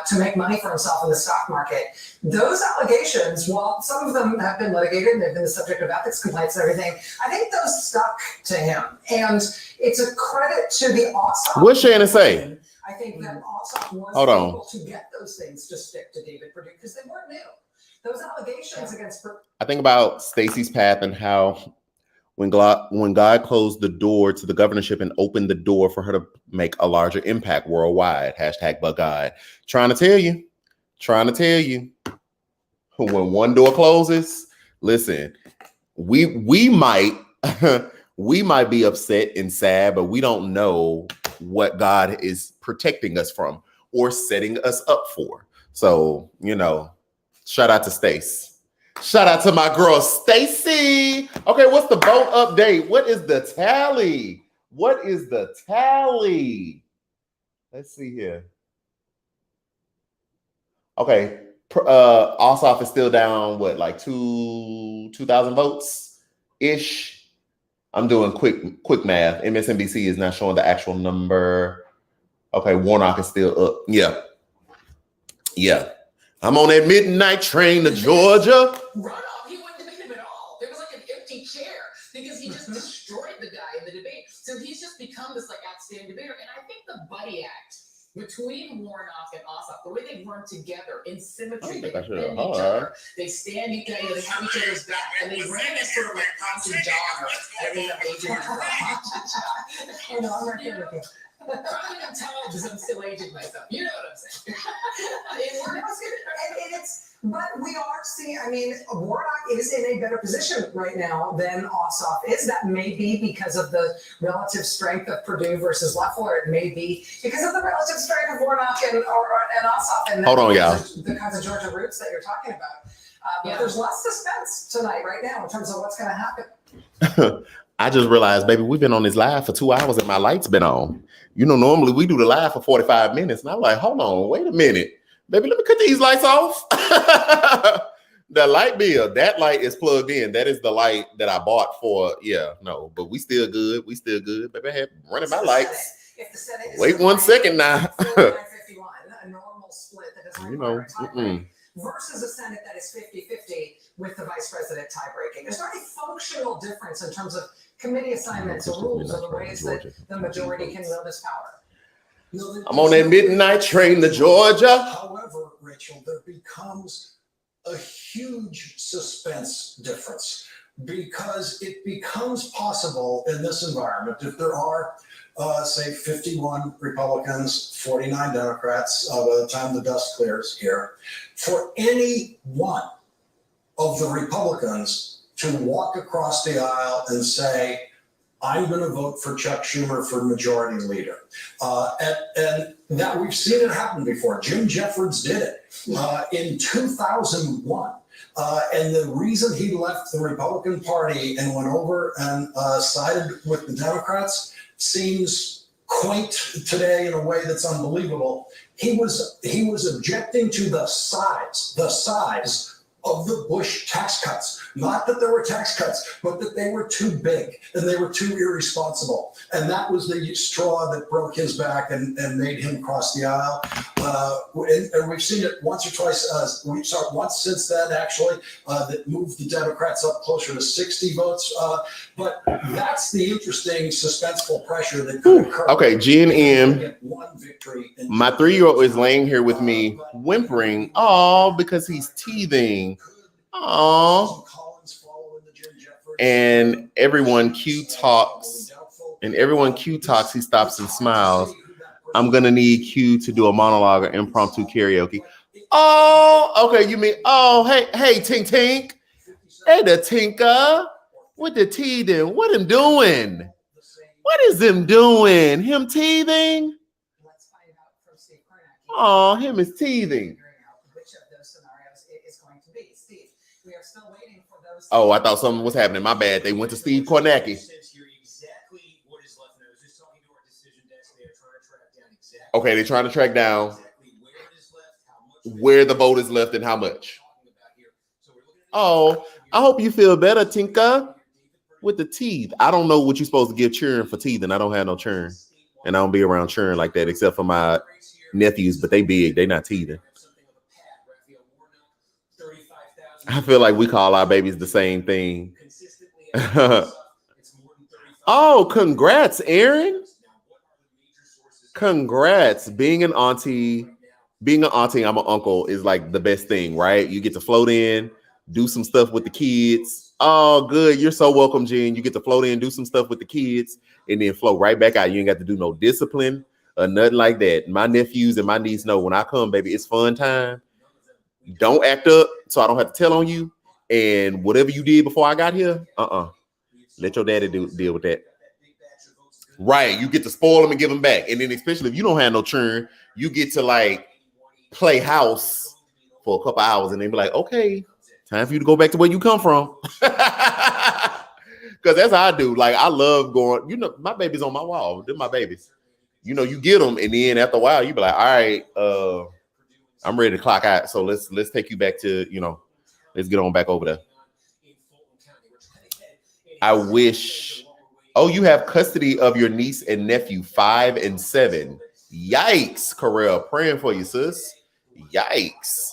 to make money for himself in the stock market. Those allegations, while some of them have been litigated and they've been the subject of ethics complaints and everything, I think those stuck to him. And it's a credit to the Ossoff. What's Shannon say? I think that Ossoff was able to get those things to stick to David Perdue because they weren't new. Those allegations against Perdue. I think about Stacey's path and how when God closed the door to the governorship and opened the door for her to make a larger impact worldwide, #ButGod. Trying to tell you, when one door closes, listen, we might we might be upset and sad, but we don't know what God is protecting us from or setting us up for. So, you know, shout out to Stace. Shout out to my girl, Stacy. Okay, what's the vote update? What is the tally? What is the tally? Let's see here. Okay, Ossoff is still down, what, like 2,000 votes-ish? I'm doing quick math. MSNBC is not showing the actual number. Okay, Warnock is still up. Yeah. I'm on that midnight train to Georgia. Runoff, he wouldn't debate him at all. There was like an empty chair because he just destroyed the guy in the debate. So he's just become this like outstanding debater. And I think the buddy act between Warnock and Ossoff, the way they run together in symmetry, they defend each other, they stand each other, they have each other's back, and they ran as sort of like Ponce and John, or I think I'm aging myself. Oh no, I'm right here with you. Probably not tell because I'm still aging myself. You know what I'm saying? But we are seeing, I mean, Warnock is in a better position right now than Ossoff is. That may be because of the relative strength of Perdue versus Loeffler. It may be because of the relative strength of Warnock and Ossoff and Hold on, y'all. The kinds of Georgia roots that you're talking about. But there's less suspense tonight, right now, in terms of what's going to happen. I just realized, baby, we've been on this live for 2 hours and my light's been on. Normally we do the live for 45 minutes. And I'm like, hold on, wait a minute. Baby, let me cut these lights off. The light bill, that light is plugged in. That is the light that I bought for, but we still good. We still good. Baby, I have running my lights. If the Senate is Wait 1 second now. 49-51, a normal split that doesn't require a tie break, versus a Senate that is 50-50 with the vice president tie breaking. There's not a functional difference in terms of committee assignments or rules or the ways that the majority can wield its power. I'm on that midnight train to Georgia. However, Rachel, there becomes a huge suspense difference because it becomes possible in this environment if there are, say, 51 Republicans, 49 Democrats by the time the dust clears here, for any one of the Republicans to walk across the aisle and say, I'm going to vote for Chuck Schumer for majority leader. And that we've seen it happen before. Jim Jeffords did it in 2001. And the reason he left the Republican Party and went over and sided with the Democrats seems quaint today in a way that's unbelievable. He was objecting to the size of the Bush tax cuts. Not that there were tax cuts, but that they were too big and they were too irresponsible. And that was the straw that broke his back and made him cross the aisle. And we've seen it once or twice. We saw it once since then, actually, that moved the Democrats up closer to 60 votes. But that's the interesting suspenseful pressure that could occur. Okay, GNM. Get one victory. My 3-year-old is laying here with me, whimpering, because he's teething. Oh. And everyone Q talks, he stops and smiles. I'm gonna need Q to do a monologue or impromptu karaoke. Oh, okay. You mean, hey, Tink Tink. Hey, the Tinka. With the teething. What him doing? What is him doing? Him teething? Let's find out from Steve Kornacki. Oh, him is teething. Which of those scenarios it is going to be. Steve, we are still waiting for those. Oh, I thought something was happening. My bad. They went to Steve Kornacki. Okay, they're trying to track down where the vote is left and how much. Oh, I hope you feel better, Tinka. With the teeth. I don't know what you're supposed to give churn for teeth, and I don't have no churn. And I don't be around churn like that, except for my nephews, but they big. They not teething. I feel like we call our babies the same thing. Oh, congrats, Aaron. Congrats. Being an auntie, I'm an uncle is like the best thing, right? You get to float in, do some stuff with the kids. Oh, good. You're so welcome, Jen. You get to float in, do some stuff with the kids, and then float right back out. You ain't got to do no discipline or nothing like that. My nephews and my niece know when I come, baby, it's fun time. Don't act up so I don't have to tell on you. And whatever you did before I got here, let your daddy deal with that. Right. You get to spoil them and give them back. And then especially if you don't have no churn, you get to like play house for a couple hours and then be like, okay, time for you to go back to where you come from. Because that's how I do. Like, I love going, my baby's on my wall. They're my babies. You get them. And then after a while, you be like, all right, I'm ready to clock out. So let's take you back to, let's get on back over there. I wish. Oh, you have custody of your niece and nephew, 5 and 7. Yikes, Carell. Praying for you, sis. Yikes.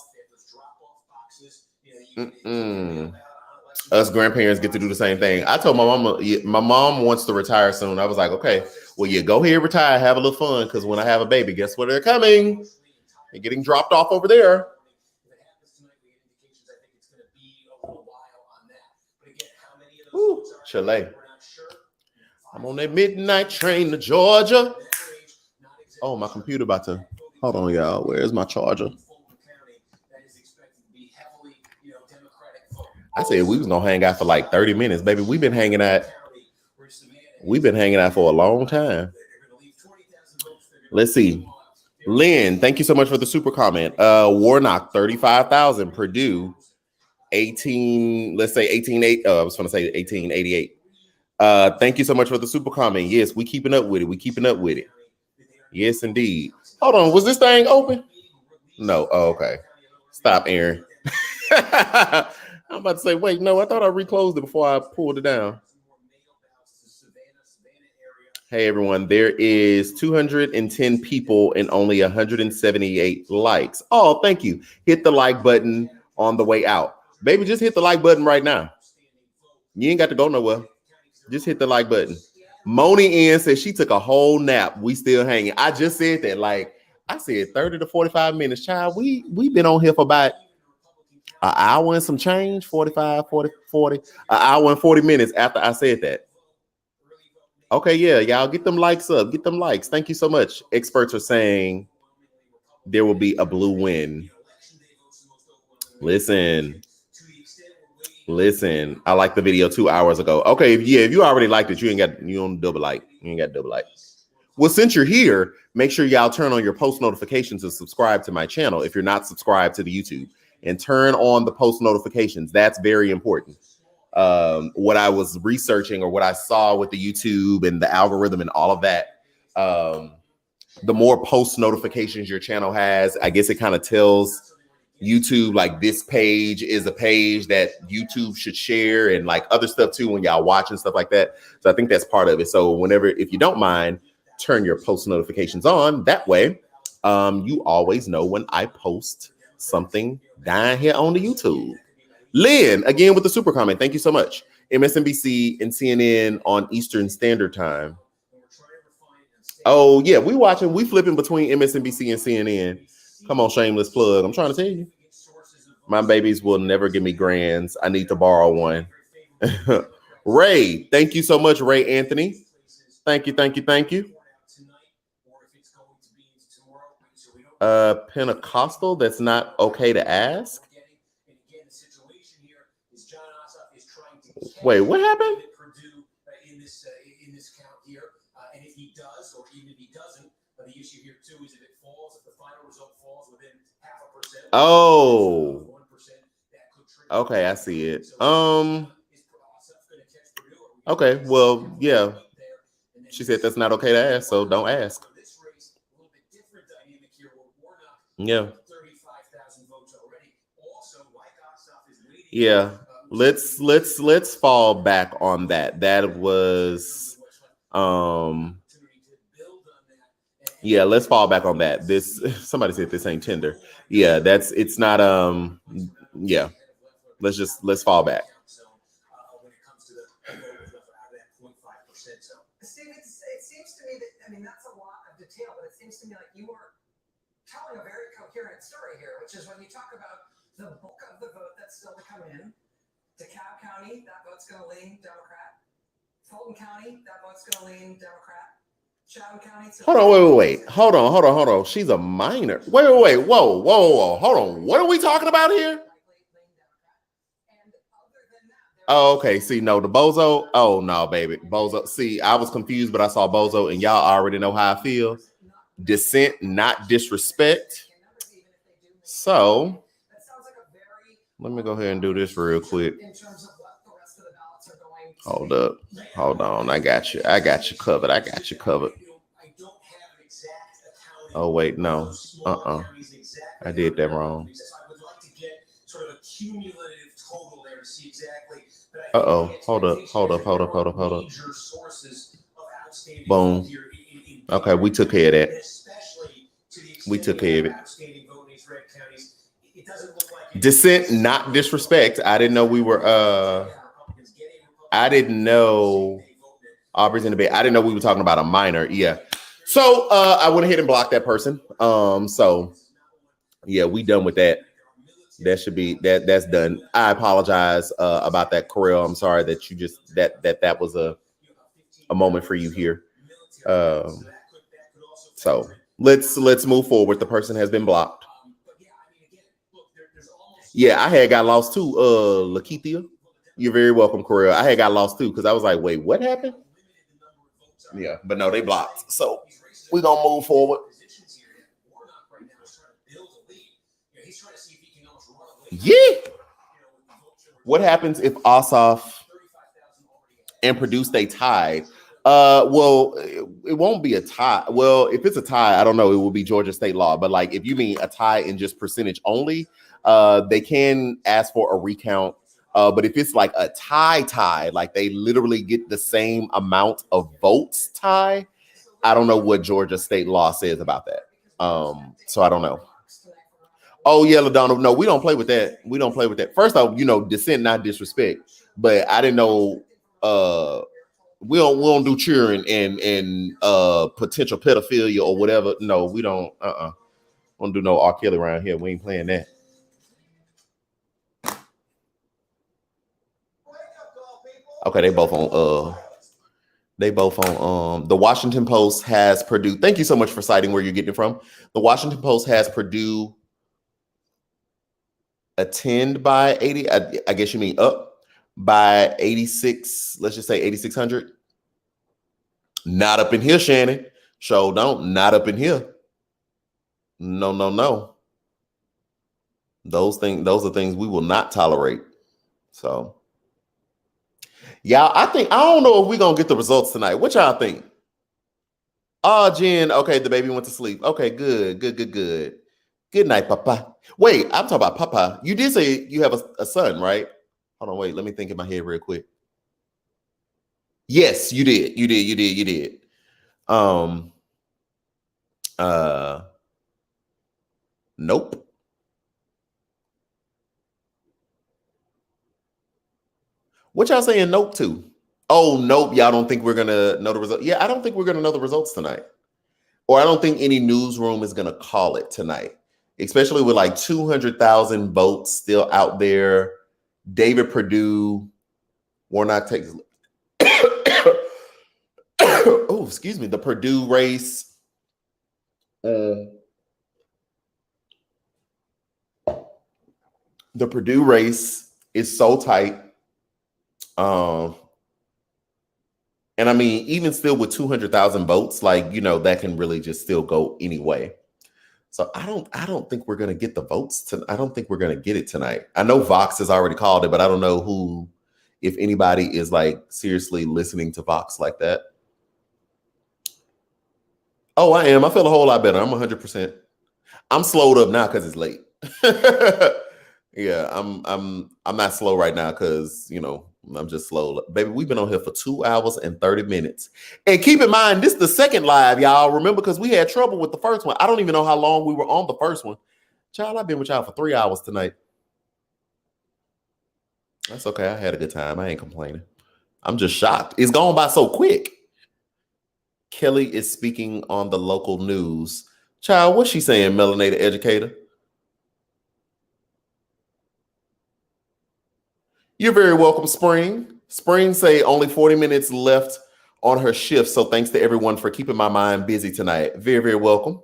Us grandparents get to do the same thing. I told my mom wants to retire soon. I was like, okay, well, go ahead, retire, have a little fun, because when I have a baby, guess where they're coming? They're getting dropped off over there. Ooh, Chile. I'm on that midnight train to Georgia. Oh, my computer about to. Hold on, y'all. Where's my charger? I said we was gonna hang out for like 30 minutes, baby. We've been hanging out for a long time. Let's see. Lynn, thank you so much for the super comment. Warnock, 35,000. Purdue, 18, let's say 18, I was going to say 1888. Thank you so much for the super comment. Yes, we keeping up with it. We keeping up with it. Yes, indeed. Hold on. Was this thing open? No. Oh, okay. Stop, Aaron. I'm about to say, wait, no, I thought I reclosed it before I pulled it down. Hey, everyone. There is 210 people and only 178 likes. Oh, thank you. Hit the like button on the way out. Baby, just hit the like button right now. You ain't got to go nowhere. Just hit the like button. Moni N says she took a whole nap. We still hanging. I just said that. Like, I said 30 to 45 minutes. Child, we've been on here for about an hour and some change, 45, 40, an hour and 40 minutes after I said that. Okay, yeah, y'all get them likes up. Get them likes. Thank you so much. Experts are saying there will be a blue win. Listen, I liked the video 2 hours ago. Okay, if you already liked it, you don't double like. You ain't got double like. Well, since you're here, make sure y'all turn on your post notifications and subscribe to my channel if you're not subscribed to the YouTube. And turn on the post notifications. That's very important. What I was researching or what I saw with the YouTube and the algorithm and all of that, the more post notifications your channel has, I guess it kind of tells YouTube like this page is a page that YouTube should share and like other stuff too when y'all watch and stuff like that. So I think that's part of it. So if you don't mind, turn your post notifications on. That way, you always know when I post something down here on the YouTube. Lynn, again with the super comment. Thank you so much. MSNBC and CNN on Eastern Standard Time. Oh, yeah, we flipping between MSNBC and CNN. Come on, shameless plug. I'm trying to tell you. My babies will never give me grands. I need to borrow one. Ray, thank you so much, Ray Anthony. Thank you. Pentecostal, that's not okay to ask. Wait, what happened? In this count here, and if he does, or even if he doesn't, the issue here too is if it falls, if the final result falls within 0.5%. Oh. Okay, I see it. Okay, well, yeah. She said that's not okay to ask, so don't ask. Yeah. Yeah. Let's fall back on that. That was yeah, let's fall back on that. This somebody said this ain't Tinder. Yeah, it's not yeah. Let's fall back. Steve, it seems to me that, I mean, that's a lot of detail, but it seems to me like you are telling a very coherent story here, which is when you talk about the bulk of the vote that's still to come in, DeKalb County, that vote's going to lean Democrat. Fulton County, that vote's going to lean Democrat. Chatham County. Wait. Hold on. She's a minor. Wait. Whoa. Hold on. What are we talking about here? Oh, okay. See, no, the Bozo. Oh, no, baby. Bozo. See, I was confused, but I saw Bozo, and y'all already know how I feel. Dissent, not disrespect. So, let me go ahead and do this real quick. Hold up. Hold on. I got you covered. Oh, wait, no. I did that wrong. Hold up. Boom. Okay, we took care of that. Dissent, not disrespect. I didn't know we were I didn't know Aubrey's in the bed. I didn't know we were talking about a minor. Yeah. So I went ahead and blocked that person. So yeah, we done with that. That should be that's done. I apologize about that, Corel. I'm sorry that you just that was a moment for you here. So let's move forward. The person has been blocked. Yeah, I had got lost too. Lakithia. You're very welcome, Corel. I had got lost too because I was like, wait, what happened? Yeah, but no, they blocked. So we're gonna move forward. Yeah. What happens if Ossoff and Purdue stay tied? Well, it won't be a tie. Well, if it's a tie, I don't know. It will be Georgia state law. But like, if you mean a tie in just percentage only, they can ask for a recount. But if it's like a tie, like they literally get the same amount of votes tie, I don't know what Georgia state law says about that. So I don't know. Oh yeah, LaDonna. No, we don't play with that. We don't play with that. First off, dissent, not disrespect. But I didn't know. We don't do cheering and potential pedophilia or whatever. No, we don't. Don't do no R. Kelly around here. We ain't playing that. Okay, they both on. The Washington Post has Purdue. Thank you so much for citing where you're getting it from. The Washington Post has Purdue attend by 80. I guess you mean up by 86. Let's just say 8,600. Not up in here, Shannon. Show don't. Not up in here. No. Those are things we will not tolerate. So, y'all, I don't know if we're gonna get the results tonight. What y'all think? Oh, Jen. Okay, the baby went to sleep. Okay, good. Good night, Papa. Wait, I'm talking about Papa. You did say you have a son, right? Hold on, wait. Let me think in my head real quick. Yes, you did. You did. Nope. What y'all saying nope to? Oh, nope. Y'all don't think we're gonna know the result? Yeah, I don't think we're gonna know the results tonight. Or I don't think any newsroom is gonna call it tonight, especially with like 200,000 votes still out there. David Perdue, Warnock takes. Oh, excuse me. The Purdue race. The Purdue race is so tight. And I mean, even still with 200,000 votes, like, that can really just still go anyway. So I don't think we're gonna get the votes I don't think we're gonna get it tonight. I know Vox has already called it, but I don't know if anybody is like seriously listening to Vox like that. Oh, I am. I feel a whole lot better. I'm 100%. I'm slowed up now because it's late. Yeah, I'm not slow right now because I'm just slow. Baby, we've been on here for 2 hours and 30 minutes. And keep in mind, this is the second live, y'all. Remember, because we had trouble with the first one. I don't even know how long we were on the first one. Child, I've been with y'all for 3 hours tonight. That's okay. I had a good time. I ain't complaining. I'm just shocked. It's gone by so quick. Kelly is speaking on the local news. Child, what's she saying, melanated educator? You're very welcome, Spring. Spring say only 40 minutes left on her shift, so thanks to everyone for keeping my mind busy tonight. Very, very welcome.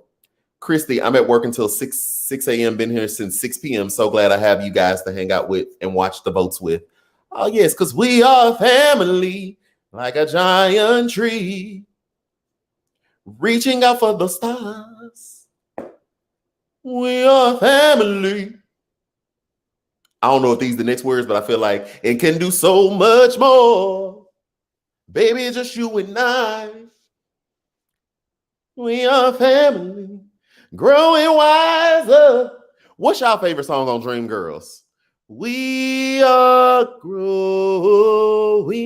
Christy, I'm at work until 6 a.m. Been here since 6 p.m. So glad I have you guys to hang out with and watch the votes with. Oh, yes, because we are family like a giant tree reaching out for the stars. We are family. I don't know if these are the next words, but I feel like it can do so much more. Baby, it's just you and I. We are family, growing wiser. What's y'all favorite song on Dreamgirls? We are growing.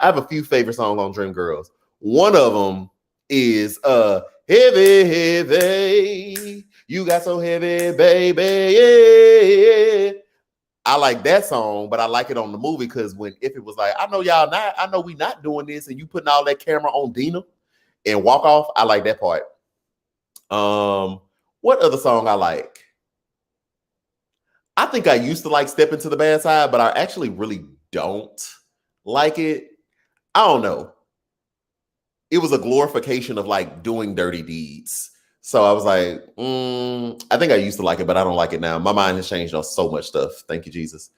I have a few favorite songs on Dreamgirls. One of them is Heavy, Heavy. You got so heavy, baby. Yeah. I like that song, but I like it on the movie because if it was like, I know we not doing this, and you putting all that camera on Dina and walk off, I like that part. What other song I like? I think I used to like Step Into the Bad Side, but I actually really don't like it. I don't know. It was a glorification of like doing dirty deeds. So I was like, I think I used to like it, but I don't like it now. My mind has changed on so much stuff. Thank you, Jesus.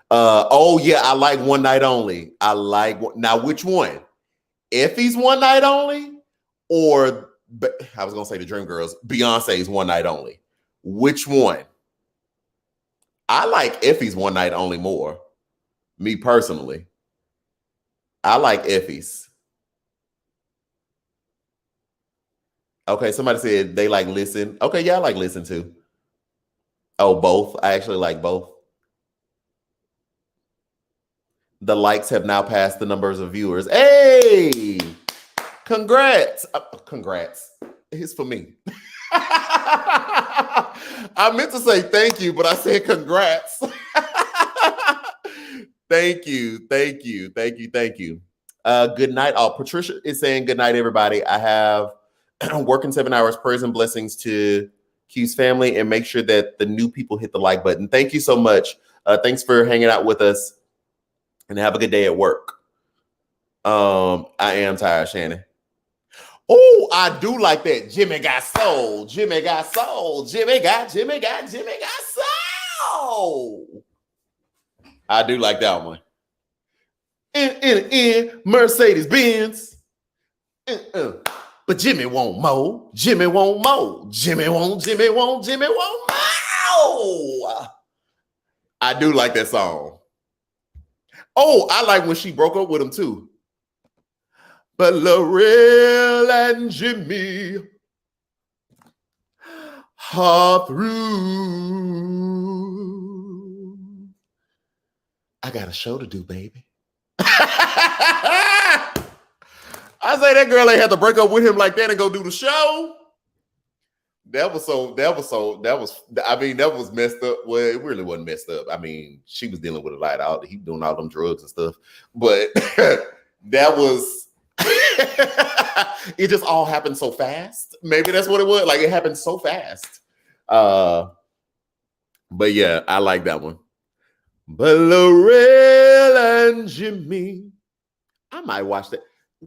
Oh yeah, I like One Night Only. Now which one? Effie's One Night Only, or I was gonna say the Dreamgirls, Beyonce's One Night Only. Which one? I like Effie's one night only more. Me personally. I like Effie's. Okay, somebody said they like Listen. Okay, yeah, I like Listen too. Oh, both. I actually like both. The likes have now passed the numbers of viewers. Hey, congrats. Congrats. It's for me. I meant to say thank you, but I said congrats. Thank you. Good night. Oh, Patricia is saying good night, everybody. I have working 7 hours, prayers and blessings to Q's family, and make sure that the new people hit the like button. Thank you so much. Thanks for hanging out with us, and have a good day at work. I am tired, Shannon. Oh, I do like that. Jimmy got soul. Jimmy got soul. Jimmy got soul. I do like that one. In Mercedes Benz. But Jimmy won't mow. Jimmy won't mow. Jimmy won't mow. I do like that song. Oh, I like when she broke up with him too. But Laurel and Jimmy are through. I got a show to do, baby. I say that girl ain't had to break up with him like that and go do the show. That was messed up. Well, it really wasn't messed up. I mean, she was dealing with a lot. He doing all them drugs and stuff. But that was it just all happened so fast. Maybe that's what it was. Like, it happened so fast. But yeah, I like that one. But Laurel and Jimmy, I might watch that.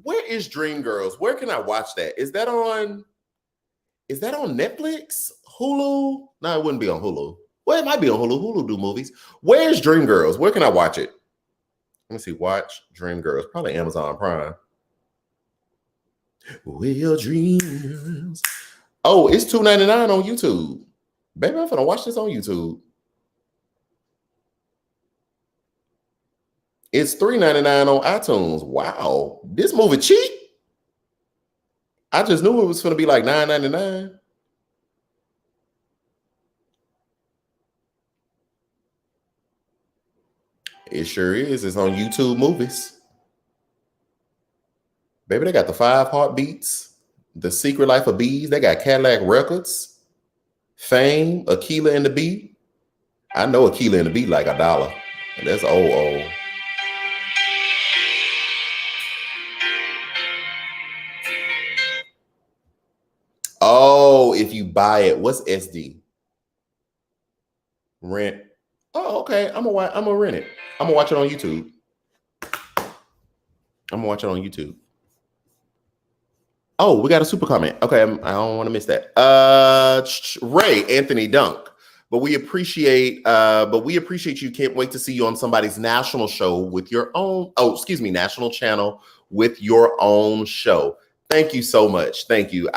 Where is Dreamgirls? Where can I watch that? Is that on Netflix? Hulu? No, it wouldn't be on Hulu. Well, it might be on Hulu. Hulu do movies. Where's Dreamgirls? Where can I watch it? Let me see. Watch Dreamgirls. Probably Amazon Prime. Will dreams. Oh, it's $2.99 on YouTube. Baby, I'm gonna watch this on YouTube. It's $3.99 on iTunes. Wow, this movie cheap. I just knew it was gonna be like $9.99. It sure is. It's on YouTube Movies. Baby, they got the 5 Heartbeats, The Secret Life of Bees. They got Cadillac Records, Fame, Aquila and the Bee. I know Aquila and the Bee like $1. And that's old. Oh, if you buy it, what's SD? Rent. Oh, okay. I'm gonna rent it. I'm gonna watch it on YouTube. Oh, we got a super comment. Okay, I don't want to miss that. Ray Anthony Dunk. But we appreciate you. Can't wait to see you on somebody's national show with your own. National channel with your own show. Thank you so much. Thank you.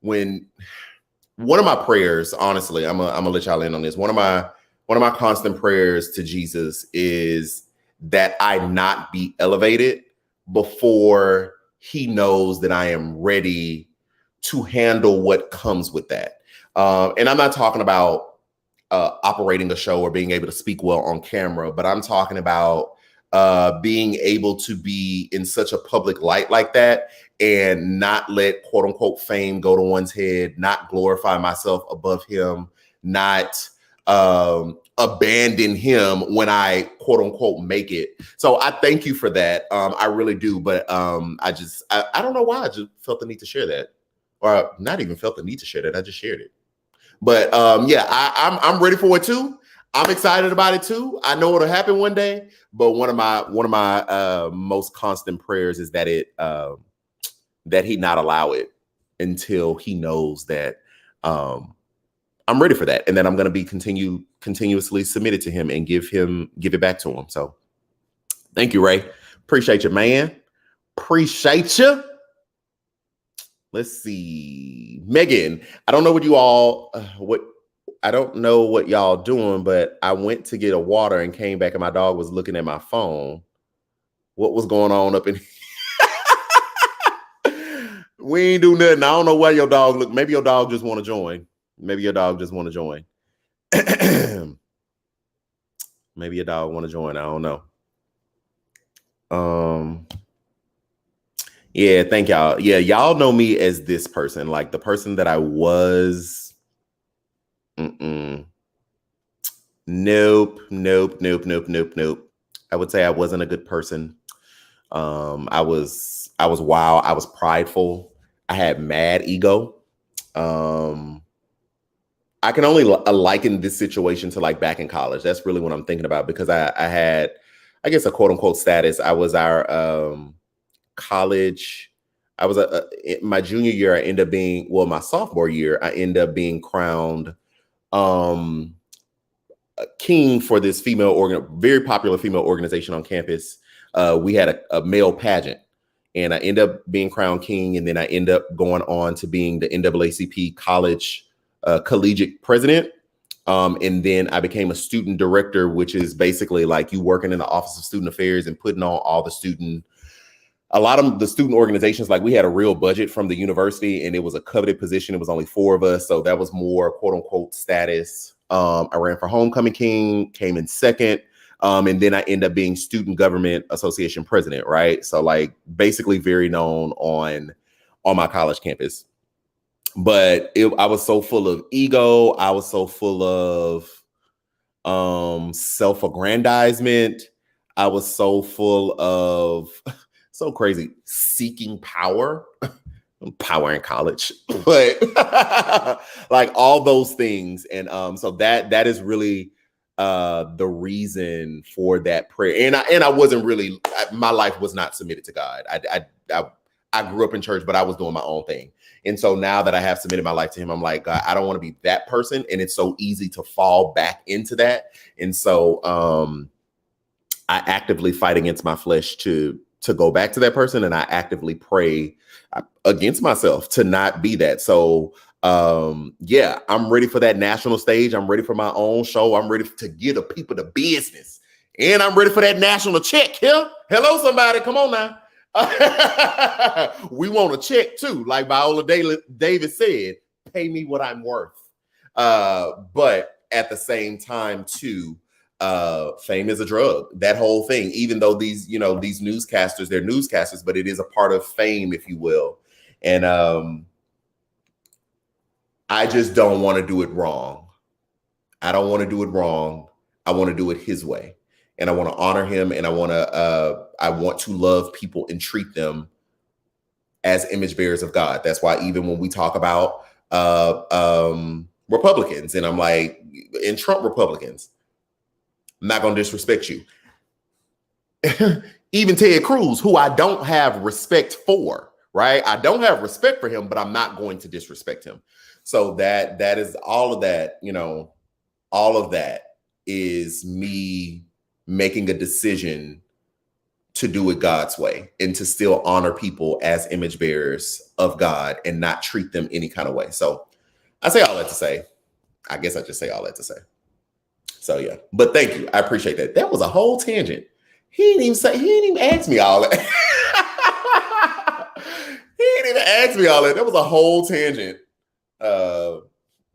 When one of my prayers, honestly, I'm gonna let y'all in on this. One of my constant prayers to Jesus is that I not be elevated before he knows that I am ready to handle what comes with that. And I'm not talking about operating a show or being able to speak well on camera, but I'm talking about being able to be in such a public light like that and not let quote unquote fame go to one's head, not glorify myself above him, not abandon him when I quote unquote make it. So I thank you for that. I really do. But I don't know why I just felt the need to share that, or not even felt the need to share that. I just shared it. But yeah, I'm ready for it too. I'm excited about it too. I know it'll happen one day. But one of my most constant prayers is that that he not allow it until he knows that I'm ready for that, and then I'm going to be continuously submitted to him and give it back to him. So thank you, Ray. Appreciate you, man. Appreciate you. Let's see, Megan. I don't know what you all I don't know what y'all doing, but I went to get a water and came back and my dog was looking at my phone. What was going on up in here? We ain't do nothing. I don't know why your dog look. Maybe your dog just want to join. Maybe your dog just want to join. Maybe your dog want to join. I don't know. Yeah, thank y'all. Yeah, y'all know me as this person, like the person that I was. Nope. I would say I wasn't a good person. I was wild. I was prideful. I had mad ego. I can only liken this situation to like back in college. That's really what I'm thinking about because I had, I guess, a quote unquote status. I was our college. I was my junior year. I ended up being, well, my sophomore year, I ended up being crowned a king for this very popular female organization on campus. We had a male pageant. And I end up being crowned king, and then I end up going on to being the NAACP college collegiate president. And then I became a student director, which is basically like you working in the Office of Student Affairs and putting on all a lot of the student organizations. Like we had a real budget from the university, and it was a coveted position. It was only 4 of us, so that was more quote unquote status. I ran for homecoming king, came in second. And then I end up being Student Government Association president, right? So like basically very known on my college campus. But I was so full of ego. I was so full of self-aggrandizement. I was so full of, so crazy, seeking power. Power in college, but like all those things. And so that is really the reason for that prayer. And I wasn't really, my life was not submitted to God. I grew up in church, but I was doing my own thing. And so now that I have submitted my life to him, I'm like, God, I don't want to be that person. And it's so easy to fall back into that. And so I actively fight against my flesh to go back to that person. And I actively pray against myself to not be that. So yeah, I'm ready for that national stage. I'm ready for my own show. I'm ready to give the people the business. And I'm ready for that national check here. Hello, somebody. Come on now. We want a check too. Like Viola Davis said, pay me what I'm worth. But at the same time too, fame is a drug. That whole thing, even though these newscasters, they're newscasters, but it is a part of fame, if you will. And I just don't want to do it wrong. I don't want to do it wrong. I want to do it his way. And I want to honor him. And I want to love people and treat them as image bearers of God. That's why even when we talk about Republicans, and I'm like, and Trump Republicans, I'm not going to disrespect you. Even Ted Cruz, who I don't have respect for, right? I don't have respect for him, but I'm not going to disrespect him. So that is all of that, all of that is me making a decision to do it God's way and to still honor people as image bearers of God and not treat them any kind of way. So I say all that to say, I guess I just say all that to say. So yeah, but thank you. I appreciate that. That was a whole tangent. He didn't even ask me all that. He didn't even ask me all that. That was a whole tangent.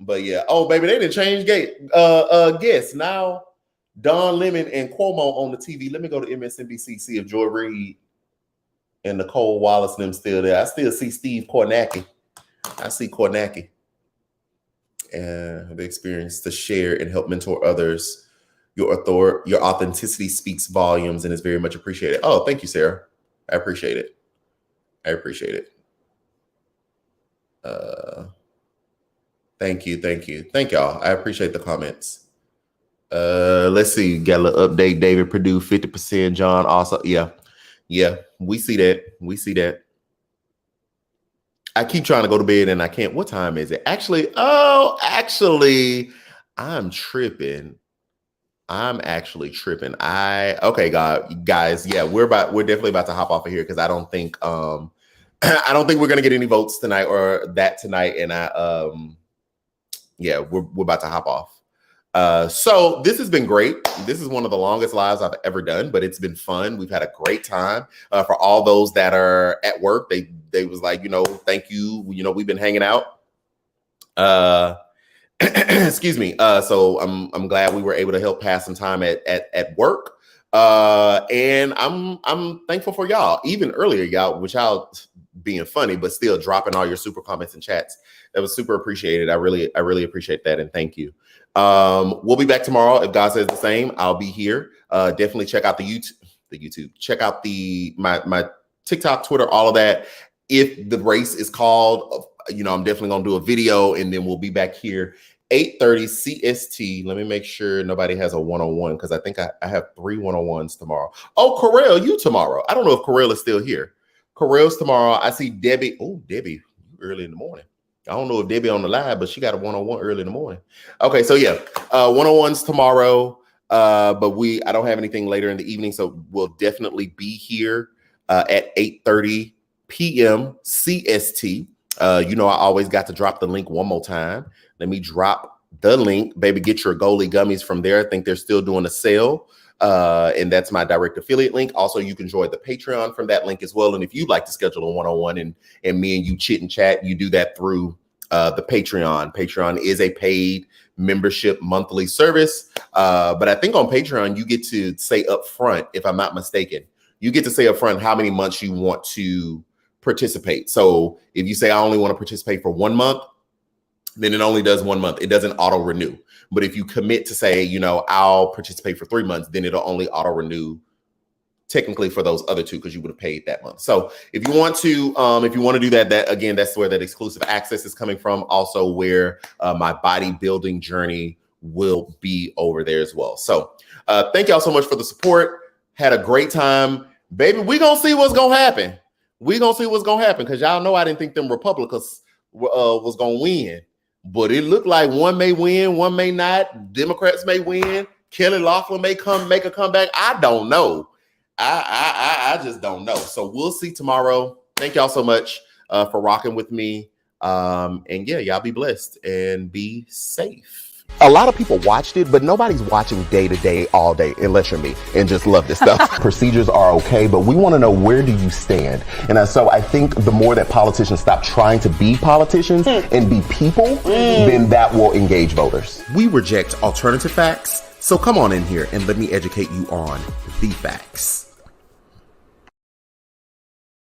But yeah. Oh, baby, they didn't change guests. Now Don Lemon and Cuomo on the TV. Let me go to MSNBC, see if Joy Reid and Nicole Wallace and them still there. I still see Steve Kornacki. I see Kornacki. And the experience to share and help mentor others. Your authenticity speaks volumes and is very much appreciated. Oh, thank you, Sarah. I appreciate it. Thank you. Thank y'all. I appreciate the comments. Let's see. Got a little update. David Perdue, 50%. John also. Yeah. We see that. I keep trying to go to bed and I can't. What time is it? Actually, I'm tripping. Okay, guys. Yeah, we're definitely about to hop off of here because I don't think we're gonna get any votes tonight or that tonight. And we're about to hop off. So this has been great. This is one of the longest lives I've ever done, but it's been fun. We've had a great time. For all those that are at work, they was like, thank you. We've been hanging out. Excuse me. So I'm glad we were able to help pass some time at work. And I'm thankful for y'all. Even earlier, y'all, which y'all being funny, but still dropping all your super comments and chats. That was super appreciated. I really appreciate that, and thank you. We'll be back tomorrow if God says the same. I'll be here. Definitely check out the YouTube. Check out my TikTok, Twitter, all of that. If the race is called, I'm definitely gonna do a video, and then we'll be back here 8:30 CST. Let me make sure nobody has a one-on-one, because I think I have 3 one-on-ones tomorrow. Oh, Correll, you tomorrow. I don't know if Correll is still here. Correll's tomorrow. I see Debbie. Oh, Debbie, early in the morning. I don't know if Debbie on the live, but she got a one-on-one early in the morning. Okay, so yeah, one-on-ones tomorrow. But I don't have anything later in the evening, so we'll definitely be here at 8:30 p.m. CST. I always got to drop the link one more time. Let me drop the link, baby. Get your Goalie gummies from there. I think they're still doing a sale. And that's my direct affiliate link. Also, you can join the Patreon from that link as well. And if you'd like to schedule a one-on-one and me and you chit and chat, you do that through the Patreon. Patreon is a paid membership monthly service. But I think on Patreon, you get to say up front, if I'm not mistaken, you get to say up front how many months you want to participate. So if you say I only want to participate for 1 month, then it only does 1 month. It doesn't auto renew. But if you commit to say, I'll participate for 3 months, then it'll only auto renew technically for those other 2, because you would have paid that month. So if you want to do that again, that's where that exclusive access is coming from. Also where my bodybuilding journey will be over there as well. So thank y'all so much for the support. Had a great time, baby. We gonna see what's gonna happen. Because y'all know I didn't think them Republicans was gonna win. But it looked like one may win, one may not. Democrats may win. Kelly Loeffler may make a comeback. I don't know. I just don't know. So we'll see tomorrow. Thank y'all so much for rocking with me. And yeah, y'all be blessed and be safe. A lot of people watched it, but nobody's watching day to day, all day, unless you're me and just love this stuff. Procedures are okay, but we want to know, where do you stand? And so I think the more that politicians stop trying to be politicians and be people, then that will engage voters. We reject alternative facts, so come on in here and let me educate you on the facts.